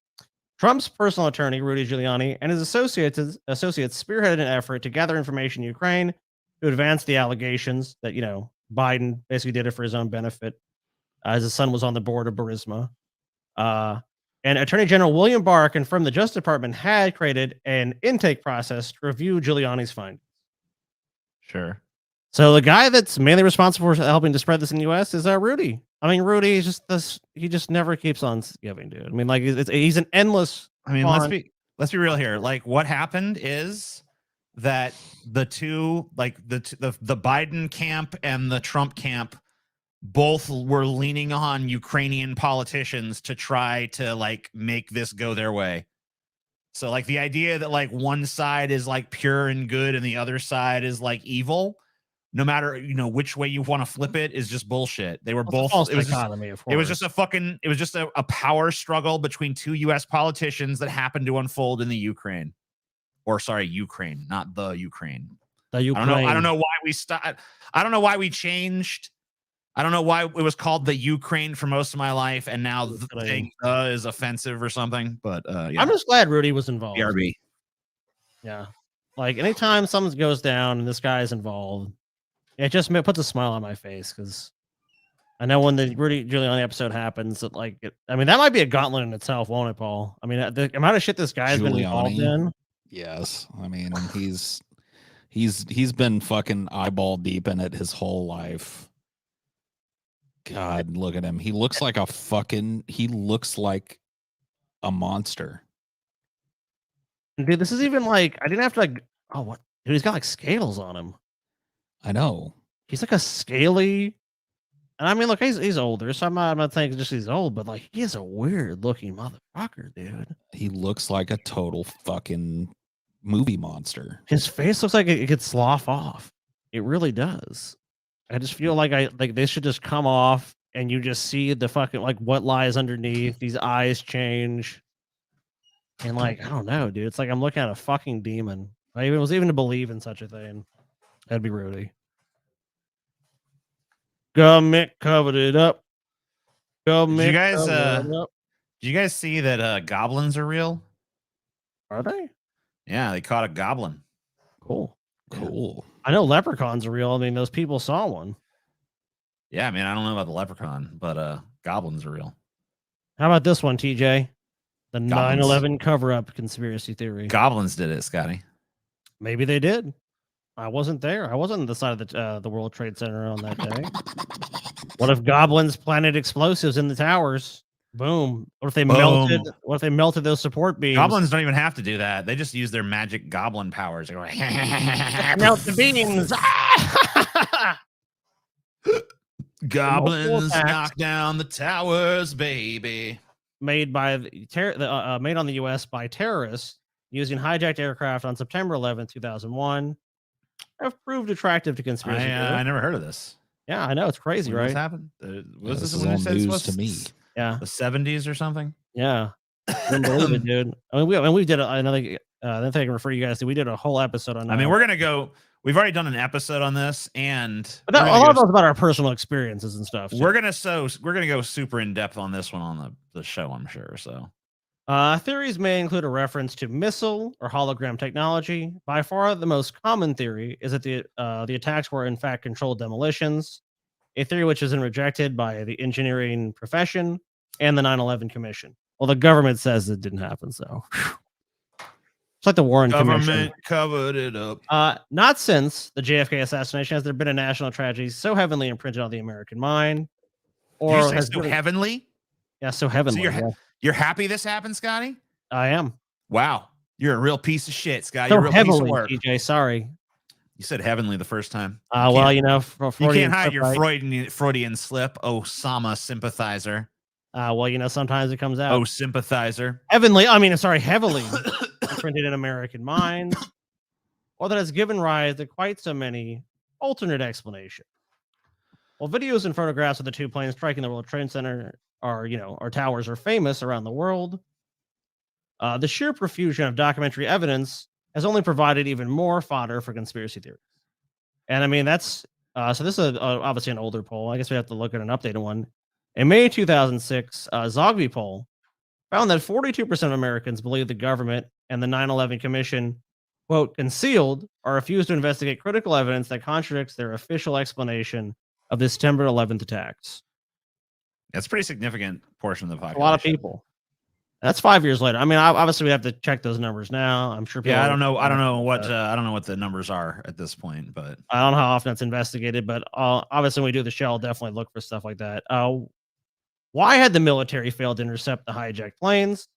Trump's personal attorney, Rudy Giuliani, and his associates spearheaded an effort to gather information in Ukraine to advance the allegations that, Biden basically did it for his own benefit, as his son was on the board of Burisma. And Attorney General William Barr confirmed the Justice Department had created an intake process to review Giuliani's findings. Sure. So the guy that's mainly responsible for helping to spread this in the U.S. is Rudy. I mean, Rudy is just this. He just never keeps on giving, dude. I mean, like he's an endless. I mean, let's be real here. Like, what happened is that the two, like the Biden camp and the Trump camp, both were leaning on Ukrainian politicians to try to like make this go their way. So, like the idea that like one side is like pure and good and the other side is like evil, no matter which way you want to flip it, is just bullshit. They were both. It was just a power struggle between two U.S. politicians that happened to unfold in the Ukraine, Ukraine, not the Ukraine. The Ukraine. I don't know why we stopped. I don't know why we changed. I don't know why it was called the Ukraine for most of my life, and now the thing is offensive or something. But yeah. I'm just glad Rudy was involved. BRB. Yeah, like anytime something goes down and this guy is involved. It just puts a smile on my face because I know when the Rudy Giuliani episode happens, that that might be a gauntlet in itself, won't it, Paul? I mean, the amount of shit this guy's been involved in. Yes, I mean, he's been fucking eyeball deep in it his whole life. God, look at him. He looks like a monster. Dude, this is even I didn't have to what? Dude, he's got scales on him. I know. He's like a scaly, and I mean, look, he's older, so I'm not thinking just he's old, but he is a weird looking motherfucker, dude. He looks like a total fucking movie monster. His face looks like it could slough off. It really does. I just feel like they should just come off, and you just see the fucking what lies underneath. These eyes change, and I don't know, dude. It's like I'm looking at a fucking demon. I was even to believe in such a thing. That'd be Rudy. Government covered it up. Government. Did you guys see that goblins are real? Are they? Yeah, they caught a goblin. Cool. Cool. I know leprechauns are real. I mean, those people saw one. Yeah, I mean, I don't know about the leprechaun, but goblins are real. How about this one, TJ? The 9/11 cover-up conspiracy theory. Goblins did it, Scotty. Maybe they did. I wasn't there. I wasn't on the side of the World Trade Center on that day. What if goblins planted explosives in the towers? Boom. What if they melted? What if they melted those support beams? Goblins don't even have to do that. They just use their magic goblin powers. They go, melt the beams. Goblins knock down the towers, baby. Made by made on the U.S. by terrorists using hijacked aircraft on September 11, 2001. Have proved attractive to conspiracy. I never heard of this. Yeah, I know, it's crazy, right? What's happened? Was this all news to me? Yeah, the 70s or something. Yeah, couldn't believe it, dude. I mean, we did another thing I can refer you guys to. We did a whole episode on that. I mean, we're gonna go. We've already done an episode on this, and a lot of those about our personal experiences and stuff. We're gonna go super in depth on this one on the show, I'm sure. So. Theories may include a reference to missile or hologram technology. By far, the most common theory is that the attacks were in fact controlled demolitions, a theory which has been rejected by the engineering profession and the 9/11 Commission. Well, the government says it didn't happen, so it's like the Warren Commission. Government covered it up. Not since the JFK assassination has there been a national tragedy so heavily imprinted on the American mind. Or did you say so heavenly? Yeah, so heavenly. So you're happy this happened, Scotty? I am. Wow. You're a real piece of shit, Scotty. So you're a real heavily, piece of work. TJ, sorry. You said heavenly the first time. Well, you know, You can't hide your Freudian slip, Osama sympathizer. Well, you know, sometimes it comes out. Oh, sympathizer. Heavily imprinted in American minds, or that has given rise to quite so many alternate explanations. While videos and photographs of the two planes striking the World Trade Center our towers are famous around the world, the sheer profusion of documentary evidence has only provided even more fodder for conspiracy theories. And I mean, that's so this is obviously an older poll. I guess we have to look at an updated one. In May 2006, Zogby poll found that 42% of Americans believe the government and the 9/11 Commission, quote, concealed or refused to investigate critical evidence that contradicts their official explanation of the September 11th attacks. That's a pretty significant portion of the population. A lot of people. That's 5 years later. I mean, obviously we have to check those numbers now. I'm sure. Yeah, I don't know what the numbers are at this point, but I don't know how often it's investigated. But obviously, when we do the show, I'll definitely look for stuff like that. Why had the military failed to intercept the hijacked planes?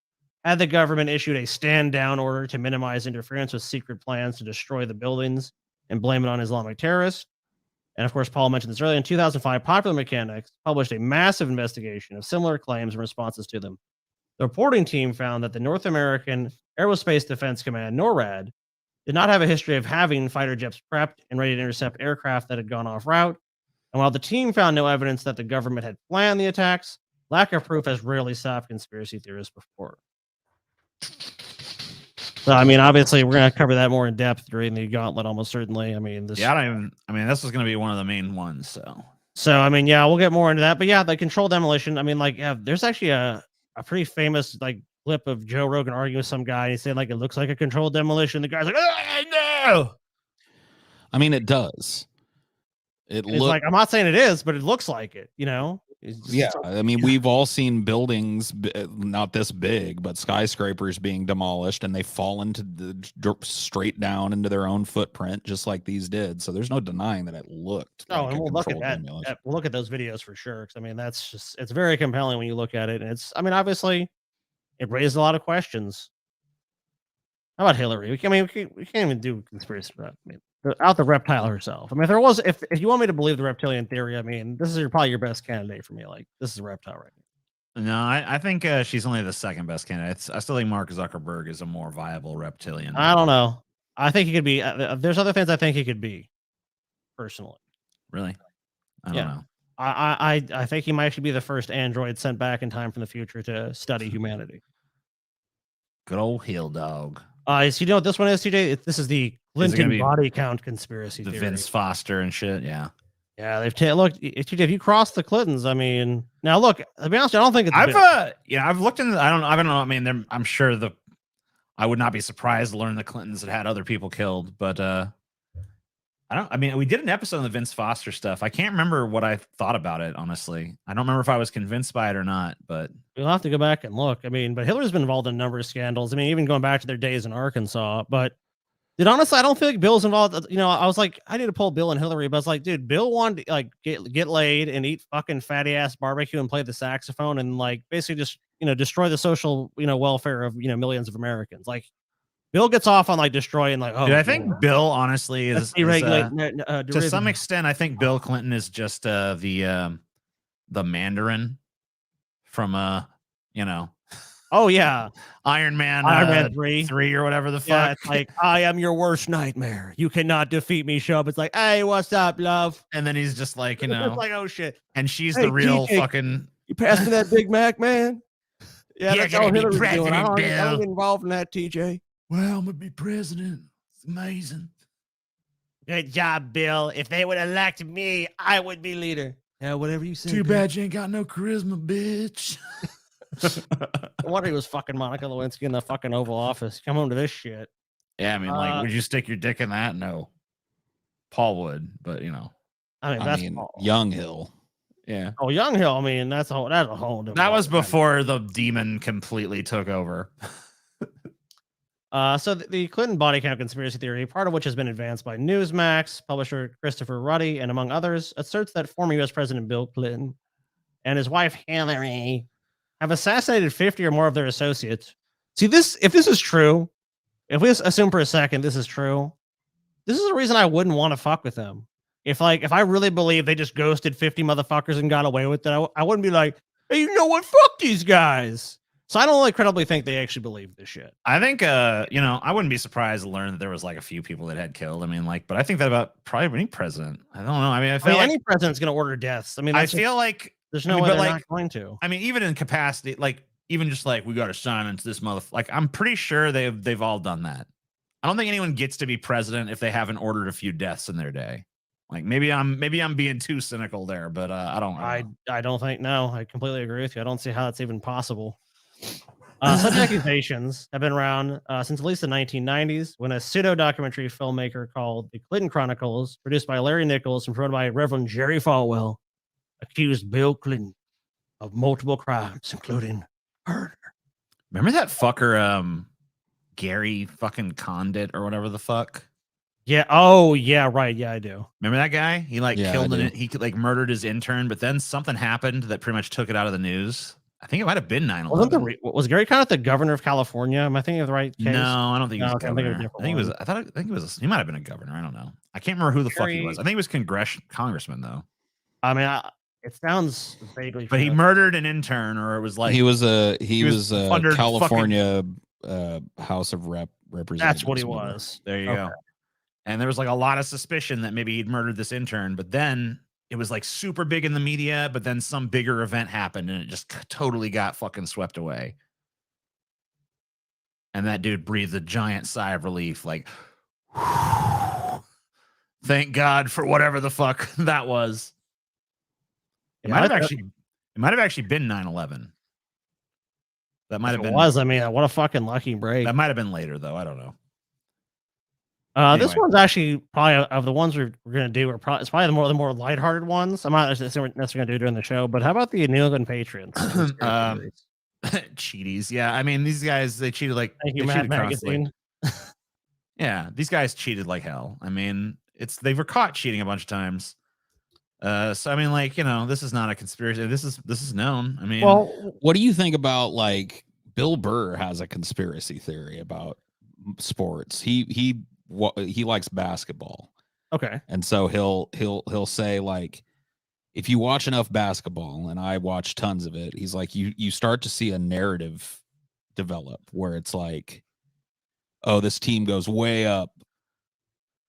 Had the government issued a stand down order to minimize interference with secret plans to destroy the buildings and blame it on Islamic terrorists? And of course, Paul mentioned this earlier. In 2005, Popular Mechanics published a massive investigation of similar claims and responses to them. The reporting team found that the North American Aerospace Defense Command, NORAD, did not have a history of having fighter jets prepped and ready to intercept aircraft that had gone off route. And while the team found no evidence that the government had planned the attacks, lack of proof has rarely stopped conspiracy theorists before. So, I mean, obviously, we're going to cover that more in depth during the gauntlet, almost certainly. I mean, this. Yeah, this is going to be one of the main ones. So, I mean, yeah, we'll get more into that. But yeah, the controlled demolition. I mean, like, there's actually a pretty famous clip of Joe Rogan arguing with some guy. He's saying it looks like a controlled demolition. The guy's like, "Oh, no!" I mean, it does. It's like, I'm not saying it is, but it looks like it. Yeah, I mean, we've all seen buildings not this big, but skyscrapers being demolished, and they fall straight down into their own footprint, just like these did. So there's no denying that it looked. And we'll look at that. We'll look at those videos for sure. Because I mean, it's very compelling when you look at it, and obviously, it raised a lot of questions. How about Hillary? We can't even do conspiracy stuff. I mean, out the reptile herself. I mean, if you want me to believe the reptilian theory, I mean, this is probably your best candidate for me. This is a reptile right now. No, I think she's only the second best candidate. I still think Mark Zuckerberg is a more viable reptilian. I don't know. I think he could be. There's other things I think he could be. Personally, really, I don't know. I think he might actually be the first android sent back in time from the future to study humanity. Good old hill dog. So you know what this one is, TJ? This is the Clinton body count conspiracy theory. Vince Foster and shit, yeah. Yeah, look, if you cross the Clintons, I mean, now look, to be honest, I don't think it's I've looked into I don't know. I mean, I'm sure I would not be surprised to learn the Clintons had other people killed, but we did an episode on the Vince Foster stuff. I can't remember what I thought about it, honestly. I don't remember if I was convinced by it or not, but we'll have to go back and look. I mean, but Hillary's been involved in a number of scandals. I mean, even going back to their days in Arkansas. But honestly, I don't feel like Bill's involved. I was like, I need to pull Bill and Hillary, but I was like, dude, Bill wanted to get laid and eat fucking fatty ass barbecue and play the saxophone and basically just destroy the social welfare of millions of Americans. Bill gets off on destroying dude, I think Bill honestly is to some extent. I think Bill Clinton is just the Mandarin from oh yeah, Iron Man 3 or whatever the fuck. Yeah, it's like, I am your worst nightmare. You cannot defeat me. Show up. It's like, hey, what's up, love? And then he's just like, it's like, oh shit. And she's the real TJ, fucking. You passed me that Big Mac, man. Yeah, that's all Hillary's doing. I don't get involved in that, TJ. Well, I'm gonna be president. It's amazing. Good job, Bill. If they would elect me, I would be leader. Yeah, whatever you say. Too bad you ain't got no charisma, bitch. I wonder he was fucking Monica Lewinsky in the fucking Oval Office. Come home to this shit. Yeah, I mean, would you stick your dick in that? No. Paul would, but I mean, Young Hill. Yeah. Oh, Young Hill. I mean, that's a whole. That was before the demon completely took over. So the Clinton body count conspiracy theory, part of which has been advanced by Newsmax, publisher Christopher Ruddy, and among others, asserts that former U.S. President Bill Clinton and his wife Hillary have assassinated 50 or more of their associates. See, if this is true, if we assume for a second this is true, this is the reason I wouldn't want to fuck with them. If I really believe they just ghosted 50 motherfuckers and got away with it, I wouldn't be like, hey, you know what? Fuck these guys. So I don't like credibly think they actually believe this shit. I think, I wouldn't be surprised to learn that there was like a few people that had killed. I mean, like, but I think that about probably any president. I don't know. I mean, I feel like any president's going to order deaths. I mean, I feel like there's no way they're not going to. I mean, even in capacity, like, even just like we got to silence this motherfucker. Like, I'm pretty sure they've all done that. I don't think anyone gets to be president if they haven't ordered a few deaths in their day. Like, maybe I'm being too cynical there, but I don't know. I don't think. No, I completely agree with you. I don't see how that's even possible. Such accusations have been around since at least the 1990s, when a pseudo-documentary filmmaker called The Clinton Chronicles, produced by Larry Nichols and promoted by Reverend Jerry Falwell, accused Bill Clinton of multiple crimes, including murder. Remember that fucker, Gary fucking Condit or whatever the fuck? Yeah. Oh, yeah. Right. Yeah, I do. Remember that guy? He killed it. He like murdered his intern, but then something happened that pretty much took it out of the news. I think it might have been 9/11. Was Gary Condit the governor of California? Am I thinking of the right case? No, I don't think he was a governor. I think he was. He might have been a governor. I don't know. I can't remember who the fuck he was. I think he was congressman though. I mean, it sounds vaguely. But he murdered an intern, or it was like he was a California House of Representatives. That's what he was. There you go. And there was like a lot of suspicion that maybe he'd murdered this intern, but then it was like super big in the media, but then some bigger event happened and it just totally got fucking swept away. And that dude breathed a giant sigh of relief, like, thank God for whatever the fuck that was. It might have actually been 9/11. That might have been. I mean, what a fucking lucky break. That might have been later though. I don't know. Anyway. This one's actually probably of the ones we're going to do. It's probably the more lighthearted ones. I'm not necessarily going to do during the show, but how about the New England Patriots? Cheaties, yeah. I mean, these guys they cheated like Magazine. Yeah, these guys cheated like hell. I mean, they were caught cheating a bunch of times. So I mean, like, this is not a conspiracy. This is known. I mean, well, what do you think about like Bill Burr has a conspiracy theory about sports? He likes basketball. Okay. And so he'll say, like, if you watch enough basketball, and I watch tons of it, he's like, you start to see a narrative develop where it's like, oh, this team goes way up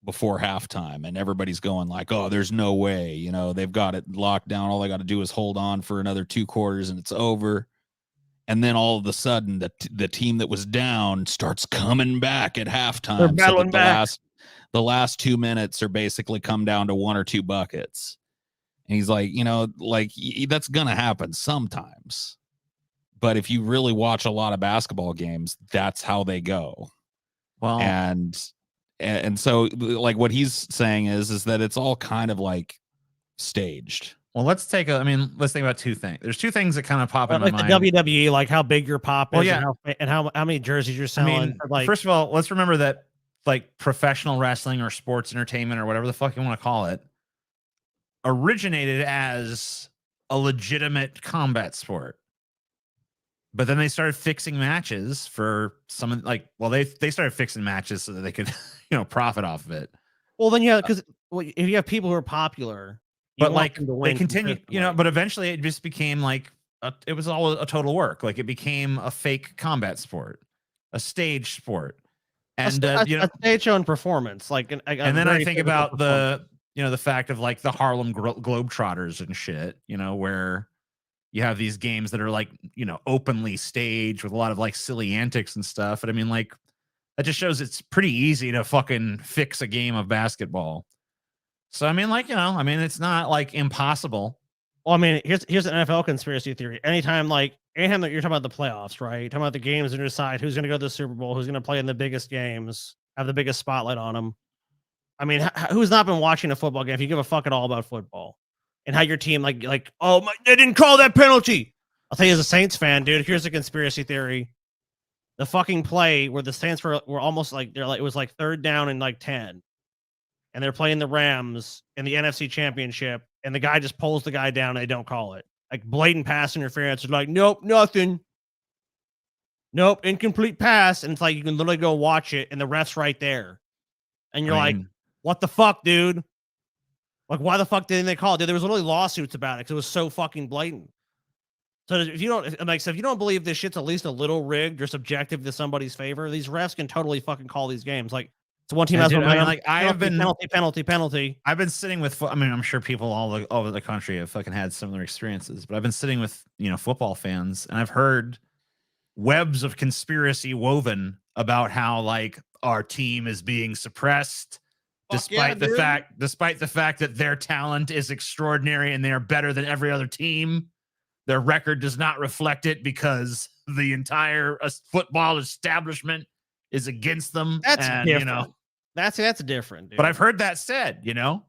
before halftime and everybody's going like, oh, there's no way, they've got it locked down. All they got to do is hold on for another 2 quarters and it's over. And then all of a sudden, the team that was down starts coming back at halftime. They're battling back. The last 2 minutes are basically come down to 1 or 2 buckets. And he's like, that's going to happen sometimes. But if you really watch a lot of basketball games, that's how they go. Well, and so like what he's saying is that it's all kind of like staged. Well, let's think about 2 things. There's 2 things that kind of pop in my mind. Like the WWE, like how big your pop is, well, yeah. and how many jerseys you're selling. First of all, let's remember that like professional wrestling or sports entertainment or whatever the fuck you want to call it originated as a legitimate combat sport. But then they started fixing matches for some, like, well, they started fixing matches so that they could, profit off of it. Well, then, yeah, because if you have people who are popular, but like they continue, but eventually it just became like it was all a total work. Like it became a fake combat sport, a stage sport, and a stage show and performance. Like, and then I think about the fact of like the Harlem Globetrotters and shit, where you have these games that are like, openly staged with a lot of like silly antics and stuff. And I mean, like, that just shows it's pretty easy to fucking fix a game of basketball. So, I mean, like, it's not like impossible. Well, I mean, here's an NFL conspiracy theory. Anytime that you're talking about the playoffs, right? You're talking about the games and decide who's going to go to the Super Bowl, who's going to play in the biggest games, have the biggest spotlight on them. I mean, who's not been watching a football game if you give a fuck at all about football? And how your team, they didn't call that penalty. I'll tell you, as a Saints fan, dude, here's a conspiracy theory. The fucking play where the Saints were almost it was like 3rd down and like 10. And they're playing the Rams in the NFC Championship, and the guy just pulls the guy down and they don't call it. Like blatant pass interference. It's like, nope, nothing. Nope, incomplete pass. And it's like you can literally go watch it, and the ref's right there. And you're like, What the fuck, dude? Like, why the fuck didn't they call it? Dude, there was literally lawsuits about it because it was so fucking blatant. So if you don't like, so if you don't believe this shit's at least a little rigged or subjective to somebody's favor, these refs can totally fucking call these games. Like, it's one team has momentum. like I have been penalty. I've been sitting with. I mean, I'm sure people all over the country have fucking had similar experiences, but I've been sitting with football fans, and I've heard webs of conspiracy woven about how like our team is being suppressed. Despite the fact that their talent is extraordinary and they are better than every other team, their record does not reflect it because the entire football establishment is against them. That's different. That's different, dude. But I've heard that said.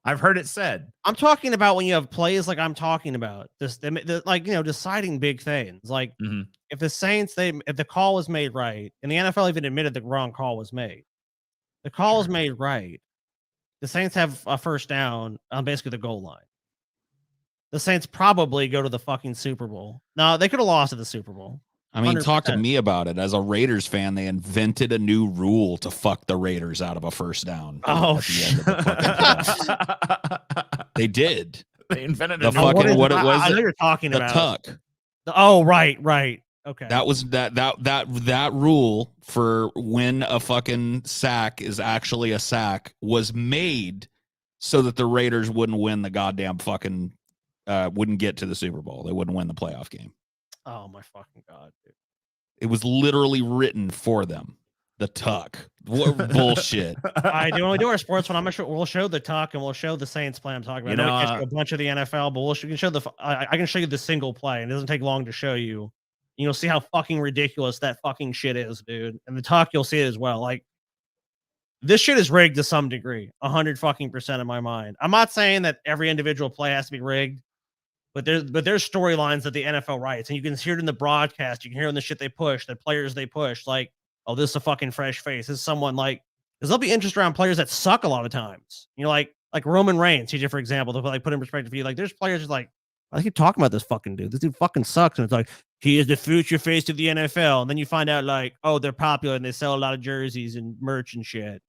I've heard it said. I'm talking about when you have plays like I'm talking about. Deciding big things. Like if the Saints, if the call was made right, and the NFL even admitted the wrong call was made, the call was made right. The Saints have a first down on basically the goal line. The Saints probably go to the fucking Super Bowl. No, they could have lost at the Super Bowl. I mean, 100%. talk to me about it. As a Raiders fan, they invented a new rule to fuck the Raiders out of a first down. Oh, at the end of the fucking they did. They invented the fucking what it was. I know you're talking the about tuck. Oh, right. Okay. That was that rule for when a fucking sack is actually a sack was made so that the Raiders wouldn't win the goddamn fucking wouldn't get to the Super Bowl. They wouldn't win the playoff game. Oh my fucking God, dude. It was literally written for them. The tuck. What bullshit. I do when we do our sports one. We'll show the tuck and we'll show the Saints play I'm talking about. I know we can show a bunch of the NFL, but we can show I can show you the single play, and it doesn't take long to show you. You'll see how fucking ridiculous that fucking shit is, dude. And the talk, you'll see it as well. Like, this shit is rigged to some degree, 100% in my mind. I'm not saying that every individual play has to be rigged, but there's storylines that the NFL writes, and you can hear it in the broadcast. You can hear it in the shit they push, the players they push. Like, oh, this is a fucking fresh face. This is someone like, because there'll be interest around players that suck a lot of times. Like Roman Reigns, TJ, for example, to like put in perspective for you. Like, there's players like, I keep talking about this fucking dude. This dude fucking sucks. And it's like, he is the future face of the NFL. And then you find out, like, oh, they're popular and they sell a lot of jerseys and merch and shit.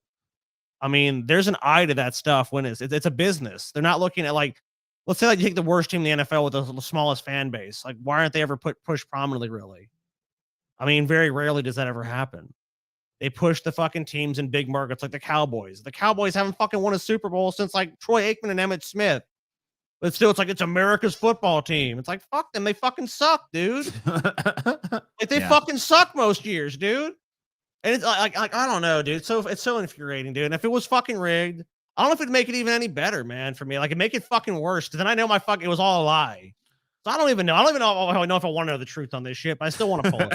I mean, there's an eye to that stuff when it's a business. They're not looking at, like, let's say, like, you take the worst team in the NFL with the smallest fan base. Like, why aren't they ever pushed prominently, really? I mean, very rarely does that ever happen. They push the fucking teams in big markets like the Cowboys. The Cowboys haven't fucking won a Super Bowl since, like, Troy Aikman and Emmitt Smith. But still, it's like, it's America's football team. It's like, fuck them. They fucking suck, dude. Like, they fucking suck most years, dude. And it's like I don't know, dude. It's so infuriating, dude. And if it was fucking rigged, I don't know if it'd make it even any better, man, for me. Like, it'd make it fucking worse, because then I know it was all a lie. So I don't even know. I don't even know if I want to know the truth on this shit, but I still want to pull it.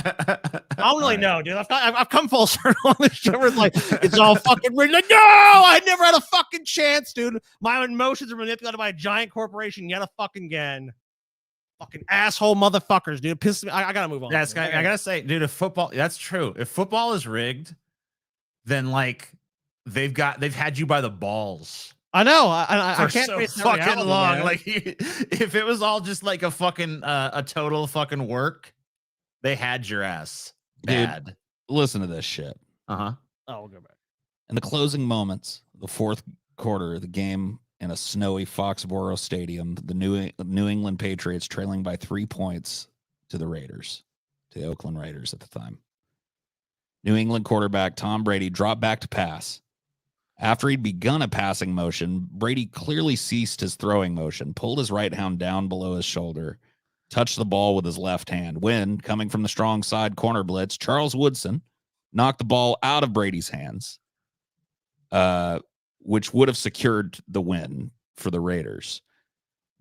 I don't really know, dude. I've come full circle on this shit where it's like, it's all fucking rigged. Like, no, I never had a fucking chance, dude. My emotions are manipulated by a giant corporation yet again. Fucking asshole motherfuckers, dude. It pisses me. I gotta move on. Yeah, I gotta say, dude, if football, that's true. If football is rigged, then like they've had you by the balls. I know. I can't so face fucking long. man. Like, if it was all just like a fucking a total fucking work, they had your ass bad. Dude, listen to this shit. Oh, we'll go back. In the closing moments, the fourth quarter of the game in a snowy Foxborough Stadium, the New England Patriots trailing by 3 points to the Raiders, to the Oakland Raiders at the time. New England quarterback Tom Brady dropped back to pass. After he'd begun a passing motion, Brady clearly ceased his throwing motion, pulled his right hand down below his shoulder, touched the ball with his left hand, when, coming from the strong side corner blitz, Charles Woodson knocked the ball out of Brady's hands, which would have secured the win for the Raiders.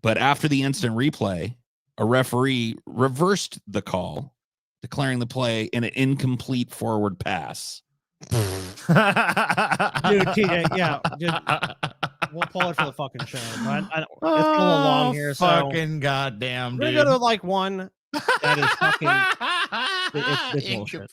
But after the instant replay, a referee reversed the call, declaring the play an incomplete forward pass. Dude, TJ, yeah, dude, we'll pull it for the fucking show. But it's a little long here, so fucking goddamn, we're dude. gonna go to like one that is fucking. It's bullshit.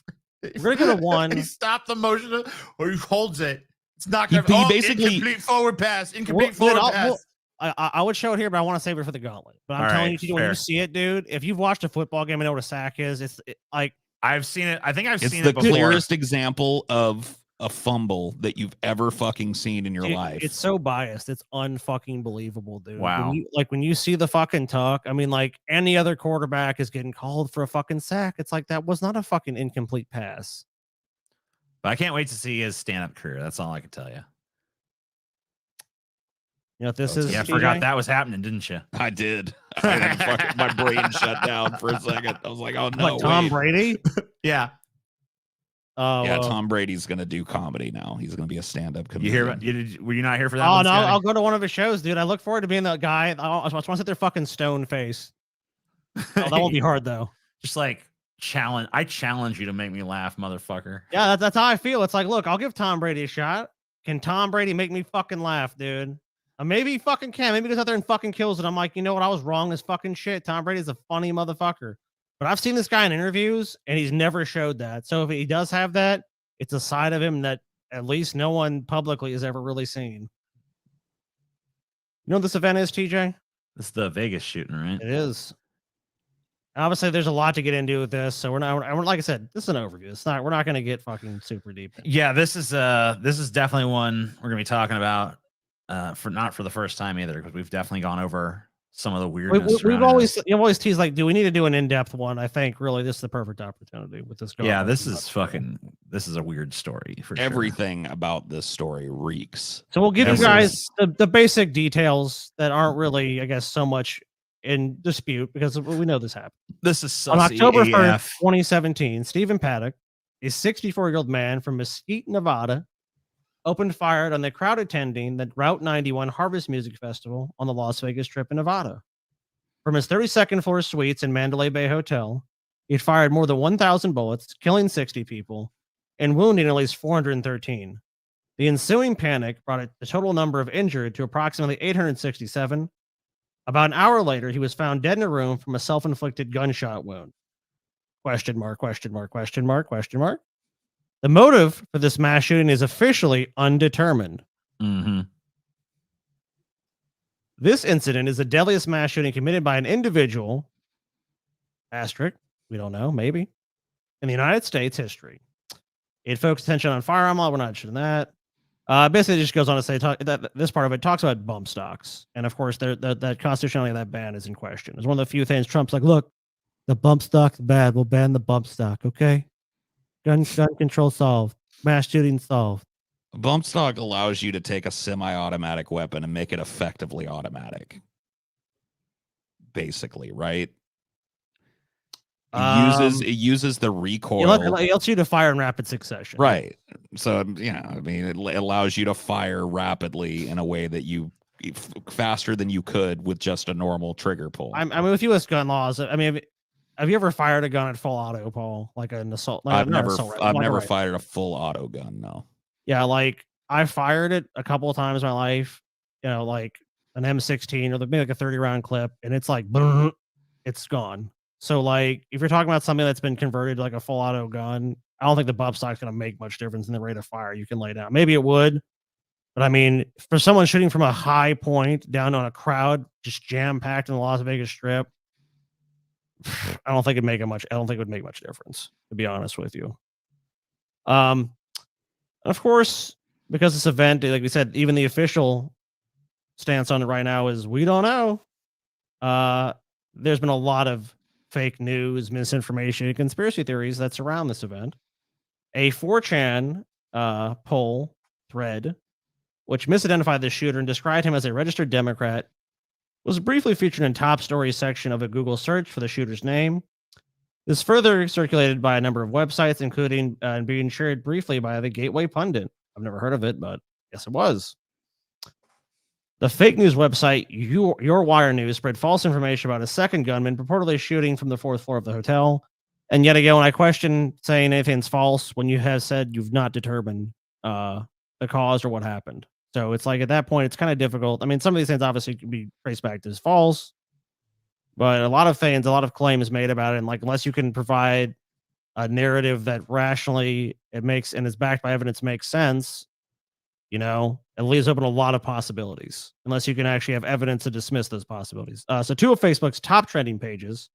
We're gonna go to one. He stopped the motion, or he holds it. It's not gonna he basically incomplete forward pass. Incomplete forward pass. I would show it here, but I want to save it for the gauntlet. But I'm telling you, when you see it, dude, if you've watched a football game and know what a sack is, it's like. I've seen it. I think I've seen it. It's the clearest example of a fumble that you've ever fucking seen in your Dude, life. it's so biased. It's unfucking believable, dude. Wow. When you see the fucking talk, I mean, like any other quarterback is getting called for a fucking sack. It's like that was not a fucking incomplete pass. But I can't wait to see his stand-up career. That's all I can tell you. You know what this is? Yeah, I TJ? forgot that was happening, didn't you? I did. My brain shut down for a second. I was like, oh no. What, Tom wait. Brady? Yeah. Oh, Yeah, well. Tom Brady's gonna do comedy now. He's gonna be a stand-up You comedian. hear? Were you not here for that? Oh one, no, Scotty? I'll go to one of his shows, dude. I look forward to being that guy. I just want to sit there fucking stone face. Oh, that won't be hard though. Just like I challenge you to make me laugh, motherfucker. Yeah, that's how I feel. It's like, look, I'll give Tom Brady a shot. Can Tom Brady make me fucking laugh, dude? Maybe he fucking can. Maybe he goes out there and fucking kills it. I'm like, you know what? I was wrong as fucking shit. Tom Brady's a funny motherfucker. But I've seen this guy in interviews, and he's never showed that. So if he does have that, it's a side of him that at least no one publicly has ever really seen. You know what this event is, TJ? This is the Vegas shooting, right? It is. Obviously, there's a lot to get into with this, so we're like I said, this is an overview. We're not going to get fucking super deep. Yeah, this is definitely one we're gonna be talking about. Not for the first time either, because we've definitely gone over some of the weirdness. You've always teased like, do we need to do an in-depth one? I think really this is the perfect opportunity with this. Yeah, this is a weird story for sure. Everything about this story reeks. So we'll give you guys the basic details that aren't really, I guess, so much in dispute because we know this happened. This is on October AF. 1st, 2017. Stephen Paddock, a 64-year-old man from Mesquite, Nevada, opened fire on the crowd attending the Route 91 Harvest Music Festival on the Las Vegas Strip in Nevada. From his 32nd floor suites in Mandalay Bay Hotel, he fired more than 1,000 bullets, killing 60 people and wounding at least 413. The ensuing panic brought the total number of injured to approximately 867. About an hour later, he was found dead in a room from a self-inflicted gunshot wound. Question mark, question mark, question mark, question mark. The motive for this mass shooting is officially undetermined. Mm-hmm. This incident is the deadliest mass shooting committed by an individual, asterisk, we don't know, maybe, in the United States history. It focused attention on firearm law. We're not interested in that. Basically, it just goes on to say that this part of it talks about bump stocks. And of course, that constitutionality of that ban is in question. It's one of the few things Trump's like, look, the bump stock's bad. We'll ban the bump stock, okay? Gun control solved. Mass shooting solved. Bump stock allows you to take a semi-automatic weapon and make it effectively automatic. Basically, right? It uses the recoil. It lets you to fire in rapid succession. Right. So, I mean, it allows you to fire rapidly in a way that you faster than you could with just a normal trigger pull. I mean, with U.S. gun laws, I mean, have you ever fired a gun at full auto, Paul? Like an assault? I've never fired a full auto gun. No. Yeah, like I fired it a couple of times in my life. You know, like an M16 or maybe like a 30-round clip, and it's like, it's gone. So, like, if you're talking about something that's been converted to like a full auto gun, I don't think the bump stock's going to make much difference in the rate of fire you can lay down. Maybe it would, but I mean, for someone shooting from a high point down on a crowd, just jam packed in the Las Vegas Strip, I don't think it would make much difference, to be honest with you. Of course, because this event, like we said, even the official stance on it right now is we don't know. There's been a lot of fake news, misinformation, and conspiracy theories that surround this event. A 4chan poll thread, which misidentified the shooter and described him as a registered Democrat, was briefly featured in top stories section of a Google search for the shooter's name. This further circulated by a number of websites, including and being shared briefly by the Gateway Pundit. I've never heard of it, but yes, it was. The fake news website Your Wire News spread false information about a second gunman purportedly shooting from the 4th floor of the hotel. And yet again, when I question saying anything's false when you have said you've not determined the cause or what happened. So it's like at that point, it's kind of difficult. I mean, some of these things obviously can be traced back to as false, but a lot of claims made about it. And like, unless you can provide a narrative that rationally it makes and is backed by evidence makes sense, you know, it leaves open a lot of possibilities unless you can actually have evidence to dismiss those possibilities. So two of Facebook's top trending pages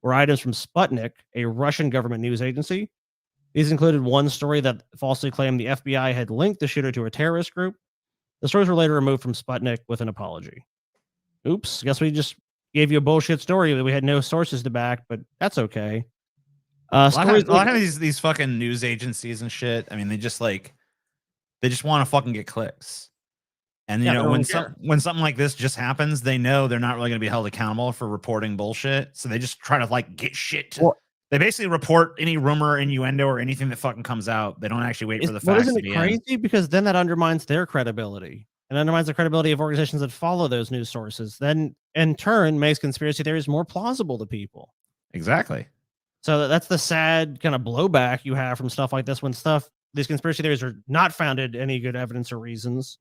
were items from Sputnik, a Russian government news agency, These included one story that falsely claimed the FBI had linked the shooter to a terrorist group. The stories were later removed from Sputnik with an apology. Oops, guess we just gave you a bullshit story that we had no sources to back, but that's okay. A lot of these fucking news agencies and shit, I mean, they just want to fucking get clicks. And you know, when something like this just happens, they know they're not really going to be held accountable for reporting bullshit. So they just try to like get shit. They basically report any rumor, innuendo, or anything that fucking comes out. They don't actually wait for the facts. Isn't it crazy? Because then that undermines their credibility and undermines the credibility of organizations that follow those news sources. Then in turn makes conspiracy theories more plausible to people. Exactly. So that's the sad kind of blowback you have from stuff like this when these conspiracy theories are not founded in any good evidence or reasons.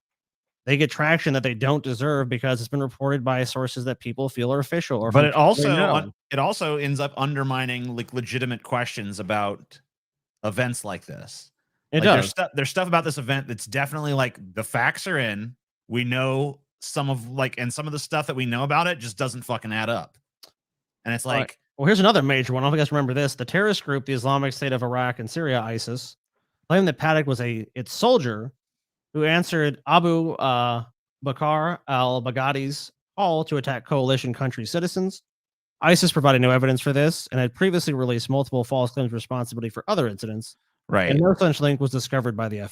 They get traction that they don't deserve because it's been reported by sources that people feel are official. But it also ends up undermining like legitimate questions about events like this. It does. There's stuff about this event that's definitely like the facts are in. We know some of the stuff that we know about it just doesn't fucking add up. And it's like, well, here's another major one. I don't think you guys remember this. The terrorist group, the Islamic State of Iraq and Syria, ISIS, claimed that Paddock was its soldier who answered Abu Bakr al-Baghdadi's call to attack coalition country citizens. ISIS provided no evidence for this and had previously released multiple false claims of responsibility for other incidents. Right. And no such link was discovered by the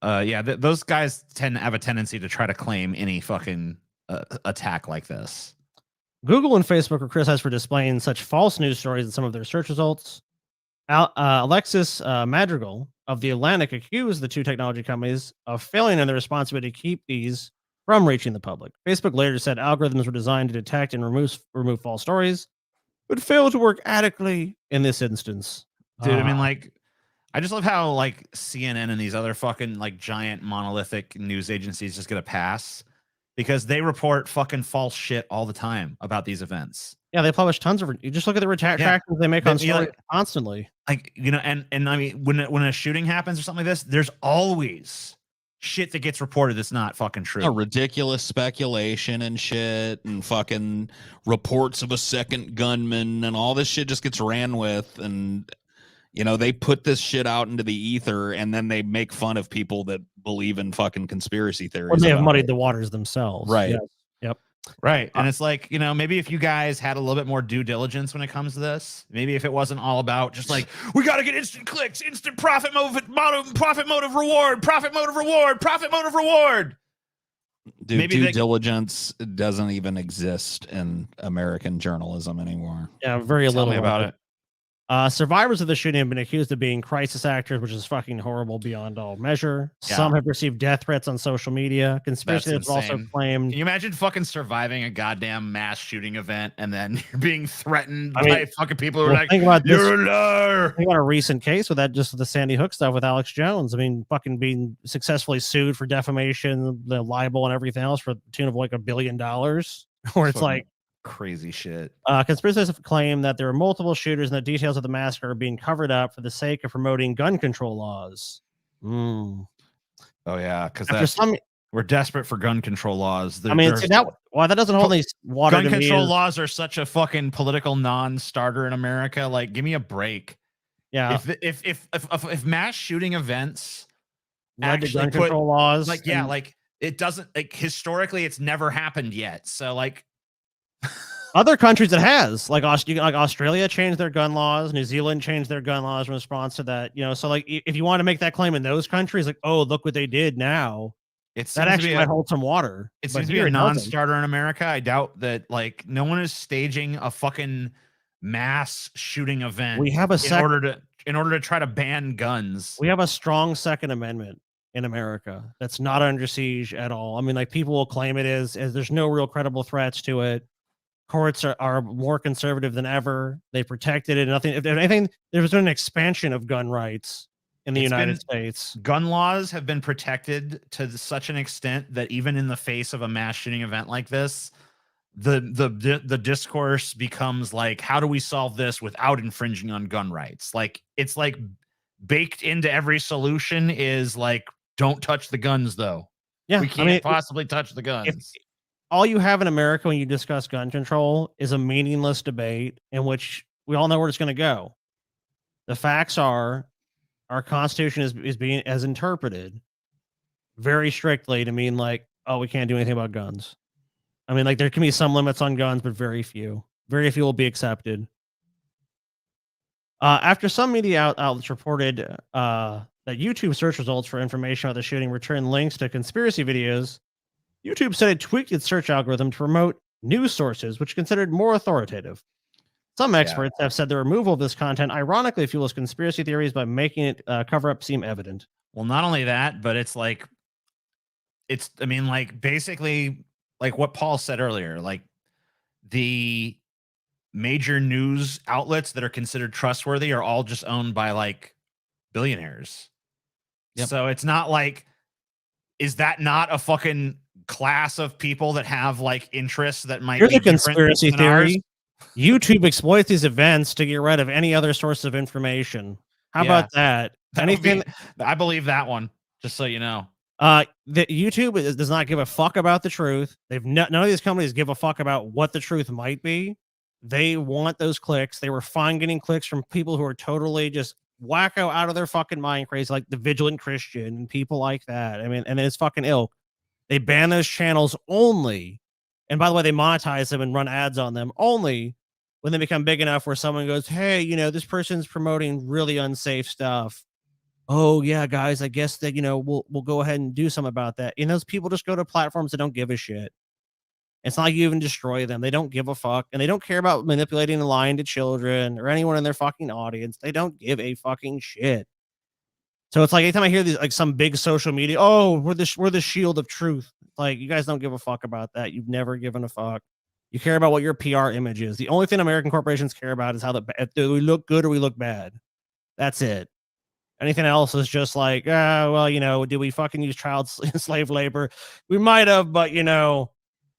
FBI. Those guys tend to have a tendency to try to claim any fucking attack like this. Google and Facebook were criticized for displaying such false news stories in some of their search results. Alexis Madrigal of The Atlantic accused the two technology companies of failing in their responsibility to keep these from reaching the public. Facebook later said algorithms were designed to detect and remove false stories, but failed to work adequately in this instance. Dude, I mean, like, I just love how like CNN and these other fucking like giant monolithic news agencies just get a pass because they report fucking false shit all the time about these events. Yeah, they publish tons of. You just look at the retractions they make on stories constantly. Like, you know, and I mean, when a shooting happens or something like this, there's always shit that gets reported that's not fucking true. Ridiculous speculation and shit, and fucking reports of a second gunman, and all this shit just gets ran with, and you know, they put this shit out into the ether, and then they make fun of people that believe in fucking conspiracy theories. Or they have muddied the waters themselves. Right. Yes. Yep. Right. And it's like, you know, maybe if you guys had a little bit more due diligence when it comes to this, maybe if it wasn't all about just like, we got to get instant clicks, instant profit motive reward. Dude, maybe due diligence doesn't even exist in American journalism anymore. Yeah, very little. Tell me about it. Survivors of the shooting have been accused of being crisis actors, which is fucking horrible beyond all measure. Yeah. Some have received death threats on social media. Conspiracy has also claimed. Can you imagine fucking surviving a goddamn mass shooting event and then you're being threatened by fucking people who are like, you're a liar. Think about a recent case with that, just the Sandy Hook stuff with Alex Jones. I mean, fucking being successfully sued for defamation, the libel, and everything else for the tune of like $1 billion. Where it's like, crazy shit. Conspiracists have claimed that there are multiple shooters and the details of the massacre are being covered up for the sake of promoting gun control laws. Oh yeah, because we're desperate for gun control laws. I mean, that doesn't hold any water. Gun control laws are such a fucking political non-starter in America. Like, give me a break. Yeah. If mass shooting events actually gun control laws, like, yeah, like it doesn't, like, historically it's never happened yet. So like. Other countries it has, like Australia changed their gun laws, New Zealand changed their gun laws in response to that. You know, so like if you want to make that claim in those countries, like, oh, look what they did now, that actually might hold some water. It seems to be a non-starter in America. I doubt that like no one is staging a fucking mass shooting event. We have in order to try to ban guns. We have a strong Second Amendment in America that's not under siege at all. I mean, like, people will claim it is, as there's no real credible threats to it. Courts are more conservative than ever. They protected it. Nothing. If anything, there was an expansion of gun rights in the United States. Gun laws have been protected to such an extent that even in the face of a mass shooting event like this, the discourse becomes like, how do we solve this without infringing on gun rights? Like, it's like baked into every solution is like, don't touch the guns though. Yeah, we can't possibly touch the guns. All you have in America when you discuss gun control is a meaningless debate in which we all know where it's going to go. The facts are our Constitution is being as interpreted very strictly to mean like, oh, we can't do anything about guns. I mean, like there can be some limits on guns, but very few. Very few will be accepted. After some media outlets reported that YouTube search results for information about the shooting returned links to conspiracy videos, YouTube said it tweaked its search algorithm to promote news sources, which considered more authoritative. Some experts have said the removal of this content ironically fuels conspiracy theories by making it cover-up seem evident. Well, not only that, but it's like, I mean, like basically like what Paul said earlier, like the major news outlets that are considered trustworthy are all just owned by like billionaires. Yep. So it's not like, is that not a fucking class of people that have like interests that might Here's be a conspiracy different than ours? theory. YouTube exploits these events to get rid of any other source of information. How Yeah. about that? That would Anything be- I believe that one, just so you know. that YouTube does not give a fuck about the truth. None of these companies give a fuck about what the truth might be. They want those clicks. They were fine getting clicks from people who are totally just wacko out of their fucking mind crazy, like the Vigilant Christian and people like that. I mean, and it's fucking ilk. They ban those channels only, and by the way, they monetize them and run ads on them only when they become big enough where someone goes, hey, this person's promoting really unsafe stuff. Oh yeah, guys, I guess that we'll go ahead and do something about that. Those people just go to platforms that don't give a shit. It's not like you even destroy them. They don't give a fuck, and they don't care about manipulating and lying to children or anyone in their fucking audience. They don't give a fucking shit. So it's like anytime I hear these like some big social media, oh, we're the shield of truth. Like, you guys don't give a fuck about that. You've never given a fuck. You care about what your PR image is. The only thing American corporations care about is do we look good or we look bad. That's it. Anything else is just like, did we fucking use child slave labor? We might have, but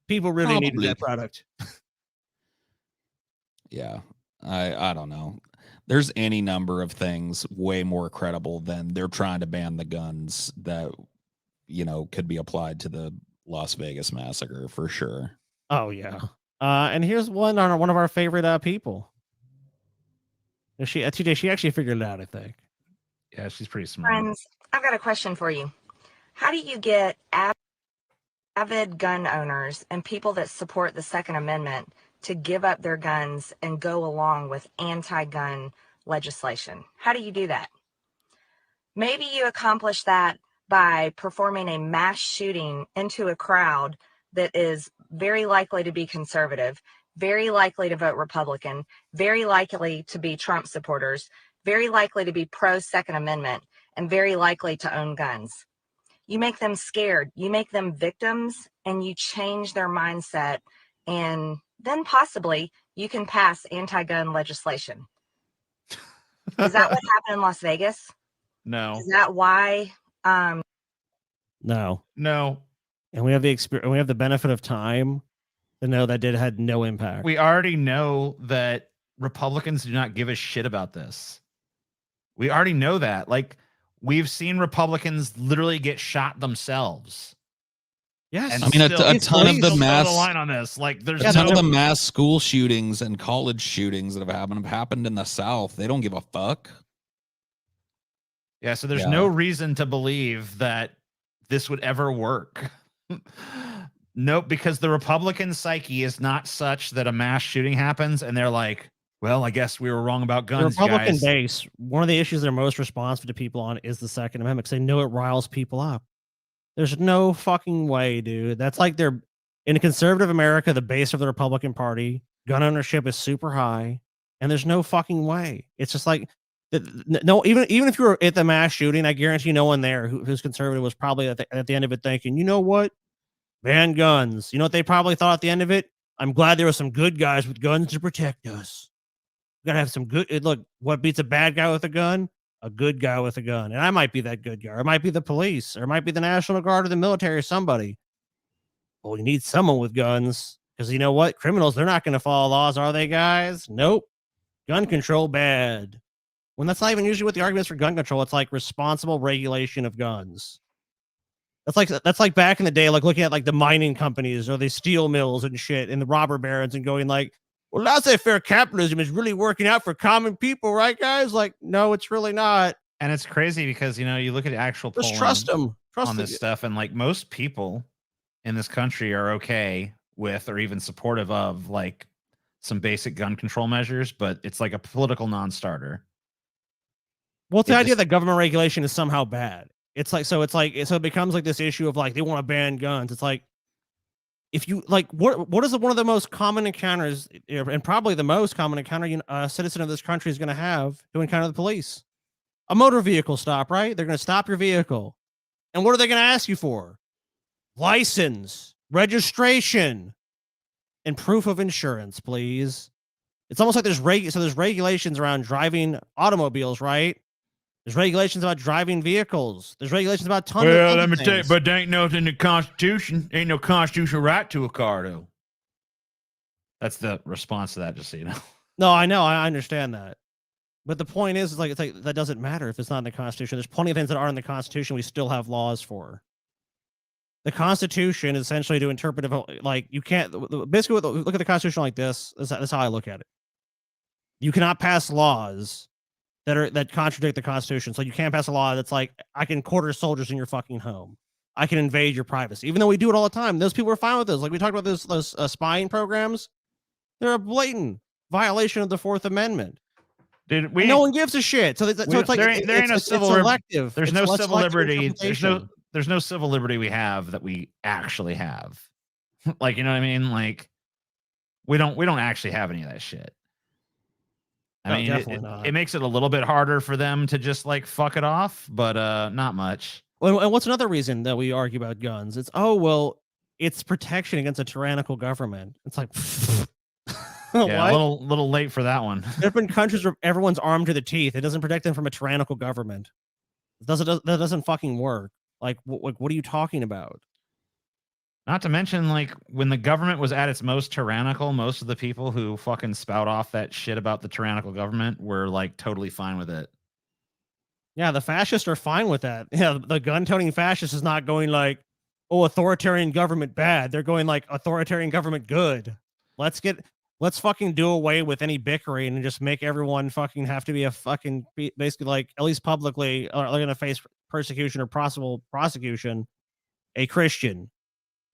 people really needed that product. Yeah. I don't know. There's any number of things way more credible than they're trying to ban the guns that, could be applied to the Las Vegas massacre for sure. Oh, yeah. And here's one on one of our favorite people. She actually figured it out, I think. Yeah, she's pretty smart. Friends, I've got a question for you. How do you get avid gun owners and people that support the Second Amendment to give up their guns and go along with anti-gun legislation? How do you do that? Maybe you accomplish that by performing a mass shooting into a crowd that is very likely to be conservative, very likely to vote Republican, very likely to be Trump supporters, very likely to be pro-Second Amendment, and very likely to own guns. You make them scared, you make them victims, and you change their mindset, and then possibly you can pass anti-gun legislation. Is that what happened in Las Vegas? No. Is that why? No. And we have the experience. We have the benefit of time to know that it had no impact. We already know that Republicans do not give a shit about this. We already know that. Like, we've seen Republicans literally get shot themselves. Yes, And I mean, still- a ton of the still mass the line on this. Like, there's a ton no of the mass school shootings and college shootings that have happened in the South. They don't give a fuck. Yeah, so there's no reason to believe that this would ever work. Nope, because the Republican psyche is not such that a mass shooting happens and they're like, well, I guess we were wrong about guns, the Republican guys. base, one of the issues they're most responsive to people on is the Second Amendment, because they know it riles people up. There's no fucking way, dude. That's like they're in conservative America, the base of the Republican Party, gun ownership is super high, and there's no fucking way. It's just like no, even if you were at the mass shooting, I guarantee no one there who's conservative was probably at the end of it thinking, you know what? Ban guns. You know what they probably thought at the end of it? I'm glad there were some good guys with guns to protect us. We gotta have some good. Look, what beats a bad guy with a gun? A good guy with a gun. And I might be that good guy. Or it might be the police. Or it might be the National Guard or the military or somebody. Well, we need someone with guns. Because you know what? Criminals, they're not going to follow laws, are they, guys? Nope. Gun control, bad. When that's not even usually what the argument is for gun control. It's like responsible regulation of guns. That's like back in the day, like looking at like the mining companies or the steel mills and shit and the robber barons and going like, well, laissez-faire capitalism is really working out for common people, right, guys? Like, no, it's really not. And it's crazy because, you know, you look at actual Just polling trust them. on this stuff, and like most people in this country are okay with or even supportive of like some basic gun control measures, but it's like a political non-starter. Well, it's the idea that government regulation is somehow bad. So it becomes like this issue of like they want to ban guns. It's like, if you like, what is one of the most common encounters, and probably the most common encounter a citizen of this country is going to have to encounter the police? A motor vehicle stop, right? They're going to stop your vehicle, and what are they going to ask you for? License, registration, and proof of insurance, please. It's almost like there's regulations around driving automobiles, right? There's regulations about driving vehicles. There's regulations about tons of Well, let me things. tell you, but there ain't nothing in the Constitution. Ain't no constitutional right to a car, though. That's the response to that, just so you know. No, I know. I understand that. But the point is, it's like that doesn't matter if it's not in the Constitution. There's plenty of things that are in the Constitution we still have laws for. The Constitution is essentially to interpret, like, you can't, basically, look at the Constitution like this. That's how I look at it. You cannot pass laws that contradict the Constitution. So you can't pass a law that's like, I can quarter soldiers in your fucking home. I can invade your privacy, even though we do it all the time. Those people are fine with those. Like we talked about those spying programs. They're a blatant violation of the Fourth Amendment. Dude, no one gives a shit. So it's like there ain't no civil selective. There's no civil liberty. Interpretation. There's no civil liberty we have that we actually have. Like, you know what I mean? Like, we don't actually have any of that shit. I mean, it makes it a little bit harder for them to just like fuck it off, but not much. Well, and what's another reason that we argue about guns? It's it's protection against a tyrannical government. It's like, yeah, a little late for that one. There have been countries where everyone's armed to the teeth. It doesn't protect them from a tyrannical government. That doesn't fucking work. Like, what are you talking about? Not to mention, like, when the government was at its most tyrannical, most of the people who fucking spout off that shit about the tyrannical government were, like, totally fine with it. Yeah, the fascists are fine with that. Yeah, the gun-toting fascist is not going like, oh, authoritarian government bad. They're going like, authoritarian government good. Let's fucking do away with any bickering and just make everyone fucking have to be a fucking, basically, like, at least publicly, are going to face persecution or possible prosecution, a Christian.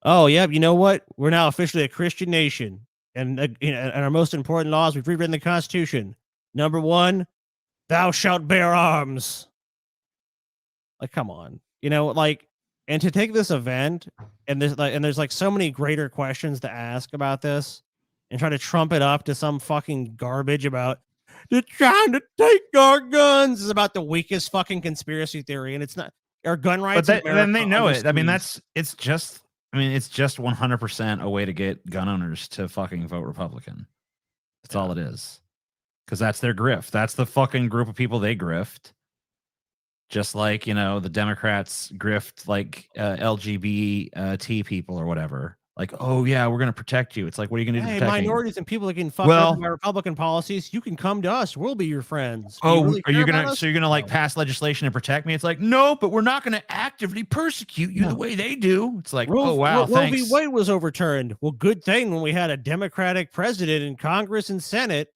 Oh, yeah, you know what? We're now officially a Christian nation. And our most important laws, we've rewritten the Constitution. Number 1, thou shalt bear arms. Like, come on. You know, like, and to take this event, and there's like so many greater questions to ask about this, and try to trump it up to some fucking garbage about they're trying to take our guns is about the weakest fucking conspiracy theory, and it's not our gun rights. But then they know it. I mean, it's just 100% a way to get gun owners to fucking vote Republican. That's all it is. Because that's their grift. That's the fucking group of people they grift. Just like, you know, the Democrats grift like LGBT people or whatever. Like, oh yeah, we're gonna protect you. It's like, what are you gonna do? Hey, to protect minorities and people that can fuck up by Republican policies, you can come to us. We'll be your friends. Oh, really are you gonna? So you're gonna like pass legislation to protect me? It's like, no, but we're not gonna actively persecute you the way they do. It's like, oh wow, Roe v. Wade was overturned. Well, good thing when we had a Democratic president in Congress and Senate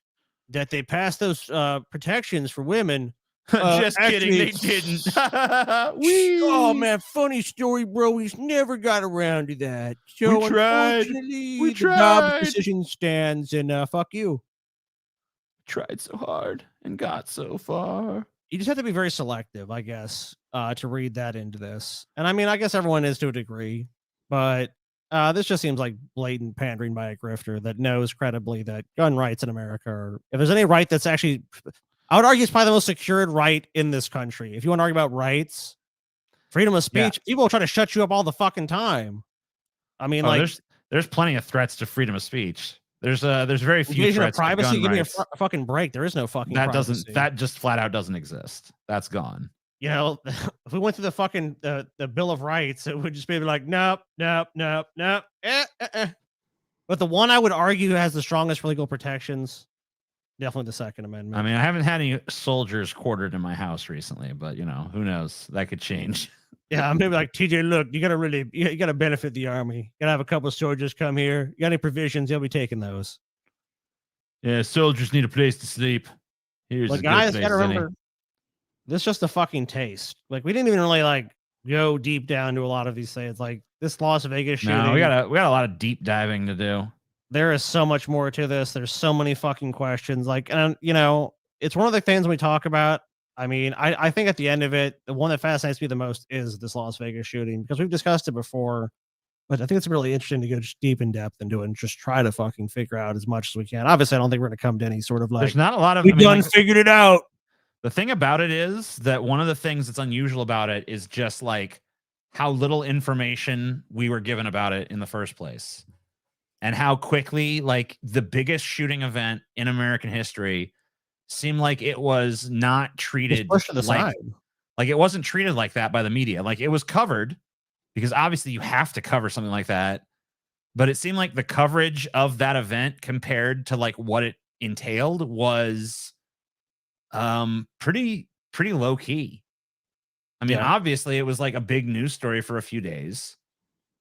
that they passed those protections for women. Just kidding, they didn't. Oh man, funny story, bro. He's never got around to that. So we tried. We tried. The decision stands, and fuck you. Tried so hard and got so far. You just have to be very selective, I guess, to read that into this. And I mean, I guess everyone is to a degree, but this just seems like blatant pandering by a grifter that knows credibly that gun rights in America are, if there's any right that's actually, I would argue it's probably the most secured right in this country. If you want to argue about rights, freedom of speech, people will try to shut you up all the fucking time. I mean, there's plenty of threats to freedom of speech. There's very few threats to privacy. Give me a fucking break. There is no fucking privacy. That just flat out doesn't exist. That's gone. You know, if we went through the fucking the Bill of Rights, it would just be like, nope. But the one I would argue has the strongest legal protections, definitely the Second Amendment. I mean, I haven't had any soldiers quartered in my house recently, but you know, who knows? That could change. Yeah, I'm maybe like, TJ, look, you gotta benefit the army. You gotta have a couple of soldiers come here. You got any provisions? You'll be taking those. Yeah, soldiers need a place to sleep. Here's But a guys, good gotta place, Zenny. remember, this is just a fucking taste. Like, we didn't even really like go deep down to a lot of these things. Like this Las Vegas shooting. No, we got a lot of deep diving to do. There is so much more to this. There's so many fucking questions. Like, and you know, it's one of the things we talk about. I mean, I think at the end of it, the one that fascinates me the most is this Las Vegas shooting, because we've discussed it before. But I think it's really interesting to go just deep in depth into it and just try to fucking figure out as much as we can. Obviously, I don't think we're going to come to any sort of like, There's not a lot of. we done figured it out. The thing about it is that one of the things that's unusual about it is just like how little information we were given about it in the first place, and how quickly like the biggest shooting event in American history seemed like it was not treated pushed to the like, side. like it wasn't treated like that by the media. Like it was covered, because obviously you have to cover something like that. But it seemed like the coverage of that event compared to like what it entailed was pretty low key. I mean, obviously it was like a big news story for a few days,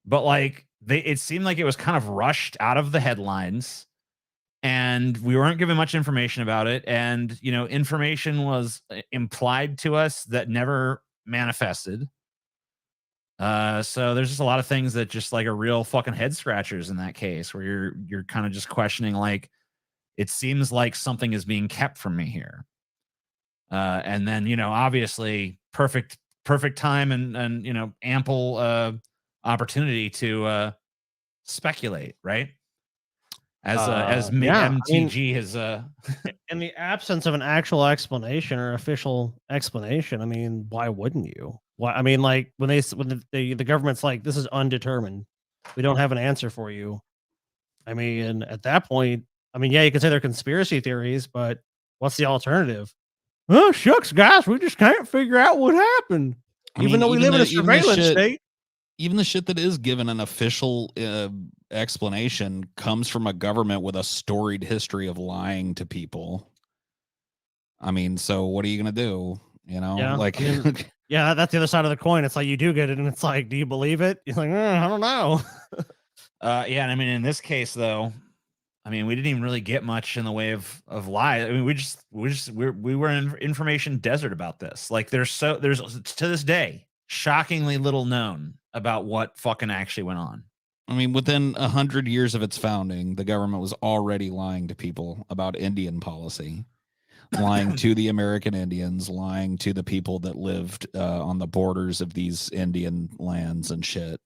but like it seemed like it was kind of rushed out of the headlines, and we weren't given much information about it. And, you know, information was implied to us that never manifested. So there's just a lot of things that just like are real fucking head scratchers in that case, where you're kind of just questioning, like, it seems like something is being kept from me here. And then, you know, obviously perfect time and you know, ample opportunity to speculate, right? As MTG has in the absence of an actual explanation or official explanation, I mean, why wouldn't you? Why? I mean, like when the government's like, this is undetermined, we don't have an answer for you. I mean, at that point, I mean, yeah, you could say they're conspiracy theories, but what's the alternative? Oh, shucks, guys, we just can't figure out what happened. Even though we live in a surveillance state. Even the shit that is given an official explanation comes from a government with a storied history of lying to people. I mean, so what are you going to do? You know, yeah, like, yeah, that's the other side of the coin. It's like, you do get it, and it's like, do you believe it? You're like, I don't know. Yeah, and I mean, in this case, though, I mean, we didn't even really get much in the way of lies. I mean, we were in information desert about this. Like, there's to this day shockingly little known about what fucking actually went on. I mean, within 100 years of its founding, the government was already lying to people about Indian policy, lying to the American Indians, lying to the people that lived on the borders of these Indian lands and shit.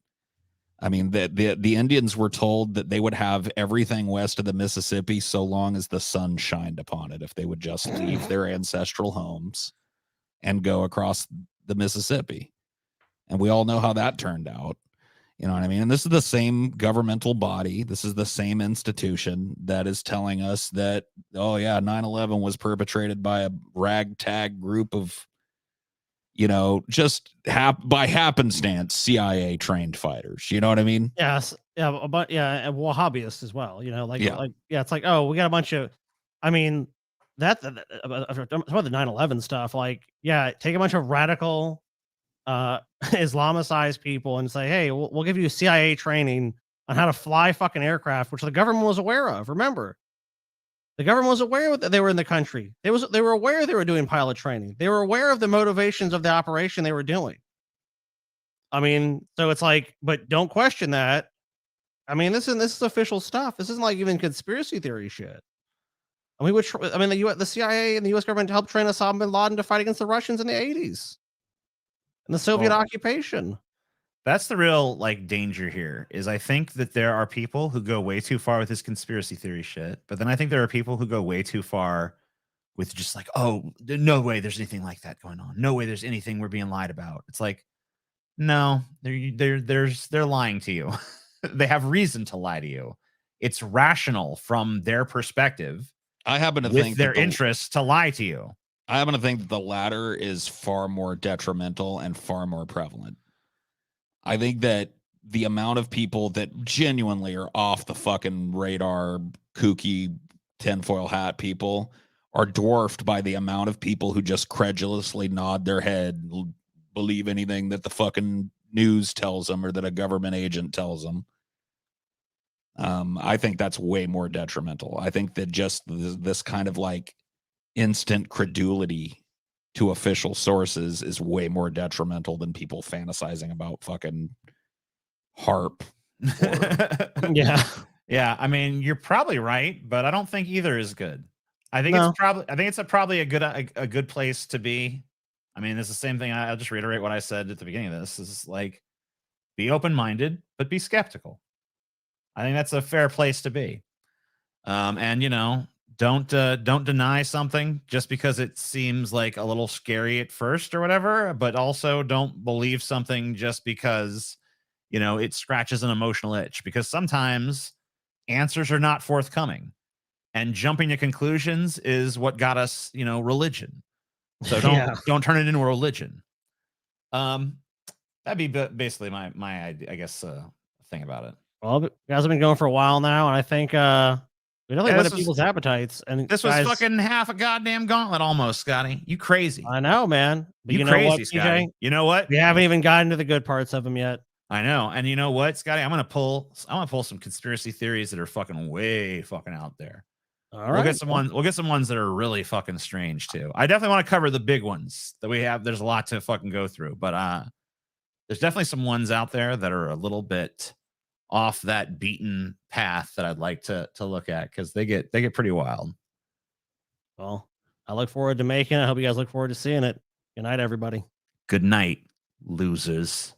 I mean, the Indians were told that they would have everything west of the Mississippi so long as the sun shined upon it, if they would just leave their ancestral homes and go across the Mississippi. And we all know how that turned out. You know what I mean? And this is the same governmental body. This is the same institution that is telling us that, oh yeah, 9/11 was perpetrated by a ragtag group of, you know, just by happenstance, CIA trained fighters. You know what I mean? Yes. Yeah. But yeah, and Wahhabists as well. You know, it's like, oh, we got a bunch of, I mean, about the 9/11 stuff. Like, yeah, take a bunch of radical Islamicized people and say, hey, we'll give you CIA training on how to fly fucking aircraft, which the government was aware of. Remember, the government was aware that they were in the country. They were aware they were doing pilot training. They were aware of the motivations of the operation they were doing. I mean, so it's like, but don't question that. I mean, this is official stuff. This isn't like even conspiracy theory shit. I mean, the CIA and the U.S. government helped train Osama bin Laden to fight against the Russians in the 80s. And the Soviet occupation. That's the real like danger here, is I think that there are people who go way too far with this conspiracy theory shit, but then I think there are people who go way too far with just like, oh, no way there's anything like that going on. No way there's anything we're being lied about. It's like, no, they're lying to you. They have reason to lie to you. It's rational from their perspective. I happen to with think their interests to lie to you. I happen to think that the latter is far more detrimental and far more prevalent. I think that the amount of people that genuinely are off the fucking radar, kooky tinfoil hat people are dwarfed by the amount of people who just credulously nod their head, believe anything that the fucking news tells them or that a government agent tells them. I think that's way more detrimental. I think that just this kind of like instant credulity to official sources is way more detrimental than people fantasizing about fucking HARP. Yeah. Yeah, I mean, you're probably right, but I don't think either is good. I think No. it's probably a good place to be. I mean, it's the same thing. I'll just reiterate what I said at the beginning of this. Is like, be open-minded, but be skeptical. I think that's a fair place to be. And you know, don't deny something just because it seems like a little scary at first or whatever, but also don't believe something just because, you know, it scratches an emotional itch, because sometimes answers are not forthcoming, and jumping to conclusions is what got us, you know, religion. So don't turn it into a religion. That'd be basically my idea, I guess, thing about it. Well, you guys have been going for a while now, and I think we definitely whet people's appetites. And this was fucking half a goddamn gauntlet almost, Scotty. You crazy. I know, man. But you know crazy, what, Scotty. PJ? You know what? We haven't even gotten to the good parts of them yet. I know. And you know what, Scotty? I'm gonna pull some conspiracy theories that are fucking way fucking out there. All right. We'll get some ones that are really fucking strange too. I definitely want to cover the big ones that we have. There's a lot to fucking go through, but there's definitely some ones out there that are a little bit off that beaten path that I'd like to look at, because they get pretty wild. Well, I look forward to making it. I hope you guys look forward to seeing it. Good night, everybody. Good night, losers.